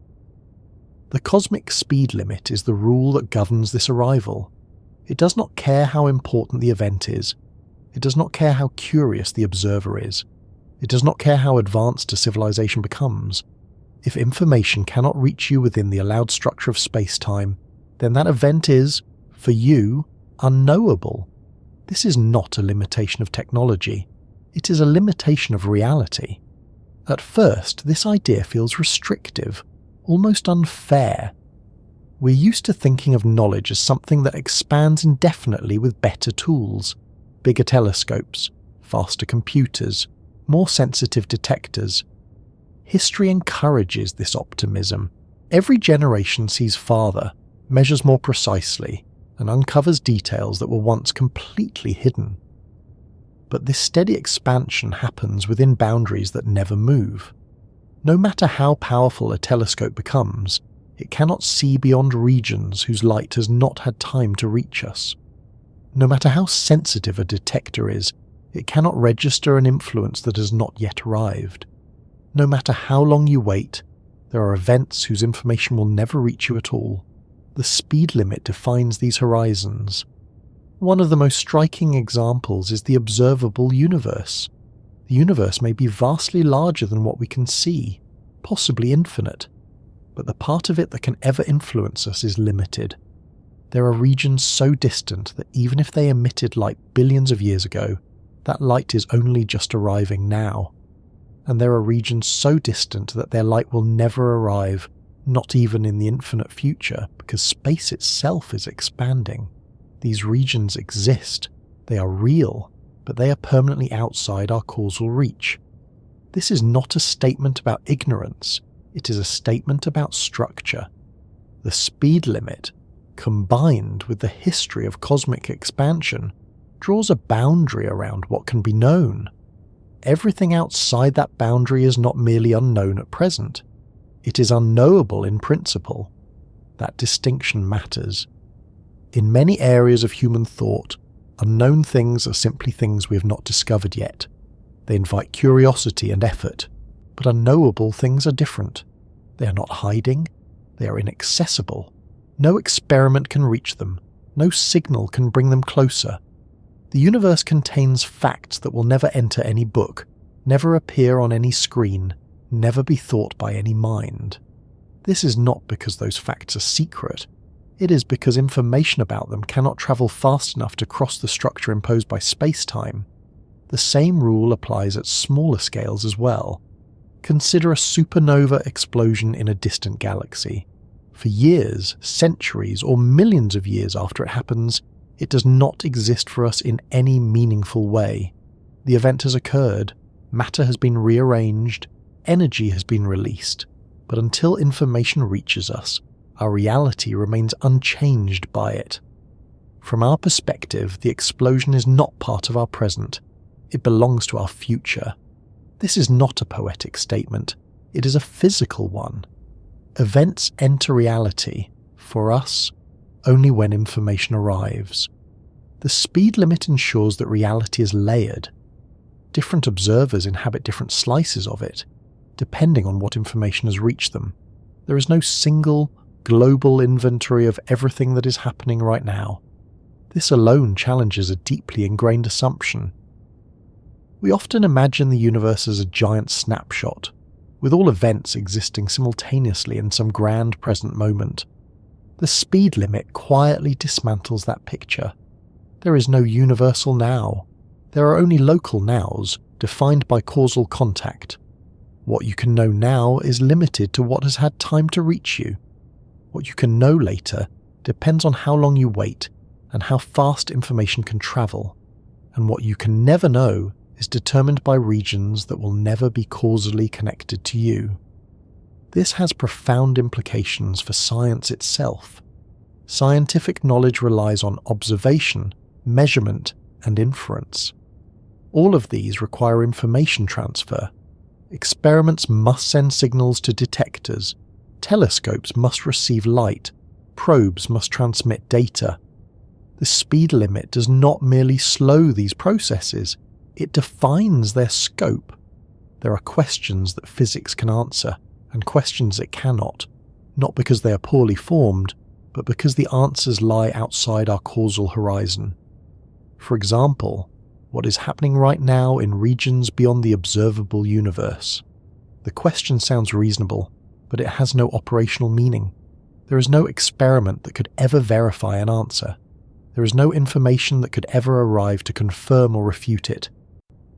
[SPEAKER 1] The cosmic speed limit is the rule that governs this arrival. It does not care how important the event is. It does not care how curious the observer is. It does not care how advanced a civilization becomes. If information cannot reach you within the allowed structure of space-time, then that event is, for you, unknowable. This is not a limitation of technology. It is a limitation of reality. At first, this idea feels restrictive, almost unfair. We're used to thinking of knowledge as something that expands indefinitely with better tools, bigger telescopes, faster computers, more sensitive detectors. History encourages this optimism. Every generation sees farther, measures more precisely, and uncovers details that were once completely hidden. But this steady expansion happens within boundaries that never move. No matter how powerful a telescope becomes, it cannot see beyond regions whose light has not had time to reach us. No matter how sensitive a detector is, it cannot register an influence that has not yet arrived. No matter how long you wait, there are events whose information will never reach you at all. The speed limit defines these horizons. One of the most striking examples is the observable universe. The universe may be vastly larger than what we can see, possibly infinite, but the part of it that can ever influence us is limited. There are regions so distant that even if they emitted light billions of years ago, that light is only just arriving now. And there are regions so distant that their light will never arrive, not even in the infinite future, because space itself is expanding. These regions exist, they are real, but they are permanently outside our causal reach. This is not a statement about ignorance, it is a statement about structure. The speed limit, combined with the history of cosmic expansion, draws a boundary around what can be known. Everything outside that boundary is not merely unknown at present, it is unknowable in principle. That distinction matters. In many areas of human thought, unknown things are simply things we have not discovered yet. They invite curiosity and effort, but unknowable things are different. They are not hiding, they are inaccessible. No experiment can reach them, no signal can bring them closer. The universe contains facts that will never enter any book, never appear on any screen, never be thought by any mind. This is not because those facts are secret. It is because information about them cannot travel fast enough to cross the structure imposed by space-time. The same rule applies at smaller scales as well. Consider a supernova explosion in a distant galaxy. For years, centuries, or millions of years after it happens, it does not exist for us in any meaningful way. The event has occurred, matter has been rearranged, energy has been released, but until information reaches us, our reality remains unchanged by it. From our perspective, the explosion is not part of our present, it belongs to our future. This is not a poetic statement, it is a physical one. Events enter reality, for us, only when information arrives. The speed limit ensures that reality is layered. Different observers inhabit different slices of it, depending on what information has reached them. There is no single, global inventory of everything that is happening right now. This alone challenges a deeply ingrained assumption. We often imagine the universe as a giant snapshot, with all events existing simultaneously in some grand present moment. The speed limit quietly dismantles that picture. There is no universal now. There are only local nows, defined by causal contact. What you can know now is limited to what has had time to reach you. What you can know later depends on how long you wait and how fast information can travel. And what you can never know is determined by regions that will never be causally connected to you. This has profound implications for science itself. Scientific knowledge relies on observation, measurement, and inference. All of these require information transfer. Experiments must send signals to detectors, telescopes must receive light, probes must transmit data. The speed limit does not merely slow these processes, it defines their scope. There are questions that physics can answer, and questions it cannot, not because they are poorly formed, but because the answers lie outside our causal horizon. For example, what is happening right now in regions beyond the observable universe? The question sounds reasonable, but it has no operational meaning. There is no experiment that could ever verify an answer. There is no information that could ever arrive to confirm or refute it.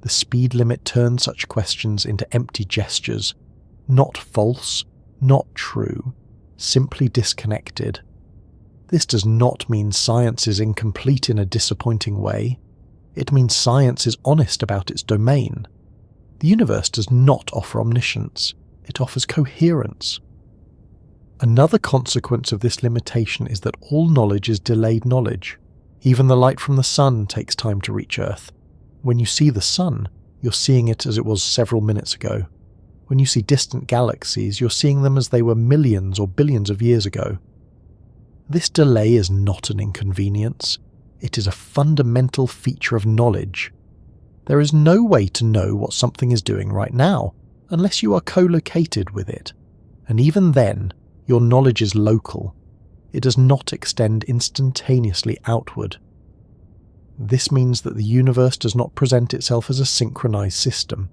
[SPEAKER 1] The speed limit turns such questions into empty gestures, not false, not true, simply disconnected. This does not mean science is incomplete in a disappointing way. It means science is honest about its domain. The universe does not offer omniscience, it offers coherence. Another consequence of this limitation is that all knowledge is delayed knowledge. Even the light from the sun takes time to reach Earth. When you see the sun, you're seeing it as it was several minutes ago. When you see distant galaxies, you're seeing them as they were millions or billions of years ago. This delay is not an inconvenience. It is a fundamental feature of knowledge. There is no way to know what something is doing right now, unless you are co-located with it. And even then, your knowledge is local. It does not extend instantaneously outward. This means that the universe does not present itself as a synchronized system.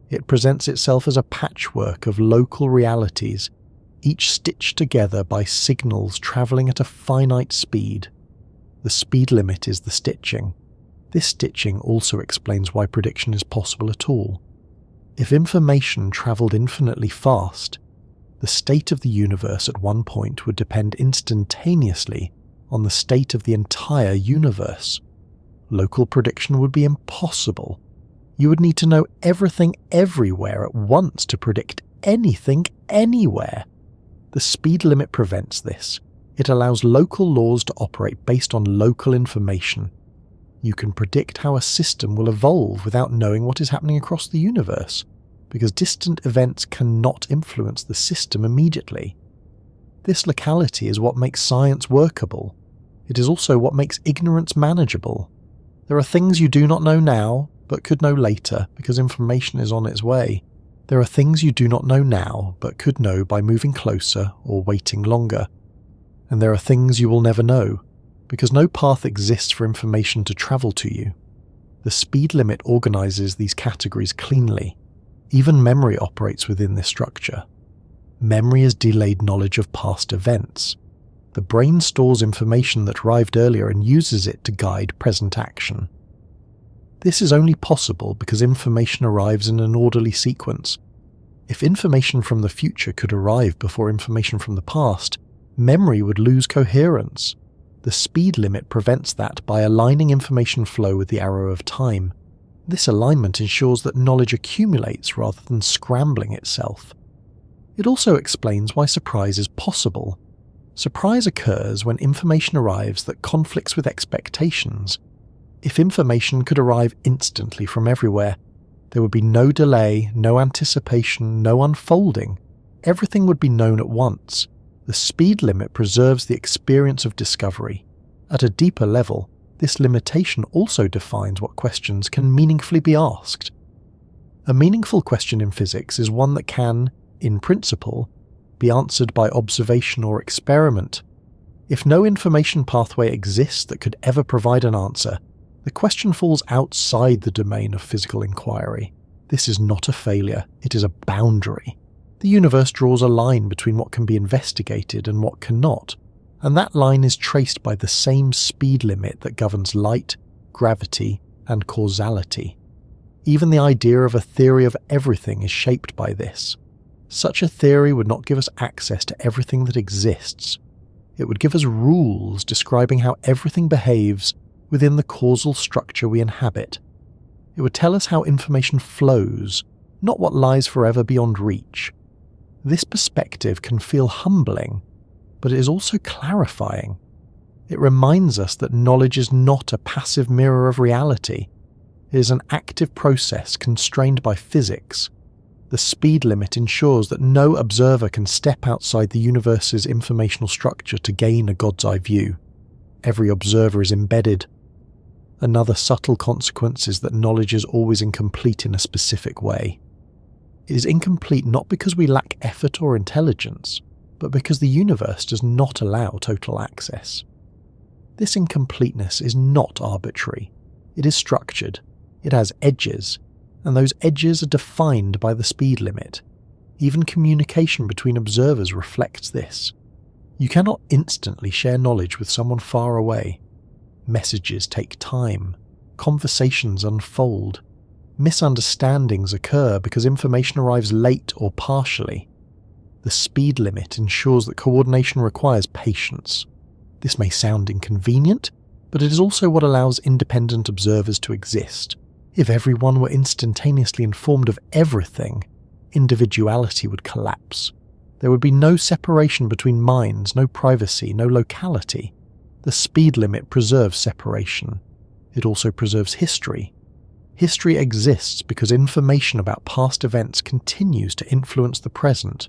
[SPEAKER 1] It presents itself as a patchwork of local realities, each stitched together by signals travelling at a finite speed. The speed limit is the stitching. This stitching also explains why prediction is possible at all. If information travelled infinitely fast, the state of the universe at one point would depend instantaneously on the state of the entire universe. Local prediction would be impossible. You would need to know everything everywhere at once to predict anything anywhere. The speed limit prevents this. It allows local laws to operate based on local information. You can predict how a system will evolve without knowing what is happening across the universe, because distant events cannot influence the system immediately. This locality is what makes science workable. It is also what makes ignorance manageable. There are things you do not know now, but could know later because information is on its way. There are things you do not know now, but could know by moving closer or waiting longer. And there are things you will never know, because no path exists for information to travel to you. The speed limit organizes these categories cleanly. Even memory operates within this structure. Memory is delayed knowledge of past events. The brain stores information that arrived earlier and uses it to guide present action. This is only possible because information arrives in an orderly sequence. If information from the future could arrive before information from the past, memory would lose coherence. The speed limit prevents that by aligning information flow with the arrow of time. This alignment ensures that knowledge accumulates rather than scrambling itself. It also explains why surprise is possible. Surprise occurs when information arrives that conflicts with expectations. If information could arrive instantly from everywhere, there would be no delay, no anticipation, no unfolding. Everything would be known at once. The speed limit preserves the experience of discovery. At a deeper level, this limitation also defines what questions can meaningfully be asked. A meaningful question in physics is one that can, in principle, be answered by observation or experiment. If no information pathway exists that could ever provide an answer, the question falls outside the domain of physical inquiry. This is not a failure, it is a boundary. The universe draws a line between what can be investigated and what cannot, and that line is traced by the same speed limit that governs light, gravity, and causality. Even the idea of a theory of everything is shaped by this. Such a theory would not give us access to everything that exists. It would give us rules describing how everything behaves within the causal structure we inhabit. It would tell us how information flows, not what lies forever beyond reach. This perspective can feel humbling, but it is also clarifying. It reminds us that knowledge is not a passive mirror of reality. It is an active process constrained by physics. The speed limit ensures that no observer can step outside the universe's informational structure to gain a God's eye view. every observer is embedded. Another subtle consequence is that knowledge is always incomplete in a specific way. It is incomplete not because we lack effort or intelligence, but because the universe does not allow total access. This incompleteness is not arbitrary. It is structured, it has edges, and those edges are defined by the speed limit. Even communication between observers reflects this. You cannot instantly share knowledge with someone far away. Messages take time, conversations unfold, misunderstandings occur because information arrives late or partially. The speed limit ensures that coordination requires patience. This may sound inconvenient, but it is also what allows independent observers to exist. If everyone were instantaneously informed of everything, individuality would collapse. There would be no separation between minds, no privacy, no locality. The speed limit preserves separation. It also preserves history. History exists because information about past events continues to influence the present.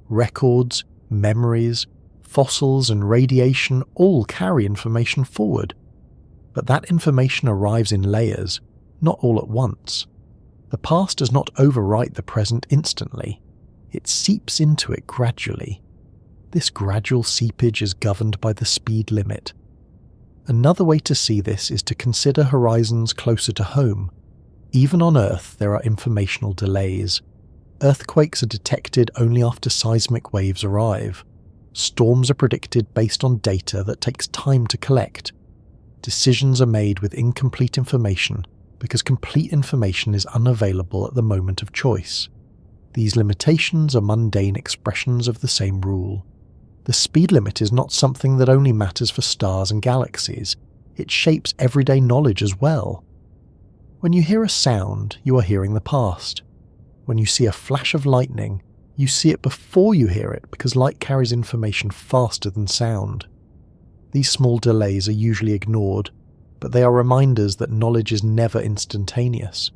[SPEAKER 1] Records, memories, fossils and radiation all carry information forward. But that information arrives in layers, not all at once. The past does not overwrite the present instantly. It seeps into it gradually. This gradual seepage is governed by the speed limit. Another way to see this is to consider horizons closer to home. Even on Earth, there are informational delays. Earthquakes are detected only after seismic waves arrive. Storms are predicted based on data that takes time to collect. Decisions are made with incomplete information because complete information is unavailable at the moment of choice. These limitations are mundane expressions of the same rule. The speed limit is not something that only matters for stars and galaxies. It shapes everyday knowledge as well. When you hear a sound, you are hearing the past. When you see a flash of lightning, you see it before you hear it because light carries information faster than sound. These small delays are usually ignored, but they are reminders that knowledge is never instantaneous.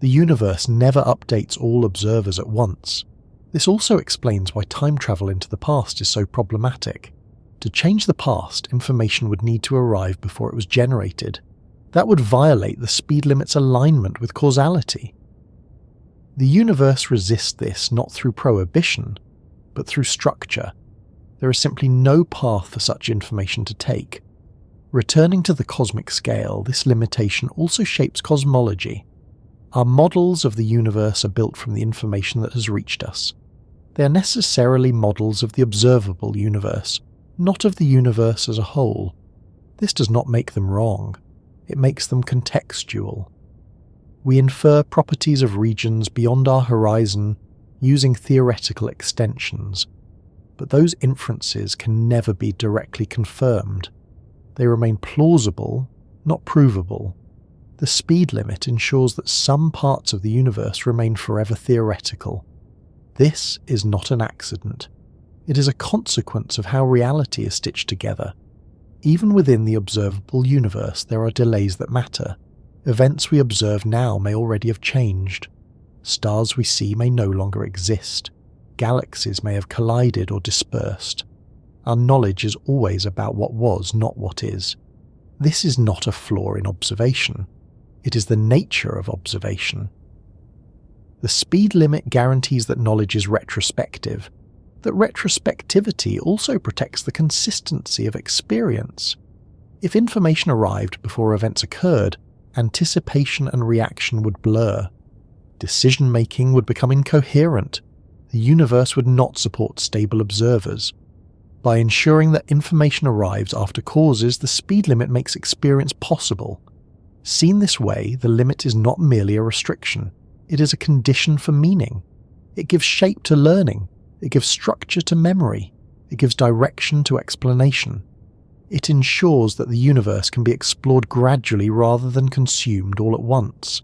[SPEAKER 1] The universe never updates all observers at once. This also explains why time travel into the past is so problematic. To change the past, information would need to arrive before it was generated. That would violate the speed limit's alignment with causality. The universe resists this not through prohibition, but through structure. There is simply no path for such information to take. Returning to the cosmic scale, this limitation also shapes cosmology. Our models of the universe are built from the information that has reached us. They are necessarily models of the observable universe, not of the universe as a whole. This does not make them wrong. It makes them contextual. We infer properties of regions beyond our horizon using theoretical extensions, but those inferences can never be directly confirmed. They remain plausible, not provable. The speed limit ensures that some parts of the universe remain forever theoretical. This is not an accident. It is a consequence of how reality is stitched together. Even within the observable universe, there are delays that matter. Events we observe now may already have changed. Stars we see may no longer exist. Galaxies may have collided or dispersed. Our knowledge is always about what was, not what is. This is not a flaw in observation. It is the nature of observation. The speed limit guarantees that knowledge is retrospective, that retrospectivity also protects the consistency of experience. If information arrived before events occurred, anticipation and reaction would blur. Decision-making would become incoherent. The universe would not support stable observers. By ensuring that information arrives after causes, the speed limit makes experience possible. Seen this way, the limit is not merely a restriction. It is a condition for meaning. It gives shape to learning. It gives structure to memory. It gives direction to explanation. It ensures that the universe can be explored gradually rather than consumed all at once.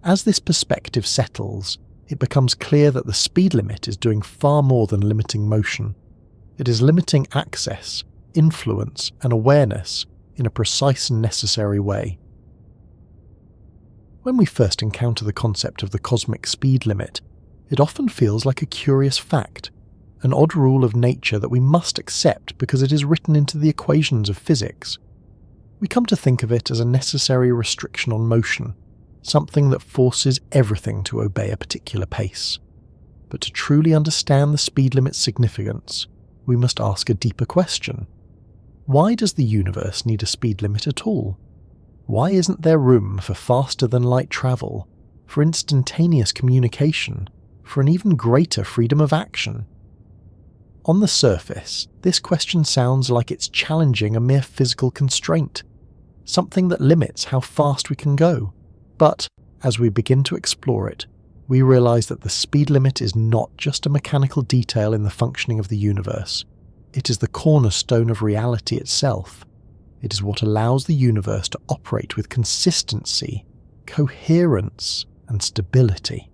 [SPEAKER 1] As this perspective settles, it becomes clear that the speed limit is doing far more than limiting motion. It is limiting access, influence, and awareness in a precise and necessary way. When we first encounter the concept of the cosmic speed limit, it often feels like a curious fact. an odd rule of nature that we must accept because it is written into the equations of physics. We come to think of it as a necessary restriction on motion, something that forces everything to obey a particular pace. But to truly understand the speed limit's significance, we must ask a deeper question. Why does the universe need a speed limit at all? Why isn't there room for faster-than-light travel, for instantaneous communication, for an even greater freedom of action? On the surface, this question sounds like it's challenging a mere physical constraint, something that limits how fast we can go. But, as we begin to explore it, we realize that the speed limit is not just a mechanical detail in the functioning of the universe. It is the cornerstone of reality itself. It is what allows the universe to operate with consistency, coherence, and stability.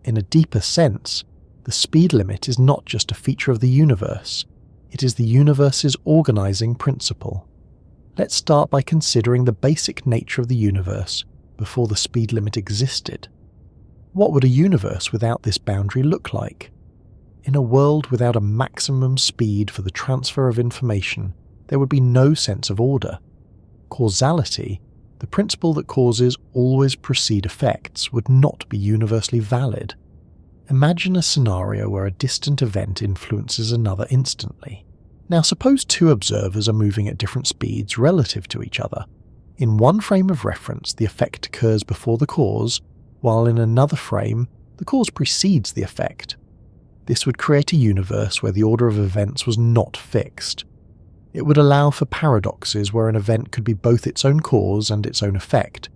[SPEAKER 1] In a deeper sense, the speed limit is not just a feature of the universe, it is the universe's organizing principle. Let's start by considering the basic nature of the universe before the speed limit existed. What would a universe without this boundary look like? In a world without a maximum speed for the transfer of information, there would be no sense of order. Causality, the principle that causes always precede effects, would not be universally valid. Imagine a scenario where a distant event influences another instantly. Now suppose two observers are moving at different speeds relative to each other. In one frame of reference, the effect occurs before the cause, while in another frame, the cause precedes the effect. This would create a universe where the order of events was not fixed. It would allow for paradoxes where an event could be both its own cause and its own effect.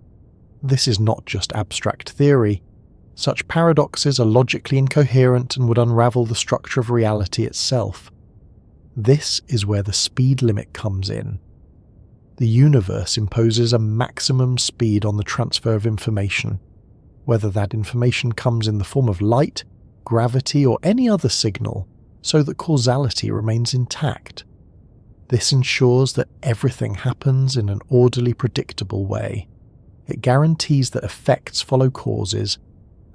[SPEAKER 1] This is not just abstract theory. Such paradoxes are logically incoherent and would unravel the structure of reality itself. This is where the speed limit comes in. The universe imposes a maximum speed on the transfer of information, whether that information comes in the form of light, gravity, or any other signal, so that causality remains intact. This ensures that everything happens in an orderly, predictable way. It guarantees that effects follow causes,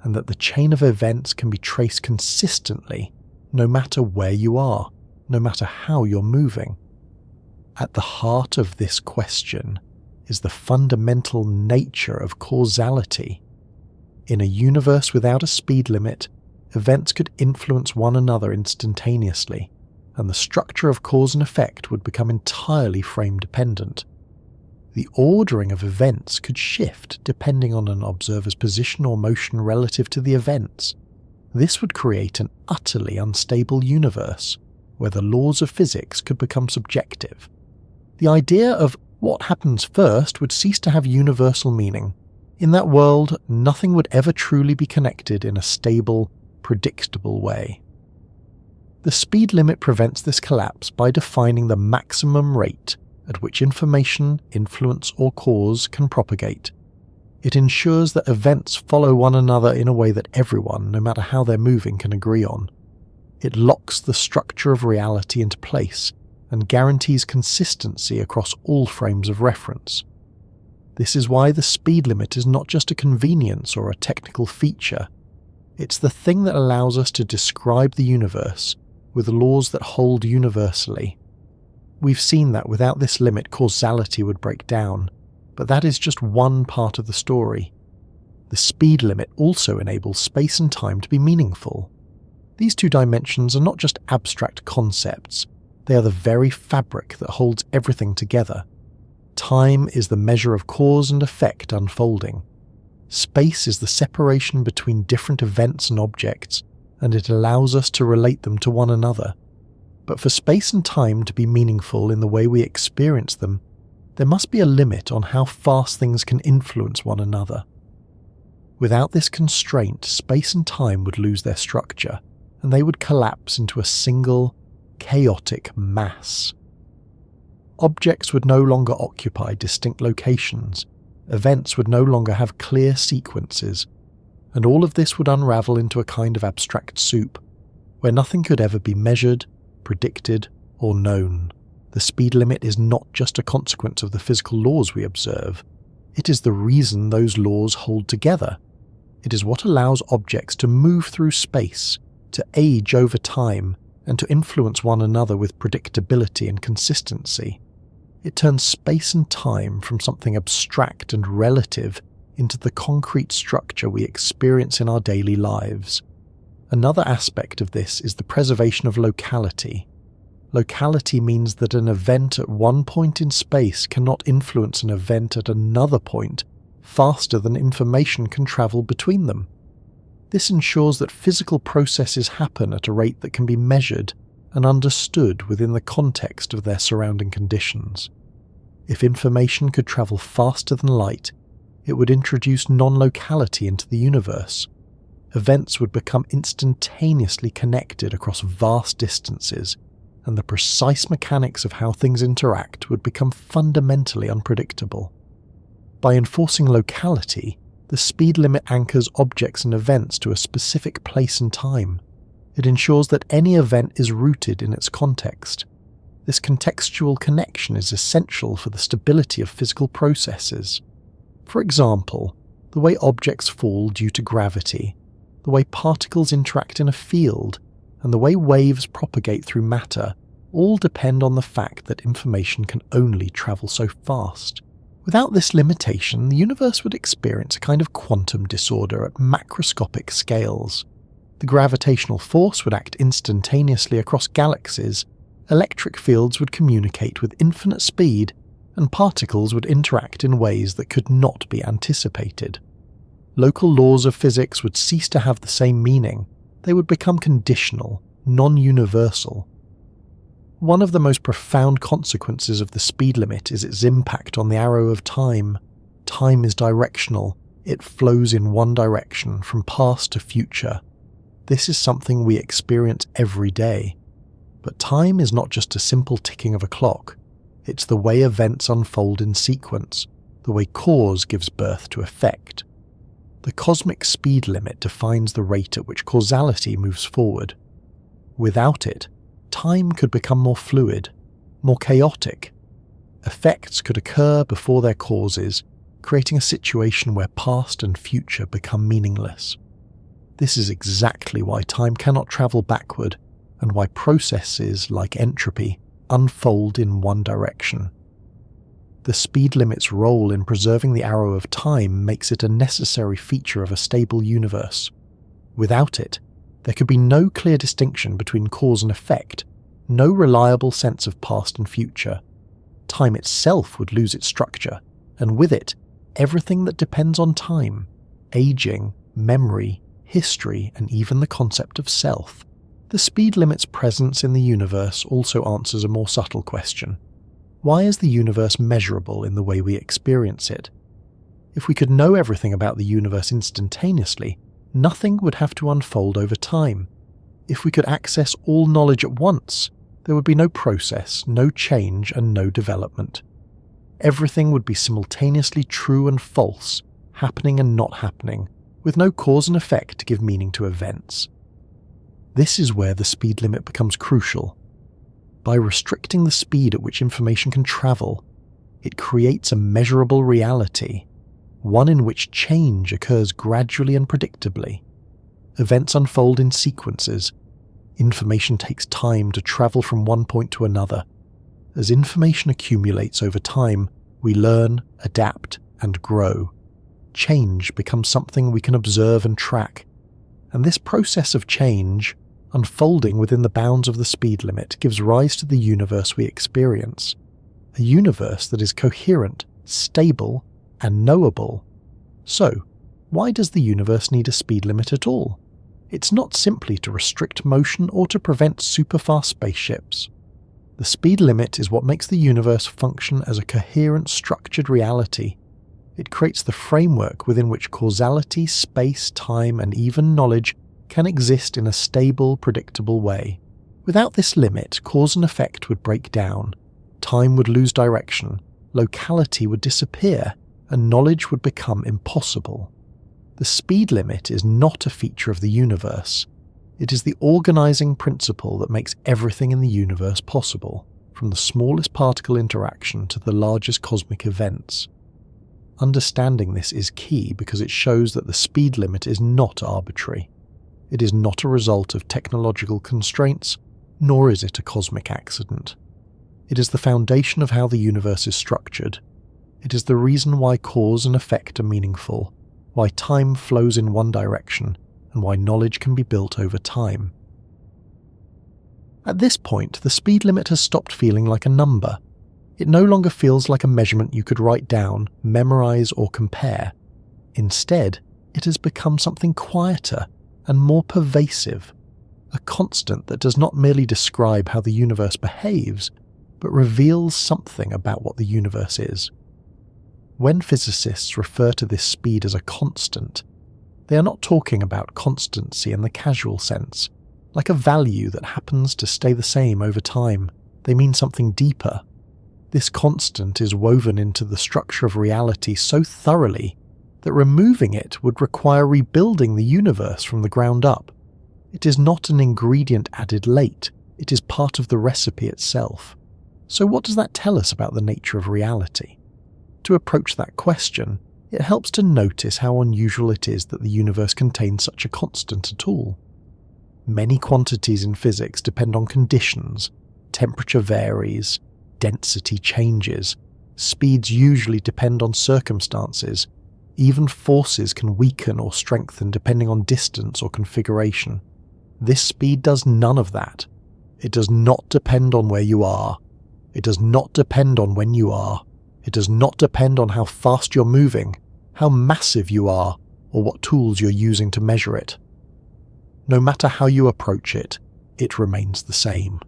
[SPEAKER 1] and that the chain of events can be traced consistently, no matter where you are, no matter how you're moving. At the heart of this question is the fundamental nature of causality. In a universe without a speed limit, events could influence one another instantaneously, and the structure of cause and effect would become entirely frame-dependent. The ordering of events could shift depending on an observer's position or motion relative to the events. This would create an utterly unstable universe, where the laws of physics could become subjective. The idea of what happens first would cease to have universal meaning. In that world, nothing would ever truly be connected in a stable, predictable way. The speed limit prevents this collapse by defining the maximum rate at which information, influence, or cause can propagate. It ensures that events follow one another in a way that everyone, no matter how they're moving, can agree on. It locks the structure of reality into place and guarantees consistency across all frames of reference. This is why the speed limit is not just a convenience or a technical feature. It's the thing that allows us to describe the universe with laws that hold universally. We've seen that without this limit, causality would break down, but that is just one part of the story. The speed limit also enables space and time to be meaningful. These two dimensions are not just abstract concepts, they are the very fabric that holds everything together. Time is the measure of cause and effect unfolding. Space is the separation between different events and objects, and it allows us to relate them to one another. But for space and time to be meaningful in the way we experience them, there must be a limit on how fast things can influence one another. Without this constraint, space and time would lose their structure, and they would collapse into a single, chaotic mass. Objects would no longer occupy distinct locations, events would no longer have clear sequences, and all of this would unravel into a kind of abstract soup, where nothing could ever be measured, predicted, or known. The speed limit is not just a consequence of the physical laws we observe, it is the reason those laws hold together. It is what allows objects to move through space, to age over time, and to influence one another with predictability and consistency. It turns space and time from something abstract and relative into the concrete structure we experience in our daily lives. Another aspect of this is the preservation of locality. Locality means that an event at one point in space cannot influence an event at another point faster than information can travel between them. This ensures that physical processes happen at a rate that can be measured and understood within the context of their surrounding conditions. If information could travel faster than light, it would introduce non-locality into the universe. Events would become instantaneously connected across vast distances, and the precise mechanics of how things interact would become fundamentally unpredictable. By enforcing locality, the speed limit anchors objects and events to a specific place and time. It ensures that any event is rooted in its context. This contextual connection is essential for the stability of physical processes. For example, the way objects fall due to gravity, the way particles interact in a field, and the way waves propagate through matter all depend on the fact that information can only travel so fast. Without this limitation, the universe would experience a kind of quantum disorder at macroscopic scales. The gravitational force would act instantaneously across galaxies, electric fields would communicate with infinite speed, and particles would interact in ways that could not be anticipated. Local laws of physics would cease to have the same meaning. They would become conditional, non-universal. One of the most profound consequences of the speed limit is its impact on the arrow of time. Time is directional. It flows in one direction, from past to future. This is something we experience every day. But time is not just a simple ticking of a clock. It's the way events unfold in sequence, the way cause gives birth to effect. The cosmic speed limit defines the rate at which causality moves forward. Without it, time could become more fluid, more chaotic. Effects could occur before their causes, creating a situation where past and future become meaningless. This is exactly why time cannot travel backward, and why processes like entropy unfold in one direction. The speed limit's role in preserving the arrow of time makes it a necessary feature of a stable universe. Without it, there could be no clear distinction between cause and effect, no reliable sense of past and future. Time itself would lose its structure, and with it, everything that depends on time, aging, memory, history, and even the concept of self. The speed limit's presence in the universe also answers a more subtle question. Why is the universe measurable in the way we experience it? If we could know everything about the universe instantaneously, nothing would have to unfold over time. If we could access all knowledge at once, there would be no process, no change, and no development. Everything would be simultaneously true and false, happening and not happening, with no cause and effect to give meaning to events. This is where the speed limit becomes crucial. By restricting the speed at which information can travel, it creates a measurable reality, one in which change occurs gradually and predictably. Events unfold in sequences. Information takes time to travel from one point to another. As information accumulates over time, we learn, adapt, and grow. Change becomes something we can observe and track. And this process of change, unfolding within the bounds of the speed limit, gives rise to the universe we experience. A universe that is coherent, stable, and knowable. So, why does the universe need a speed limit at all? It's not simply to restrict motion or to prevent superfast spaceships. The speed limit is what makes the universe function as a coherent, structured reality. It creates the framework within which causality, space, time, and even knowledge can exist in a stable, predictable way. Without this limit, cause and effect would break down, time would lose direction, locality would disappear, and knowledge would become impossible. The speed limit is not a feature of the universe. It is the organizing principle that makes everything in the universe possible, from the smallest particle interaction to the largest cosmic events. Understanding this is key because it shows that the speed limit is not arbitrary. It is not a result of technological constraints, nor is it a cosmic accident. It is the foundation of how the universe is structured. It is the reason why cause and effect are meaningful, why time flows in one direction, and why knowledge can be built over time. At this point, the speed limit has stopped feeling like a number. It no longer feels like a measurement you could write down, memorize, or compare. Instead, it has become something quieter and more pervasive, a constant that does not merely describe how the universe behaves, but reveals something about what the universe is. When physicists refer to this speed as a constant, they are not talking about constancy in the casual sense, like a value that happens to stay the same over time. They mean something deeper. This constant is woven into the structure of reality so thoroughly that removing it would require rebuilding the universe from the ground up. It is not an ingredient added late, it is part of the recipe itself. So what does that tell us about the nature of reality? To approach that question, it helps to notice how unusual it is that the universe contains such a constant at all. Many quantities in physics depend on conditions. Temperature varies, density changes, speeds usually depend on circumstances. Even forces can weaken or strengthen depending on distance or configuration. This speed does none of that. It does not depend on where you are. It does not depend on when you are. It does not depend on how fast you're moving, how massive you are, or what tools you're using to measure it. No matter how you approach it, it remains the same.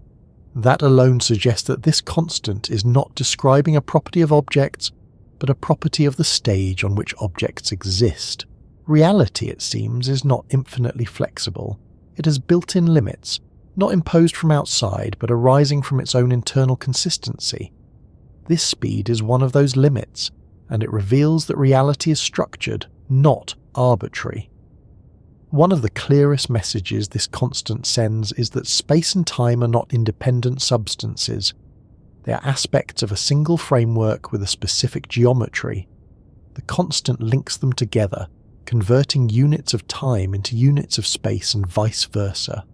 [SPEAKER 1] That alone suggests that this constant is not describing a property of objects, but a property of the stage on which objects exist. Reality, it seems, is not infinitely flexible. It has built-in limits, not imposed from outside, but arising from its own internal consistency. This speed is one of those limits, and it reveals that reality is structured, not arbitrary. One of the clearest messages this constant sends is that space and time are not independent substances. They are aspects of a single framework with a specific geometry. The constant links them together, converting units of time into units of space and vice versa.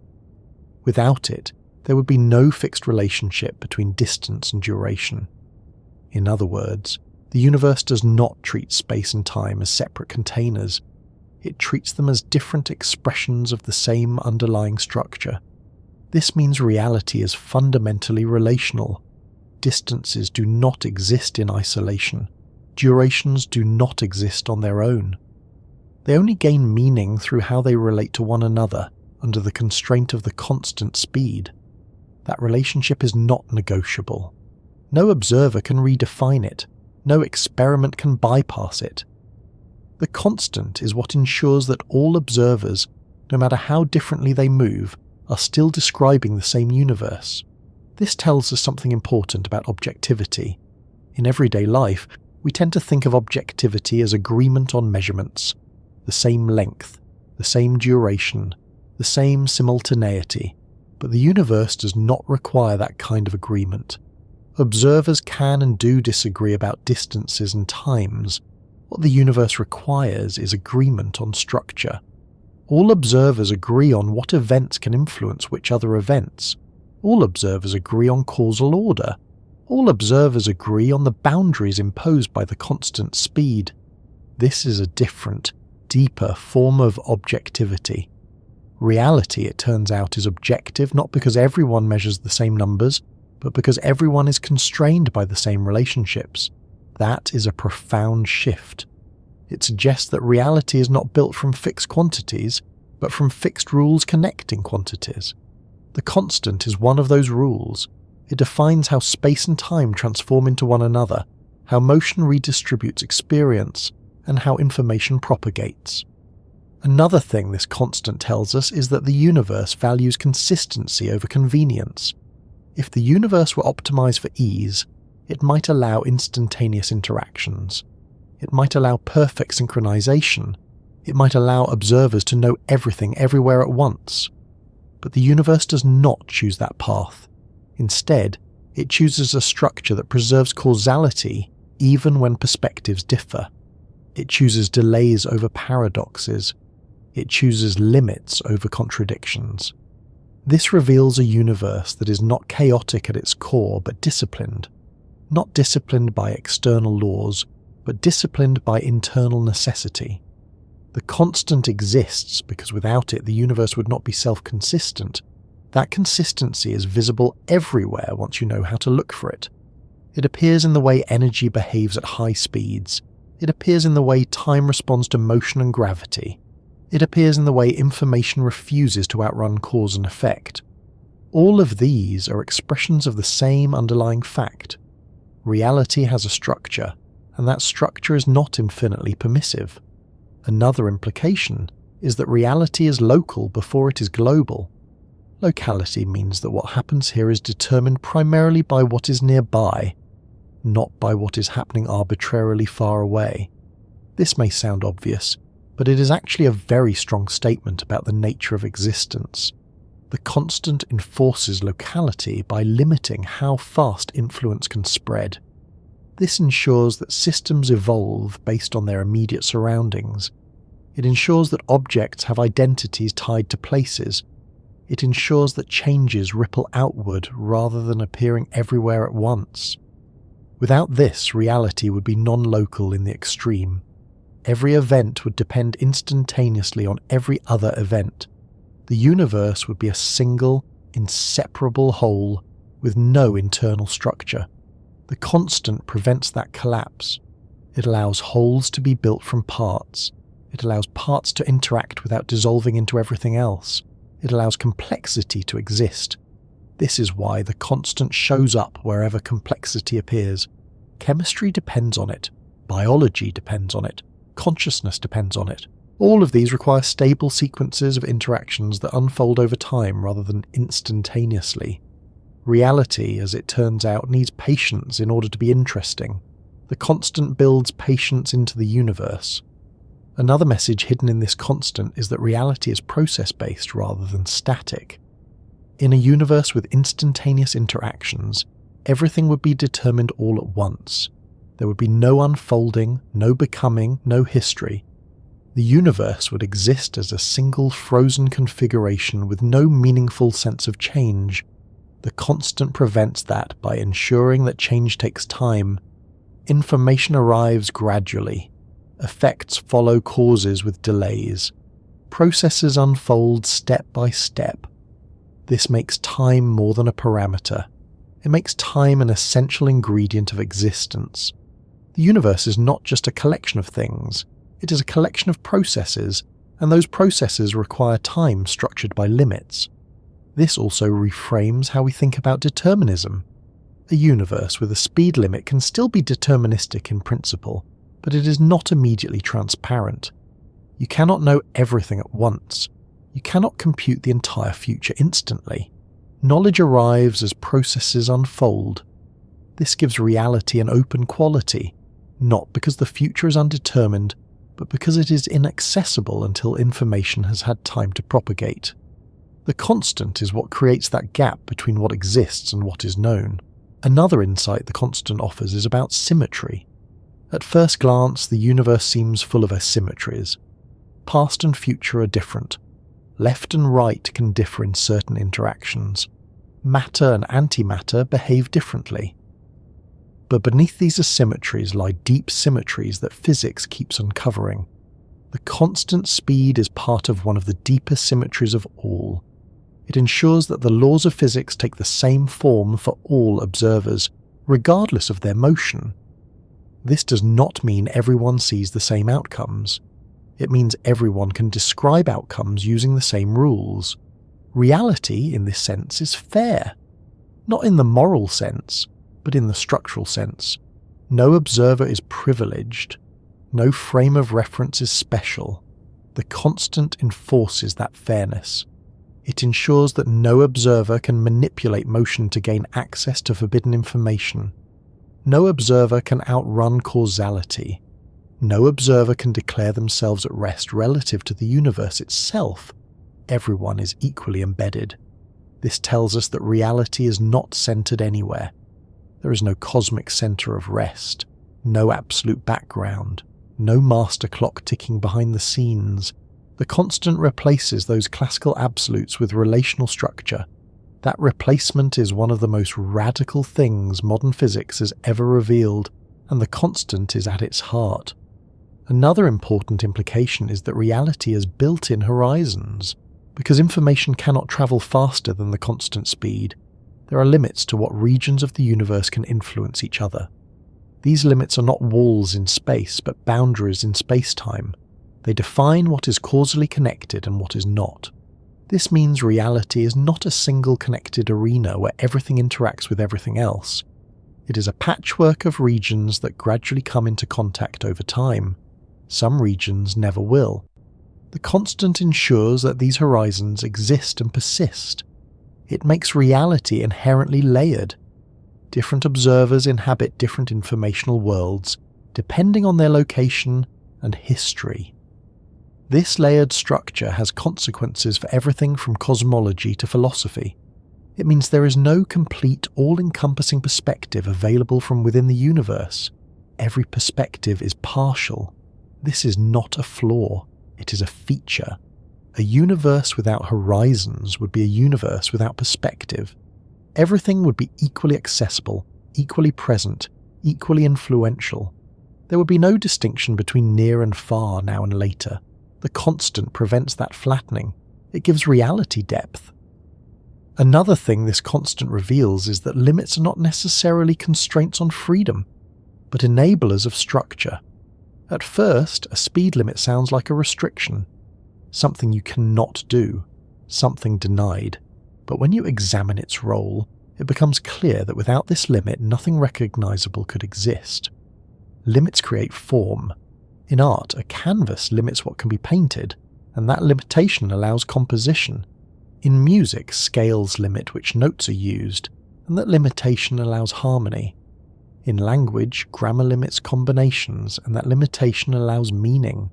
[SPEAKER 1] Without it, there would be no fixed relationship between distance and duration. In other words, the universe does not treat space and time as separate containers. It treats them as different expressions of the same underlying structure. This means reality is fundamentally relational. Distances do not exist in isolation. Durations do not exist on their own. They only gain meaning through how they relate to one another under the constraint of the constant speed. That relationship is not negotiable. No observer can redefine it. No experiment can bypass it. The constant is what ensures that all observers, no matter how differently they move, are still describing the same universe. This tells us something important about objectivity. In everyday life, we tend to think of objectivity as agreement on measurements, the same length, the same duration, the same simultaneity, but the universe does not require that kind of agreement. Observers can and do disagree about distances and times. What the universe requires is agreement on structure. All observers agree on what events can influence which other events. All observers agree on causal order. All observers agree on the boundaries imposed by the constant speed. This is a different, deeper form of objectivity. Reality, it turns out, is objective not because everyone measures the same numbers, but because everyone is constrained by the same relationships. That is a profound shift. It suggests that reality is not built from fixed quantities, but from fixed rules connecting quantities. The constant is one of those rules. It defines how space and time transform into one another, how motion redistributes experience, and how information propagates. Another thing this constant tells us is that the universe values consistency over convenience. If the universe were optimized for ease, it might allow instantaneous interactions. It might allow perfect synchronization. It might allow observers to know everything everywhere at once. But the universe does not choose that path. Instead, it chooses a structure that preserves causality even when perspectives differ. It chooses delays over paradoxes. It chooses limits over contradictions. This reveals a universe that is not chaotic at its core but disciplined. Not disciplined by external laws, but disciplined by internal necessity. The constant exists because without it the universe would not be self-consistent. That consistency is visible everywhere once you know how to look for it. It appears in the way energy behaves at high speeds. It appears in the way time responds to motion and gravity. It appears in the way information refuses to outrun cause and effect. All of these are expressions of the same underlying fact. Reality has a structure, and that structure is not infinitely permissive. Another implication is that reality is local before it is global. Locality means that what happens here is determined primarily by what is nearby, not by what is happening arbitrarily far away. This may sound obvious, but it is actually a very strong statement about the nature of existence. The constant enforces locality by limiting how fast influence can spread. This ensures that systems evolve based on their immediate surroundings. It ensures that objects have identities tied to places. It ensures that changes ripple outward rather than appearing everywhere at once. Without this, reality would be non-local in the extreme. Every event would depend instantaneously on every other event. The universe would be a single, inseparable whole with no internal structure. The constant prevents that collapse. It allows wholes to be built from parts. It allows parts to interact without dissolving into everything else. It allows complexity to exist. This is why the constant shows up wherever complexity appears. Chemistry depends on it. Biology depends on it. Consciousness depends on it. All of these require stable sequences of interactions that unfold over time rather than instantaneously. Reality, as it turns out, needs patience in order to be interesting. The constant builds patience into the universe. Another message hidden in this constant is that reality is process-based rather than static. In a universe with instantaneous interactions, everything would be determined all at once. There would be no unfolding, no becoming, no history. The universe would exist as a single frozen configuration with no meaningful sense of change. The constant prevents that by ensuring that change takes time. Information arrives gradually. Effects follow causes with delays. Processes unfold step by step. This makes time more than a parameter. It makes time an essential ingredient of existence. The universe is not just a collection of things. It is a collection of processes, and those processes require time structured by limits. This also reframes how we think about determinism. A universe with a speed limit can still be deterministic in principle, but it is not immediately transparent. You cannot know everything at once. You cannot compute the entire future instantly. Knowledge arrives as processes unfold. This gives reality an open quality, not because the future is undetermined, but because it is inaccessible until information has had time to propagate. The constant is what creates that gap between what exists and what is known. Another insight the constant offers is about symmetry. At first glance, the universe seems full of asymmetries. Past and future are different. Left and right can differ in certain interactions. Matter and antimatter behave differently. But beneath these asymmetries lie deep symmetries that physics keeps uncovering. The constant speed is part of one of the deepest symmetries of all. It ensures that the laws of physics take the same form for all observers, regardless of their motion. This does not mean everyone sees the same outcomes. It means everyone can describe outcomes using the same rules. Reality, in this sense, is fair. Not in the moral sense, but in the structural sense. No observer is privileged. No frame of reference is special. The constant enforces that fairness. It ensures that no observer can manipulate motion to gain access to forbidden information. No observer can outrun causality. No observer can declare themselves at rest relative to the universe itself. Everyone is equally embedded. This tells us that reality is not centered anywhere. There is no cosmic center of rest, no absolute background, no master clock ticking behind the scenes. The constant replaces those classical absolutes with relational structure. That replacement is one of the most radical things modern physics has ever revealed, and the constant is at its heart. Another important implication is that reality has built-in horizons. Because information cannot travel faster than the constant speed, there are limits to what regions of the universe can influence each other. These limits are not walls in space, but boundaries in spacetime. They define what is causally connected and what is not. This means reality is not a single connected arena where everything interacts with everything else. It is a patchwork of regions that gradually come into contact over time. Some regions never will. The constant ensures that these horizons exist and persist. It makes reality inherently layered. Different observers inhabit different informational worlds, depending on their location and history. This layered structure has consequences for everything from cosmology to philosophy. It means there is no complete, all-encompassing perspective available from within the universe. Every perspective is partial. This is not a flaw, it is a feature. A universe without horizons would be a universe without perspective. Everything would be equally accessible, equally present, equally influential. There would be no distinction between near and far, now and later. The constant prevents that flattening. It gives reality depth. Another thing this constant reveals is that limits are not necessarily constraints on freedom, but enablers of structure. At first, a speed limit sounds like a restriction, something you cannot do, something denied. But when you examine its role, it becomes clear that without this limit, nothing recognizable could exist. Limits create form. In art, a canvas limits what can be painted, and that limitation allows composition. In music, scales limit which notes are used, and that limitation allows harmony. In language, grammar limits combinations, and that limitation allows meaning.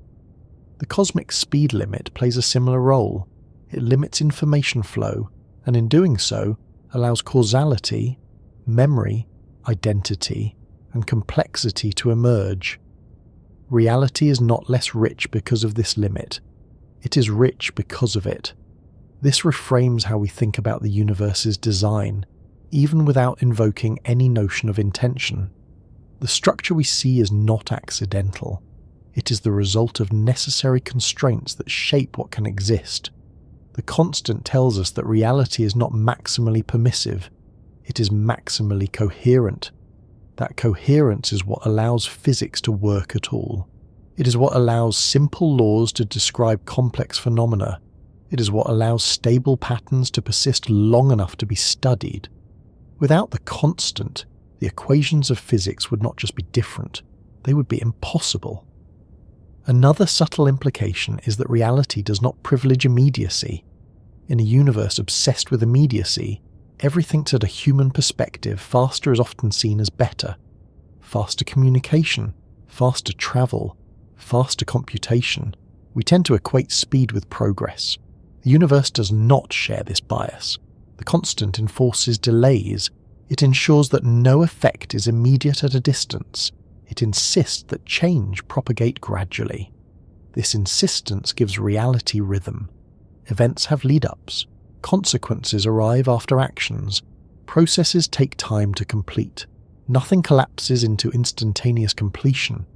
[SPEAKER 1] The cosmic speed limit plays a similar role. It limits information flow, and in doing so, allows causality, memory, identity, and complexity to emerge. Reality is not less rich because of this limit. It is rich because of it. This reframes how we think about the universe's design, even without invoking any notion of intention. The structure we see is not accidental. It is the result of necessary constraints that shape what can exist. The constant tells us that reality is not maximally permissive. It is maximally coherent. That coherence is what allows physics to work at all. It is what allows simple laws to describe complex phenomena. It is what allows stable patterns to persist long enough to be studied. Without the constant, the equations of physics would not just be different, they would be impossible. Another subtle implication is that reality does not privilege immediacy. In a universe obsessed with immediacy, everything at a human perspective, faster is often seen as better. Faster communication, faster travel, faster computation. We tend to equate speed with progress. The universe does not share this bias. The constant enforces delays. It ensures that no effect is immediate at a distance. It insists that change propagate gradually. This insistence gives reality rhythm. Events have lead-ups. Consequences arrive after actions. Processes take time to complete. Nothing collapses into instantaneous completion.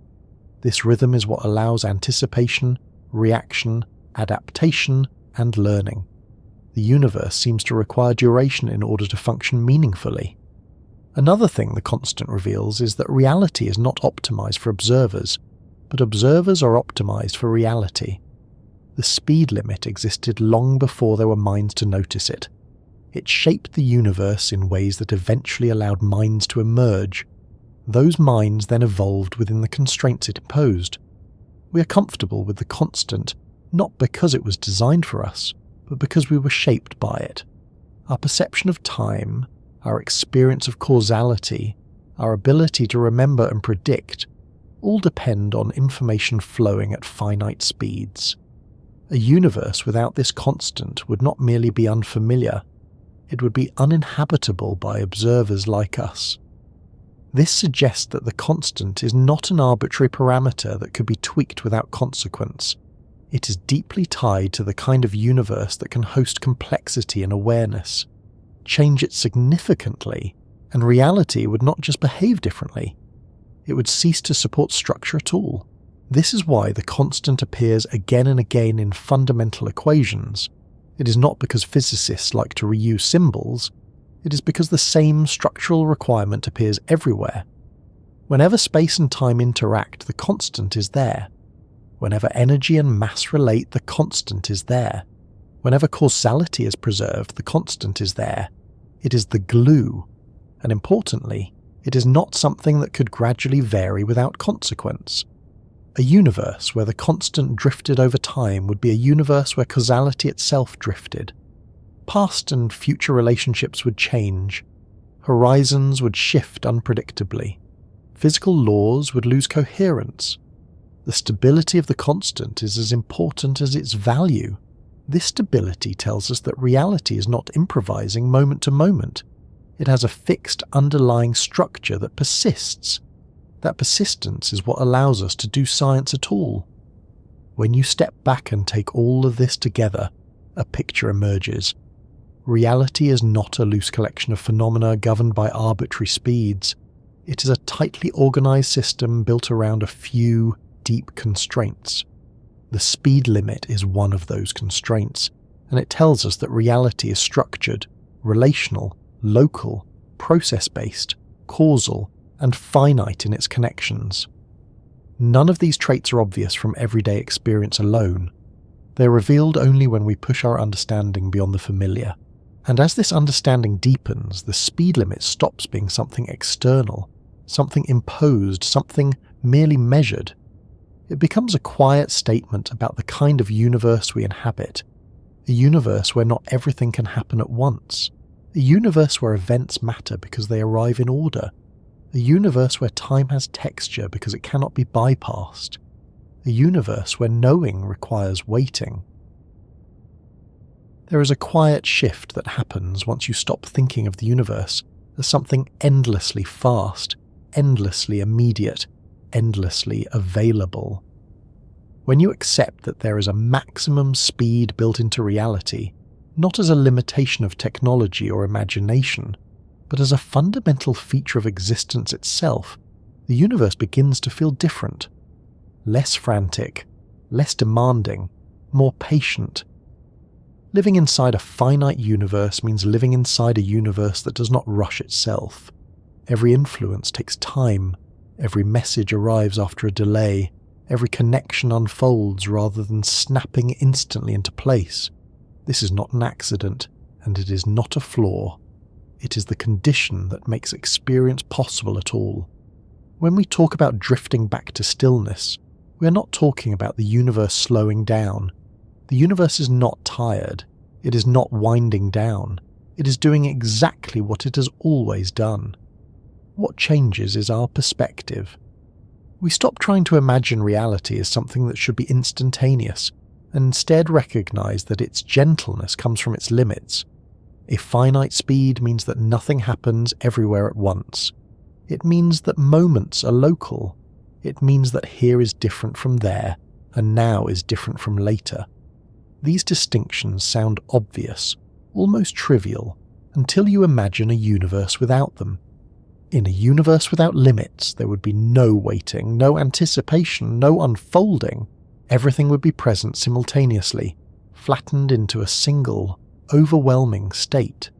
[SPEAKER 1] This rhythm is what allows anticipation, reaction, adaptation, and learning. The universe seems to require duration in order to function meaningfully. Another thing the constant reveals is that reality is not optimized for observers, but observers are optimized for reality. The speed limit existed long before there were minds to notice it. It shaped the universe in ways that eventually allowed minds to emerge. Those minds then evolved within the constraints it imposed. We are comfortable with the constant, not because it was designed for us, but because we were shaped by it. Our perception of time, our experience of causality, our ability to remember and predict, all depend on information flowing at finite speeds. A universe without this constant would not merely be unfamiliar, it would be uninhabitable by observers like us. This suggests that the constant is not an arbitrary parameter that could be tweaked without consequence. It is deeply tied to the kind of universe that can host complexity and awareness. Change it significantly, and reality would not just behave differently, it would cease to support structure at all. This is why the constant appears again and again in fundamental equations. It is not because physicists like to reuse symbols, it is because the same structural requirement appears everywhere. Whenever space and time interact, the constant is there. Whenever energy and mass relate, the constant is there. Whenever causality is preserved, the constant is there. It is the glue, and importantly, it is not something that could gradually vary without consequence. A universe where the constant drifted over time would be a universe where causality itself drifted. Past and future relationships would change. Horizons would shift unpredictably. Physical laws would lose coherence. The stability of the constant is as important as its value. This stability tells us that reality is not improvising moment to moment. It has a fixed underlying structure that persists. That persistence is what allows us to do science at all. When you step back and take all of this together, a picture emerges. Reality is not a loose collection of phenomena governed by arbitrary speeds. It is a tightly organized system built around a few deep constraints. The speed limit is one of those constraints, and it tells us that reality is structured, relational, local, process-based, causal, and finite in its connections. None of these traits are obvious from everyday experience alone. They're revealed only when we push our understanding beyond the familiar. And as this understanding deepens, the speed limit stops being something external, something imposed, something merely measured. It becomes a quiet statement about the kind of universe we inhabit, a universe where not everything can happen at once, a universe where events matter because they arrive in order, a universe where time has texture because it cannot be bypassed, a universe where knowing requires waiting. There is a quiet shift that happens once you stop thinking of the universe as something endlessly fast, endlessly immediate, endlessly available. When you accept that there is a maximum speed built into reality, not as a limitation of technology or imagination, but as a fundamental feature of existence itself, the universe begins to feel different. Less frantic, less demanding, more patient. Living inside a finite universe means living inside a universe that does not rush itself. Every influence takes time, every message arrives after a delay, every connection unfolds rather than snapping instantly into place. This is not an accident, and it is not a flaw. It is the condition that makes experience possible at all. When we talk about drifting back to stillness, we are not talking about the universe slowing down. The universe is not tired. It is not winding down. It is doing exactly what it has always done. What changes is our perspective. We stop trying to imagine reality as something that should be instantaneous, and instead recognize that its gentleness comes from its limits. A finite speed means that nothing happens everywhere at once. It means that moments are local. It means that here is different from there, and now is different from later. These distinctions sound obvious, almost trivial, until you imagine a universe without them. In a universe without limits, there would be no waiting, no anticipation, no unfolding. Everything would be present simultaneously, flattened into a single, overwhelming state.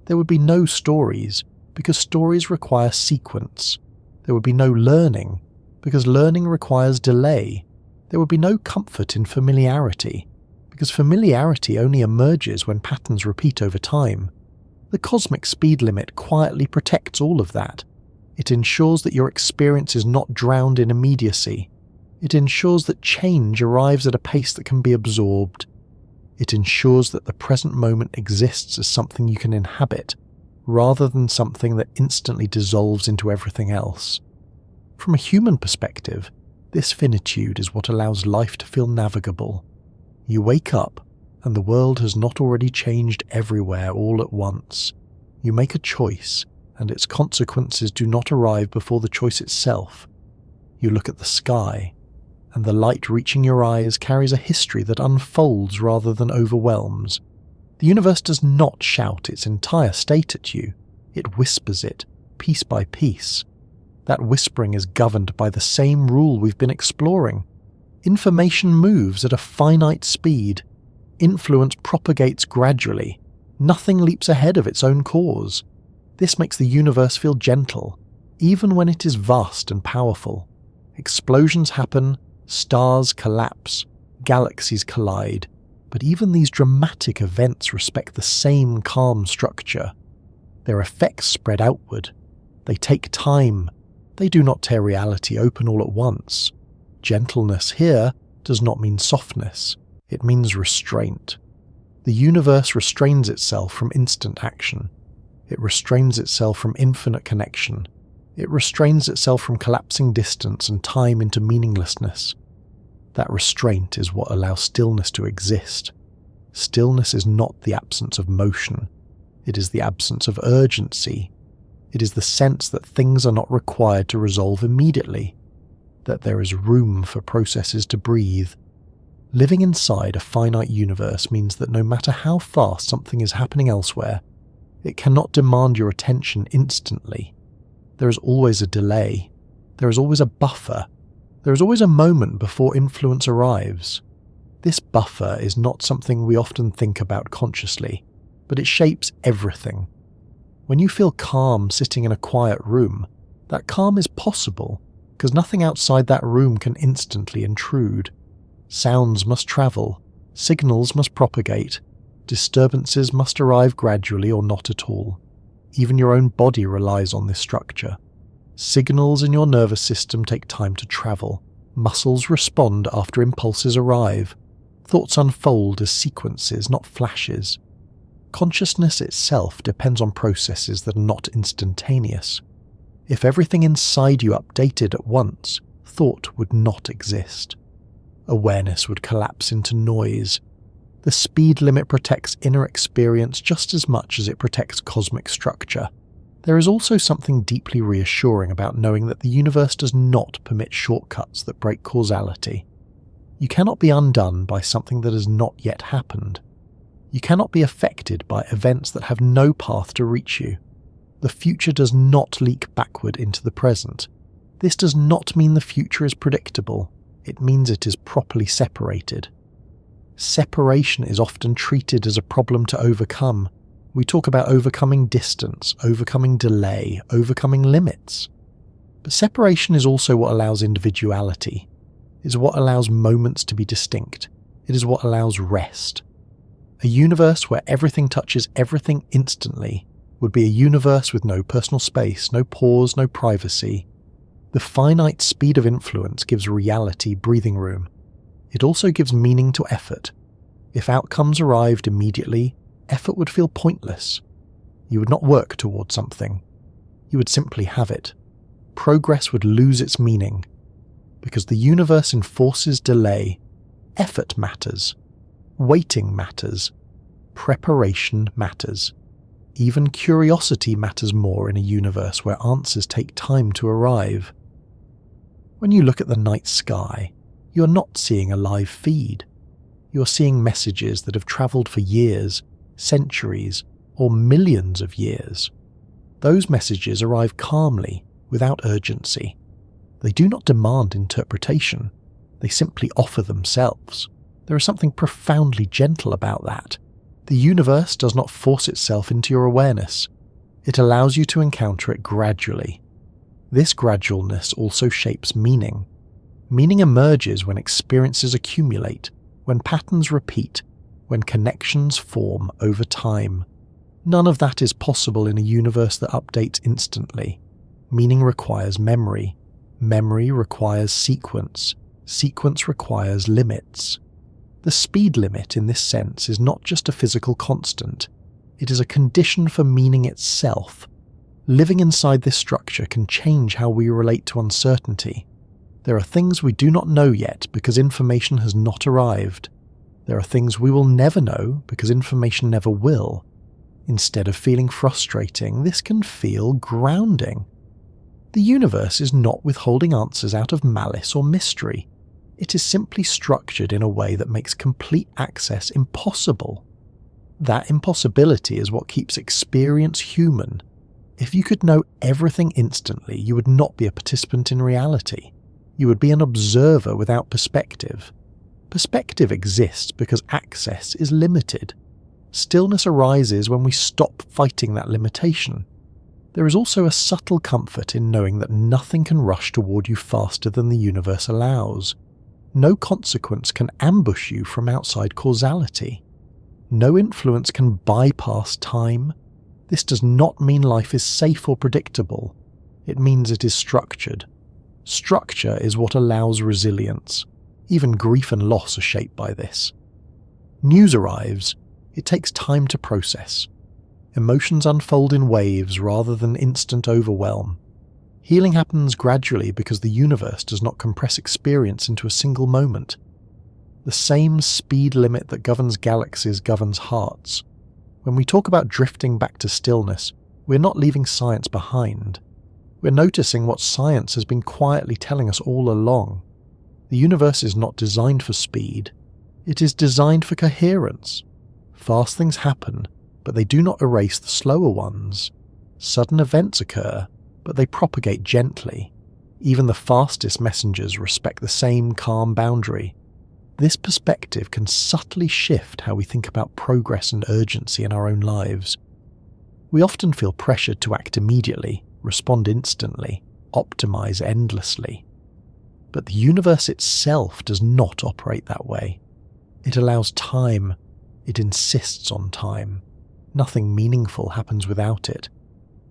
[SPEAKER 1] There would be no stories, because stories require sequence. There would be no learning, because learning requires delay. There would be no comfort in familiarity, because familiarity only emerges when patterns repeat over time. The cosmic speed limit quietly protects all of that. It ensures that your experience is not drowned in immediacy. It ensures that change arrives at a pace that can be absorbed. It ensures that the present moment exists as something you can inhabit, rather than something that instantly dissolves into everything else. From a human perspective, this finitude is what allows life to feel navigable. You wake up, and the world has not already changed everywhere all at once. You make a choice, and its consequences do not arrive before the choice itself. You look at the sky. and the light reaching your eyes carries a history that unfolds rather than overwhelms. The universe does not shout its entire state at you, it whispers it, piece by piece. That whispering is governed by the same rule we've been exploring. Information moves at a finite speed. Influence propagates gradually. Nothing leaps ahead of its own cause. This makes the universe feel gentle, even when it is vast and powerful. Explosions happen, stars collapse, galaxies collide, but even these dramatic events respect the same calm structure. Their effects spread outward. They take time. They do not tear reality open all at once. Gentleness here does not mean softness. It means restraint. The universe restrains itself from instant action. It restrains itself from infinite connection. It restrains itself from collapsing distance and time into meaninglessness. That restraint is what allows stillness to exist. Stillness is not the absence of motion. It is the absence of urgency. It is the sense that things are not required to resolve immediately, that there is room for processes to breathe. Living inside a finite universe means that no matter how fast something is happening elsewhere, it cannot demand your attention instantly. There is always a delay. There is always a buffer. There is always a moment before influence arrives. This buffer is not something we often think about consciously, but it shapes everything. When you feel calm sitting in a quiet room, that calm is possible because nothing outside that room can instantly intrude. Sounds must travel, signals must propagate, disturbances must arrive gradually or not at all. Even your own body relies on this structure. Signals in your nervous system take time to travel. Muscles respond after impulses arrive. Thoughts unfold as sequences, not flashes. Consciousness itself depends on processes that are not instantaneous. If everything inside you updated at once, thought would not exist. Awareness would collapse into noise. The speed limit protects inner experience just as much as it protects cosmic structure. There is also something deeply reassuring about knowing that the universe does not permit shortcuts that break causality. You cannot be undone by something that has not yet happened. You cannot be affected by events that have no path to reach you. The future does not leak backward into the present. This does not mean the future is predictable. It means it is properly separated. Separation is often treated as a problem to overcome. We talk about overcoming distance, overcoming delay, overcoming limits. But separation is also what allows individuality. It is what allows moments to be distinct. It is what allows rest. A universe where everything touches everything instantly would be a universe with no personal space, no pause, no privacy. The finite speed of influence gives reality breathing room. It also gives meaning to effort. If outcomes arrived immediately, effort would feel pointless. You would not work towards something. You would simply have it. Progress would lose its meaning. Because the universe enforces delay, effort matters. Waiting matters. Preparation matters. Even curiosity matters more in a universe where answers take time to arrive. When you look at the night sky, you are not seeing a live feed. You are seeing messages that have travelled for years, centuries, or millions of years. Those messages arrive calmly, without urgency. They do not demand interpretation. They simply offer themselves. There is something profoundly gentle about that. The universe does not force itself into your awareness. It allows you to encounter it gradually. This gradualness also shapes meaning. Meaning emerges when experiences accumulate, when patterns repeat, when connections form over time. None of that is possible in a universe that updates instantly. Meaning requires memory. Memory requires sequence. Sequence requires limits. The speed limit in this sense is not just a physical constant. It is a condition for meaning itself. Living inside this structure can change how we relate to uncertainty. There are things we do not know yet because information has not arrived. There are things we will never know because information never will. Instead of feeling frustrating, this can feel grounding. The universe is not withholding answers out of malice or mystery. It is simply structured in a way that makes complete access impossible. That impossibility is what keeps experience human. If you could know everything instantly, you would not be a participant in reality. You would be an observer without perspective. Perspective exists because access is limited. Stillness arises when we stop fighting that limitation. There is also a subtle comfort in knowing that nothing can rush toward you faster than the universe allows. No consequence can ambush you from outside causality. No influence can bypass time. This does not mean life is safe or predictable. It means it is structured. Structure is what allows resilience. Even grief and loss are shaped by this. News arrives. It takes time to process. Emotions unfold in waves rather than instant overwhelm. Healing happens gradually because the universe does not compress experience into a single moment. The same speed limit that governs galaxies governs hearts. When we talk about drifting back to stillness, we're not leaving science behind. We're noticing what science has been quietly telling us all along. The universe is not designed for speed. It is designed for coherence. Fast things happen, but they do not erase the slower ones. Sudden events occur, but they propagate gently. Even the fastest messengers respect the same calm boundary. This perspective can subtly shift how we think about progress and urgency in our own lives. We often feel pressured to act immediately, respond instantly, optimize endlessly. But the universe itself does not operate that way. It allows time. It insists on time. Nothing meaningful happens without it.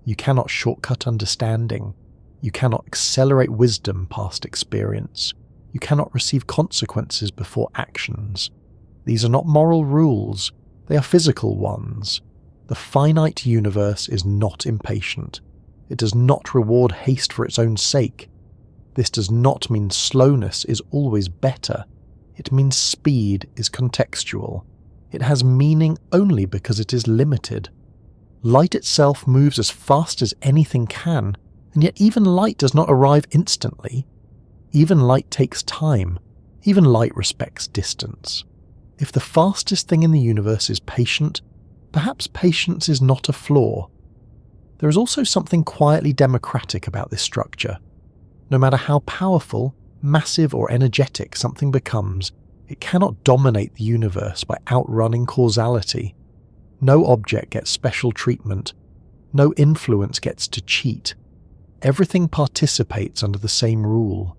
[SPEAKER 1] You cannot shortcut understanding. You cannot accelerate wisdom past experience. You cannot receive consequences before actions. These are not moral rules. They are physical ones. The finite universe is not impatient. It does not reward haste for its own sake. This does not mean slowness is always better. It means speed is contextual. It has meaning only because it is limited. Light itself moves as fast as anything can, and yet even light does not arrive instantly. Even light takes time. Even light respects distance. If the fastest thing in the universe is patient, perhaps patience is not a flaw. There is also something quietly democratic about this structure. No matter how powerful, massive or energetic something becomes, it cannot dominate the universe by outrunning causality. No object gets special treatment. No influence gets to cheat. Everything participates under the same rule.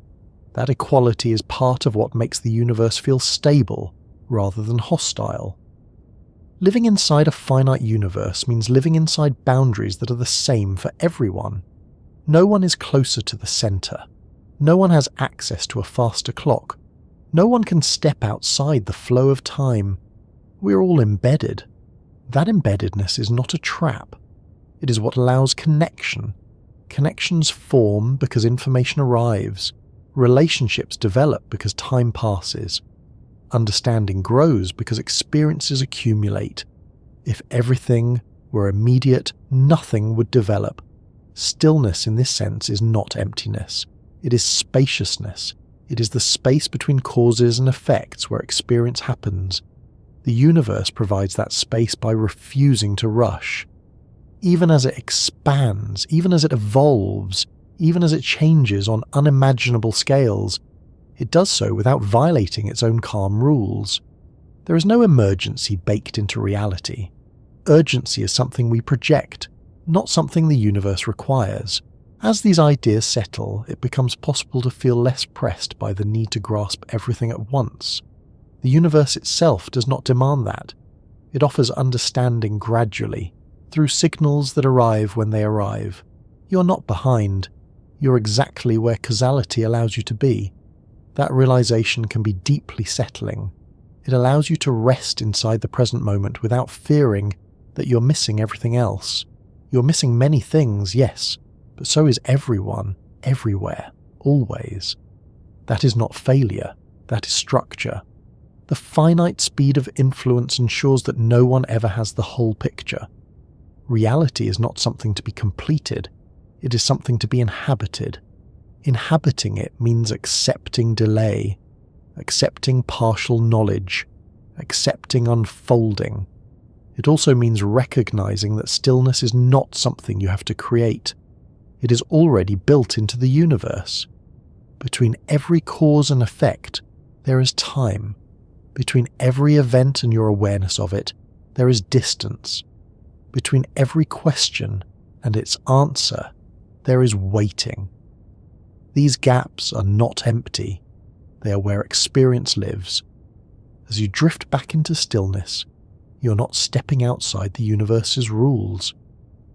[SPEAKER 1] That equality is part of what makes the universe feel stable rather than hostile. Living inside a finite universe means living inside boundaries that are the same for everyone. No one is closer to the center. No one has access to a faster clock. No one can step outside the flow of time. We're all embedded. That embeddedness is not a trap. It is what allows connection. Connections form because information arrives. Relationships develop because time passes. Understanding grows because experiences accumulate. If everything were immediate, nothing would develop. Stillness in this sense is not emptiness. It is spaciousness. It is the space between causes and effects where experience happens. The universe provides that space by refusing to rush. Even as it expands, even as it evolves, even as it changes on unimaginable scales, it does so without violating its own calm rules. There is no emergency baked into reality. Urgency is something we project, not something the universe requires. As these ideas settle, it becomes possible to feel less pressed by the need to grasp everything at once. The universe itself does not demand that. It offers understanding gradually, through signals that arrive when they arrive. You're not behind. You're exactly where causality allows you to be. That realization can be deeply settling. It allows you to rest inside the present moment without fearing that you're missing everything else. You're missing many things, yes, but so is everyone, everywhere, always. That is not failure, that is structure. The finite speed of influence ensures that no one ever has the whole picture. Reality is not something to be completed, it is something to be inhabited. Inhabiting it means accepting delay. accepting partial knowledge, accepting unfolding. It also means recognizing that stillness is not something you have to create. It is already built into the universe. Between every cause and effect, there is time. Between every event and your awareness of it, there is distance. Between every question and its answer, there is waiting. These gaps are not empty. They are where experience lives. As you drift back into stillness, you're not stepping outside the universe's rules.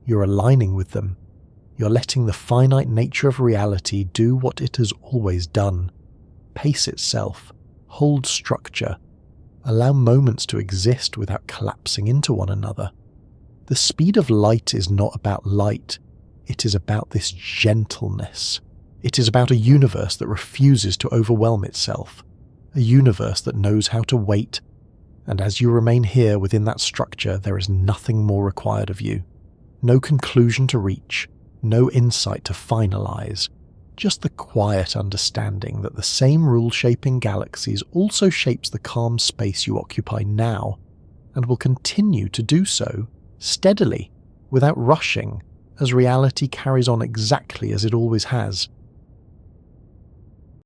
[SPEAKER 1] You're aligning with them. You're letting the finite nature of reality do what it has always done. Pace itself, hold structure, allow moments to exist without collapsing into one another. The speed of light is not about light. It is about this gentleness. It is about a universe that refuses to overwhelm itself, a universe that knows how to wait, and as you remain here within that structure, there is nothing more required of you. No conclusion to reach, no insight to finalize, just the quiet understanding that the same rule-shaping galaxies also shapes the calm space you occupy now, and will continue to do so, steadily, without rushing, as reality carries on exactly as it always has.